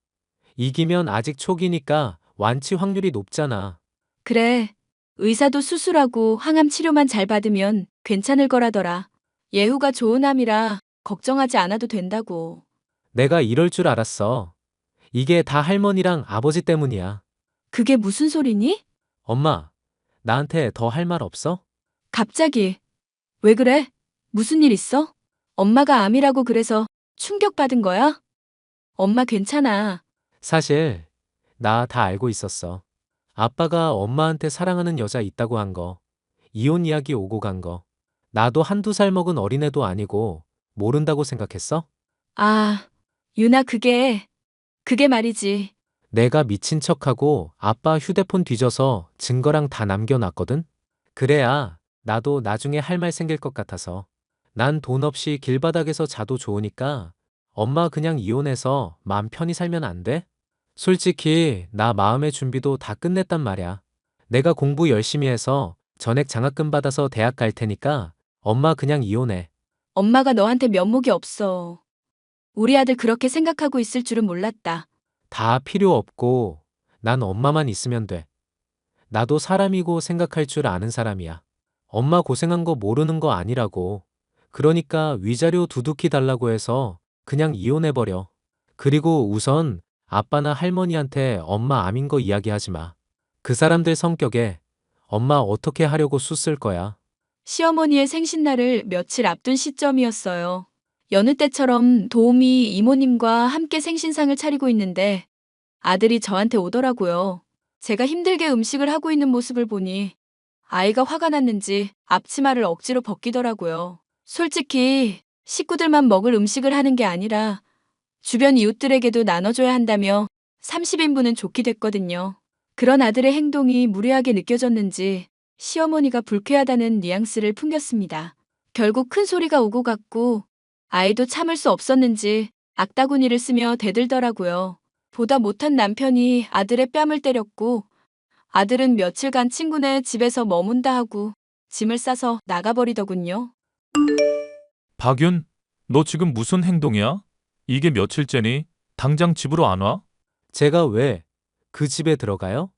이기면 아직 초기니까 완치 확률이 높잖아. 그래, 의사도 수술하고 항암 치료만 잘 받으면 괜찮을 거라더라. 예후가 좋은 암이라 걱정하지 않아도 된다고. 내가 이럴 줄 알았어. 이게 다 할머니랑 아버지 때문이야. 그게 무슨 소리니? 엄마, 나한테 더 할 말 없어? 갑자기. 왜 그래? 무슨 일 있어? 엄마가 암이라고 그래서 충격받은 거야? 엄마 괜찮아. 사실 나 다 알고 있었어. 아빠가 엄마한테 사랑하는 여자 있다고 한 거, 이혼 이야기 오고 간 거. 나도 한두 살 먹은 어린애도 아니고 모른다고 생각했어? 아, 유나 그게 말이지. 내가 미친 척하고 아빠 휴대폰 뒤져서 증거랑 다 남겨놨거든? 그래야 나도 나중에 할 말 생길 것 같아서. 난 돈 없이 길바닥에서 자도 좋으니까 엄마 그냥 이혼해서 마음 편히 살면 안 돼? 솔직히 나 마음의 준비도 다 끝냈단 말이야. 내가 공부 열심히 해서 전액 장학금 받아서 대학 갈 테니까 엄마 그냥 이혼해. 엄마가 너한테 면목이 없어. 우리 아들 그렇게 생각하고 있을 줄은 몰랐다. 다 필요 없고 난 엄마만 있으면 돼. 나도 사람이고 생각할 줄 아는 사람이야. 엄마 고생한 거 모르는 거 아니라고. 그러니까 위자료 두둑히 달라고 해서 그냥 이혼해버려. 그리고 우선 아빠나 할머니한테 엄마 암인 거 이야기하지 마. 그 사람들 성격에 엄마 어떻게 하려고 쑤쓸 거야. 시어머니의 생신날을 며칠 앞둔 시점이었어요. 여느 때처럼 도우미 이모님과 함께 생신상을 차리고 있는데 아들이 저한테 오더라고요. 제가 힘들게 음식을 하고 있는 모습을 보니 아이가 화가 났는지 앞치마를 억지로 벗기더라고요. 솔직히 식구들만 먹을 음식을 하는 게 아니라 주변 이웃들에게도 나눠줘야 한다며 30인분은 좋게 됐거든요. 그런 아들의 행동이 무례하게 느껴졌는지 시어머니가 불쾌하다는 뉘앙스를 풍겼습니다. 결국 큰 소리가 오고 갔고 아이도 참을 수 없었는지 악다구니를 쓰며 대들더라고요. 보다 못한 남편이 아들의 뺨을 때렸고 아들은 며칠간 친구네 집에서 머문다 하고 짐을 싸서 나가버리더군요. 박윤, 너 지금 무슨 행동이야? 이게 며칠째니? 당장 집으로 안 와? 제가 왜 그 집에 들어가요?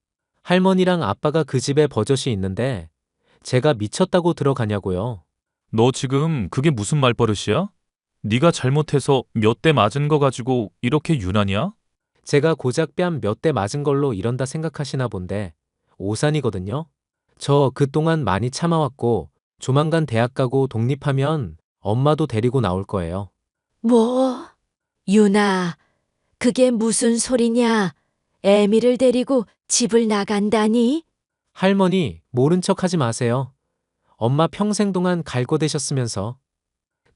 할머니랑 아빠가 그 집에 버젓이 있는데 제가 미쳤다고 들어가냐고요. 너 지금 그게 무슨 말버릇이야? 네가 잘못해서 몇 대 맞은 거 가지고 이렇게 유난이야? 제가 고작 뺨 몇 대 맞은 걸로 이런다 생각하시나 본데 오산이거든요. 저 그동안 많이 참아왔고 조만간 대학 가고 독립하면 엄마도 데리고 나올 거예요. 뭐? 유나, 그게 무슨 소리냐? 애미를 데리고 집을 나간다니? 할머니, 모른 척 하지 마세요. 엄마 평생 동안 갈고되셨으면서.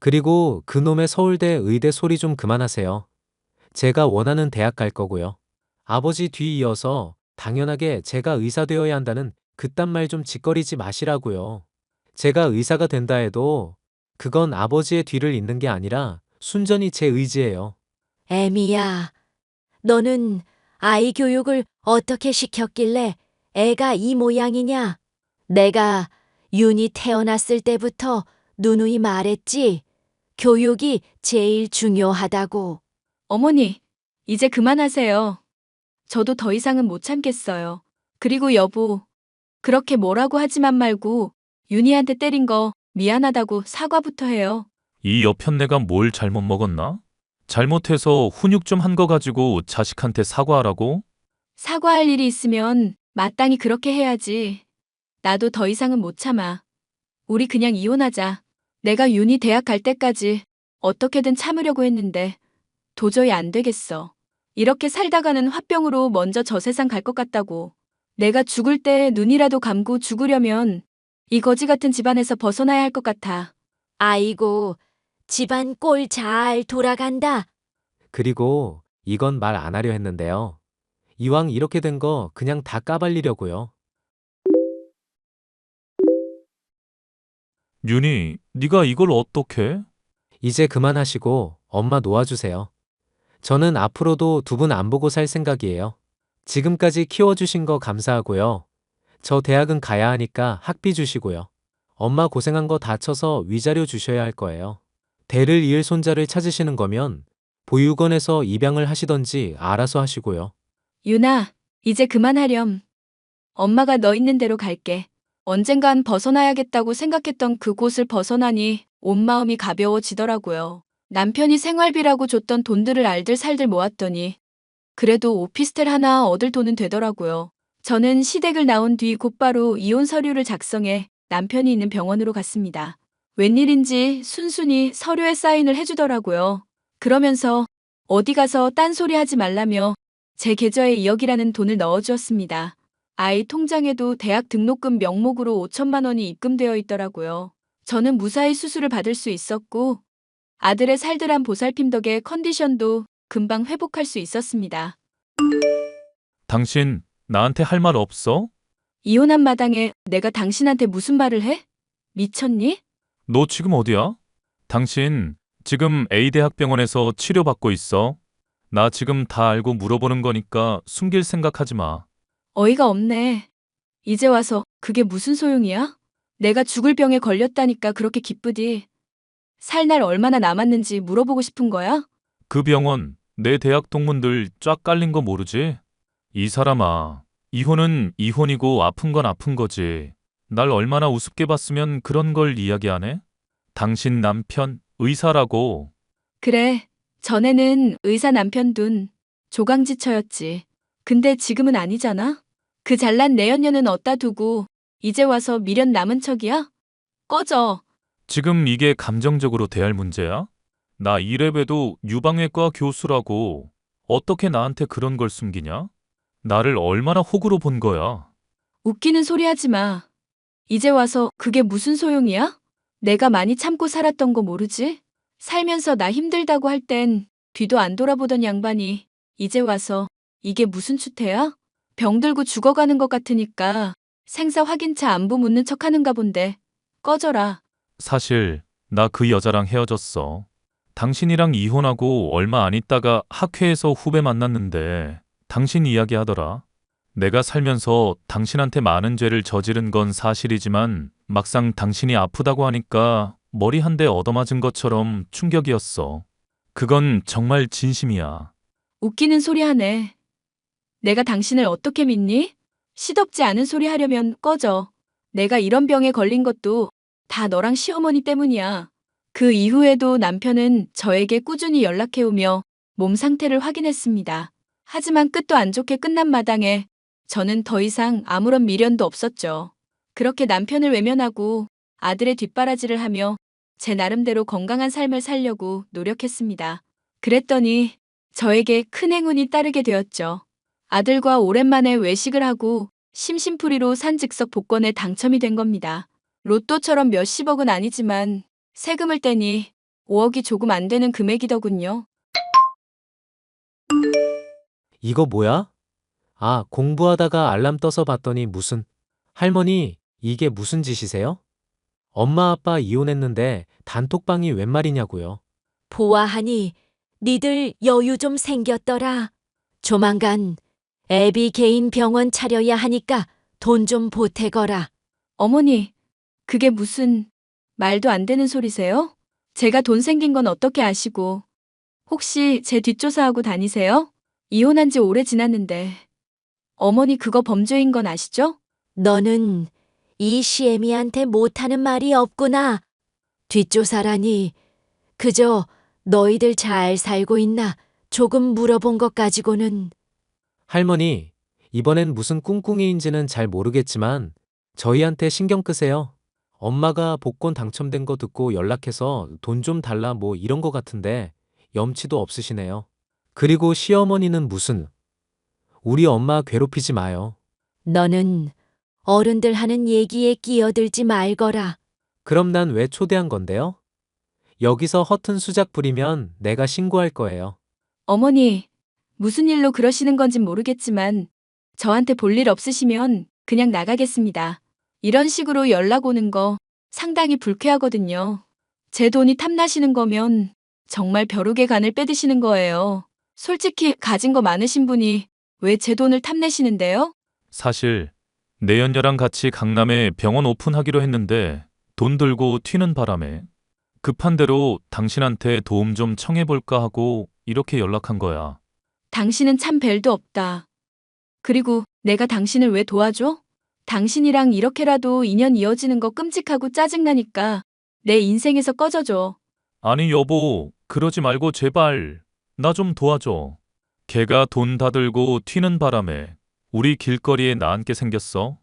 그리고 그놈의 서울대 의대 소리 좀 그만하세요. 제가 원하는 대학 갈 거고요. 아버지 뒤 이어서 당연하게 제가 의사 되어야 한다는 그딴 말 좀 짓거리지 마시라고요. 제가 의사가 된다 해도 그건 아버지의 뒤를 잇는 게 아니라 순전히 제 의지예요. 애미야, 너는 아이 교육을 어떻게 시켰길래 애가 이 모양이냐? 내가 윤이 태어났을 때부터 누누이 말했지. 교육이 제일 중요하다고. 어머니, 이제 그만하세요. 저도 더 이상은 못 참겠어요. 그리고 여보, 그렇게 뭐라고 하지만 말고 윤희한테 때린 거 미안하다고 사과부터 해요. 이 여편네가 뭘 잘못 먹었나? 잘못해서 훈육 좀 한 거 가지고 자식한테 사과하라고? 사과할 일이 있으면 마땅히 그렇게 해야지. 나도 더 이상은 못 참아. 우리 그냥 이혼하자. 내가 윤희 대학 갈 때까지 어떻게든 참으려고 했는데 도저히 안 되겠어. 이렇게 살다가는 화병으로 먼저 저 세상 갈 것 같다고. 내가 죽을 때 눈이라도 감고 죽으려면 이 거지 같은 집안에서 벗어나야 할 것 같아. 아이고, 집안 꼴 잘 돌아간다. 그리고 이건 말 안 하려 했는데요. 이왕 이렇게 된 거 그냥 다 까발리려고요. 윤희, 네가 이걸 어떻게? 이제 그만하시고 엄마 놓아주세요. 저는 앞으로도 두 분 안 보고 살 생각이에요. 지금까지 키워주신 거 감사하고요. 저 대학은 가야 하니까 학비 주시고요. 엄마 고생한 거 다 쳐서 위자료 주셔야 할 거예요. 대를 이을 손자를 찾으시는 거면 보육원에서 입양을 하시던지 알아서 하시고요. 윤아, 이제 그만하렴. 엄마가 너 있는 대로 갈게. 언젠간 벗어나야겠다고 생각했던 그곳을 벗어나니 온 마음이 가벼워지더라고요. 남편이 생활비라고 줬던 돈들을 알들 살들 모았더니 그래도 오피스텔 하나 얻을 돈은 되더라고요. 저는 시댁을 나온 뒤 곧바로 이혼 서류를 작성해 남편이 있는 병원으로 갔습니다. 웬일인지 순순히 서류에 사인을 해주더라고요. 그러면서 어디 가서 딴소리 하지 말라며 제 계좌에 2억이라는 돈을 넣어주었습니다. 아이 통장에도 대학 등록금 명목으로 5천만 원이 입금되어 있더라고요. 저는 무사히 수술을 받을 수 있었고 아들의 살들한 보살핌 덕에 컨디션도 금방 회복할 수 있었습니다. 당신 나한테 할 말 없어? 이혼한 마당에 내가 당신한테 무슨 말을 해? 미쳤니? 너 지금 어디야? 당신 지금 A대학병원에서 치료받고 있어. 나 지금 다 알고 물어보는 거니까 숨길 생각하지 마. 어이가 없네. 이제 와서 그게 무슨 소용이야? 내가 죽을 병에 걸렸다니까 그렇게 기쁘디. 살 날 얼마나 남았는지 물어보고 싶은 거야? 그 병원 내 대학 동문들 쫙 깔린 거 모르지? 이 사람아, 이혼은 이혼이고 아픈 건 아픈 거지. 날 얼마나 우습게 봤으면 그런 걸 이야기 안 해? 당신 남편 의사라고. 그래, 전에는 의사 남편 둔 조강지처였지. 근데 지금은 아니잖아? 그 잘난 내연녀는 어디다 두고 이제 와서 미련 남은 척이야? 꺼져. 지금 이게 감정적으로 대할 문제야? 나 이래봬도 유방외과 교수라고. 어떻게 나한테 그런 걸 숨기냐? 나를 얼마나 호구로 본 거야? 웃기는 소리 하지 마. 이제 와서 그게 무슨 소용이야? 내가 많이 참고 살았던 거 모르지? 살면서 나 힘들다고 할 땐 뒤도 안 돌아보던 양반이 이제 와서 이게 무슨 추태야? 병들고 죽어가는 것 같으니까 생사 확인차 안부 묻는 척 하는가 본데. 꺼져라. 사실 나 그 여자랑 헤어졌어. 당신이랑 이혼하고 얼마 안 있다가 학회에서 후배 만났는데 당신 이야기하더라. 내가 살면서 당신한테 많은 죄를 저지른 건 사실이지만 막상 당신이 아프다고 하니까 머리 한 대 얻어맞은 것처럼 충격이었어. 그건 정말 진심이야. 웃기는 소리 하네. 내가 당신을 어떻게 믿니? 시덥지 않은 소리 하려면 꺼져. 내가 이런 병에 걸린 것도 다 너랑 시어머니 때문이야. 그 이후에도 남편은 저에게 꾸준히 연락해오며 몸 상태를 확인했습니다. 하지만 끝도 안 좋게 끝난 마당에 저는 더 이상 아무런 미련도 없었죠. 그렇게 남편을 외면하고 아들의 뒷바라지를 하며 제 나름대로 건강한 삶을 살려고 노력했습니다. 그랬더니 저에게 큰 행운이 따르게 되었죠. 아들과 오랜만에 외식을 하고 심심풀이로 산 즉석 복권에 당첨이 된 겁니다. 로또처럼 몇십억은 아니지만 세금을 떼니 5억이 조금 안 되는 금액이더군요. 이거 뭐야? 아, 공부하다가 알람 떠서 봤더니 무슨... 할머니, 이게 무슨 짓이세요? 엄마 아빠 이혼했는데 단톡방이 웬 말이냐고요. 보아하니 니들 여유 좀 생겼더라. 조만간 애비 개인 병원 차려야 하니까 돈 좀 보태거라. 어머니, 그게 무슨 말도 안 되는 소리세요? 제가 돈 생긴 건 어떻게 아시고 혹시 제 뒷조사하고 다니세요? 이혼한 지 오래 지났는데 어머니 그거 범죄인 건 아시죠? 너는 이 시애미한테 못하는 말이 없구나. 뒷조사라니 그저 너희들 잘 살고 있나 조금 물어본 것 가지고는. 할머니, 이번엔 무슨 꿍꿍이인지는 잘 모르겠지만 저희한테 신경 끄세요. 엄마가 복권 당첨된 거 듣고 연락해서 돈 좀 달라 뭐 이런 거 같은데 염치도 없으시네요. 그리고 시어머니는 무슨, 우리 엄마 괴롭히지 마요. 너는 어른들 하는 얘기에 끼어들지 말거라. 그럼 난 왜 초대한 건데요? 여기서 허튼 수작 부리면 내가 신고할 거예요. 어머니, 무슨 일로 그러시는 건진 모르겠지만 저한테 볼 일 없으시면 그냥 나가겠습니다. 이런 식으로 연락 오는 거 상당히 불쾌하거든요. 제 돈이 탐나시는 거면 정말 벼룩의 간을 빼드시는 거예요. 솔직히 가진 거 많으신 분이 왜 제 돈을 탐내시는데요? 사실 내연녀랑 같이 강남에 병원 오픈하기로 했는데 돈 들고 튀는 바람에 급한 대로 당신한테 도움 좀 청해볼까 하고 이렇게 연락한 거야. 당신은 참 벨도 없다. 그리고 내가 당신을 왜 도와줘? 당신이랑 이렇게라도 인연 이어지는 거 끔찍하고 짜증나니까 내 인생에서 꺼져줘. 아니 여보, 그러지 말고 제발 나 좀 도와줘. 걔가 돈 다 들고 튀는 바람에 우리 길거리에 나앉게 생겼어.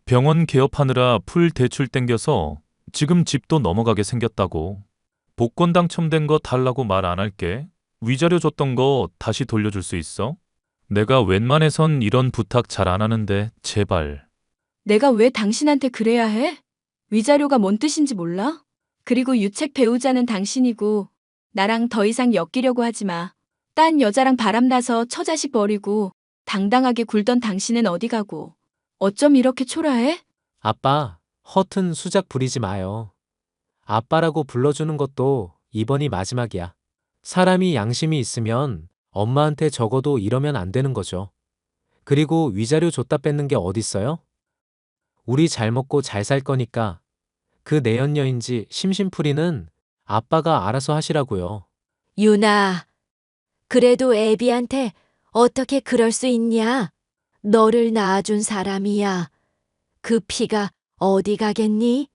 병원 개업하느라 풀 대출 땡겨서 지금 집도 넘어가게 생겼다고. 복권 당첨된 거 달라고 말 안 할게. 위자료 줬던 거 다시 돌려줄 수 있어? 내가 웬만해선 이런 부탁 잘 안 하는데 제발. 내가 왜 당신한테 그래야 해? 위자료가 뭔 뜻인지 몰라? 그리고 유책 배우자는 당신이고 나랑 더 이상 엮이려고 하지 마. 딴 여자랑 바람나서 처자식 버리고 당당하게 굴던 당신은 어디 가고 어쩜 이렇게 초라해? 아빠, 허튼 수작 부리지 마요. 아빠라고 불러주는 것도 이번이 마지막이야. 사람이 양심이 있으면 엄마한테 적어도 이러면 안 되는 거죠. 그리고 위자료 줬다 뺏는 게 어딨어요? 우리 잘 먹고 잘 살 거니까 그 내연녀인지 심심풀이는 아빠가 알아서 하시라고요. 유나, 그래도 애비한테 어떻게 그럴 수 있냐? 너를 낳아준 사람이야. 그 피가 어디 가겠니?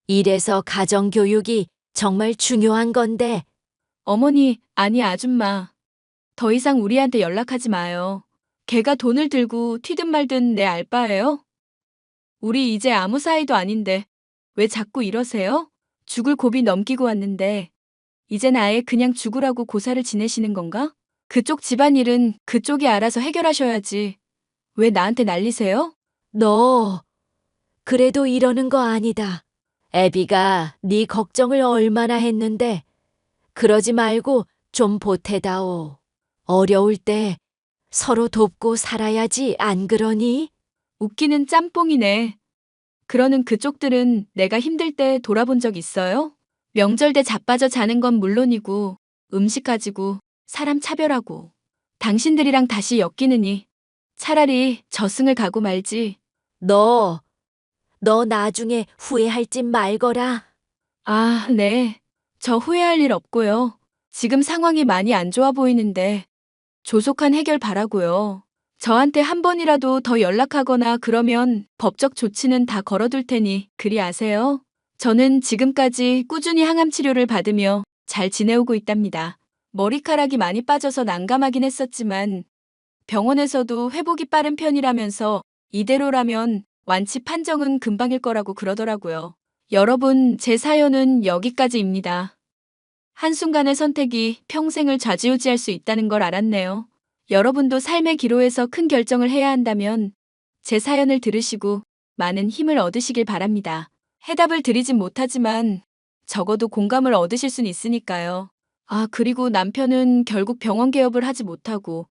이래서 가정교육이 정말 중요한 건데. 어머니, 아니 아줌마. 더 이상 우리한테 연락하지 마요. 걔가 돈을 들고 튀든 말든 내 알바예요? 우리 이제 아무 사이도 아닌데 왜 자꾸 이러세요? 죽을 고비 넘기고 왔는데 이젠 아예 그냥 죽으라고 고사를 지내시는 건가? 그쪽 집안일은 그쪽이 알아서 해결하셔야지. 왜 나한테 난리세요? 너, 그래도 이러는 거 아니다. 애비가 네 걱정을 얼마나 했는데. 그러지 말고 좀 보태다오. 어려울 때 서로 돕고 살아야지, 안 그러니? 웃기는 짬뽕이네. 그러는 그쪽들은 내가 힘들 때 돌아본 적 있어요? 명절 때 자빠져 자는 건 물론이고 음식 가지고 사람 차별하고 당신들이랑 다시 엮이느니 차라리 저승을 가고 말지. 너 나중에 후회할 짓 말거라. 아, 네. 저 후회할 일 없고요. 지금 상황이 많이 안 좋아 보이는데 조속한 해결 바라고요. 저한테 한 번이라도 더 연락하거나 그러면 법적 조치는 다 걸어둘 테니 그리 아세요. 저는 지금까지 꾸준히 항암 치료를 받으며 잘 지내오고 있답니다. 머리카락이 많이 빠져서 난감하긴 했었지만 병원에서도 회복이 빠른 편이라면서 이대로라면 완치 판정은 금방일 거라고 그러더라고요. 여러분, 제 사연은 여기까지입니다. 한순간의 선택이 평생을 좌지우지할 수 있다는 걸 알았네요. 여러분도 삶의 기로에서 큰 결정을 해야 한다면 제 사연을 들으시고 많은 힘을 얻으시길 바랍니다. 해답을 드리진 못하지만 적어도 공감을 얻으실 순 있으니까요. 아, 그리고 남편은 결국 병원 개업을 하지 못하고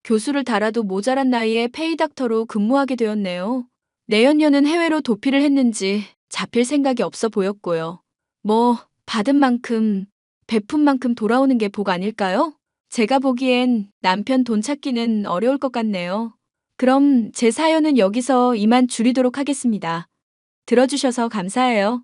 교수를 달아도 모자란 나이에 페이닥터로 근무하게 되었네요. 내연녀는 해외로 도피를 했는지 잡힐 생각이 없어 보였고요. 뭐 받은 만큼 베푼 만큼 돌아오는 게 복 아닐까요? 제가 보기엔 남편 돈 찾기는 어려울 것 같네요. 그럼 제 사연은 여기서 이만 줄이도록 하겠습니다. 들어주셔서 감사해요.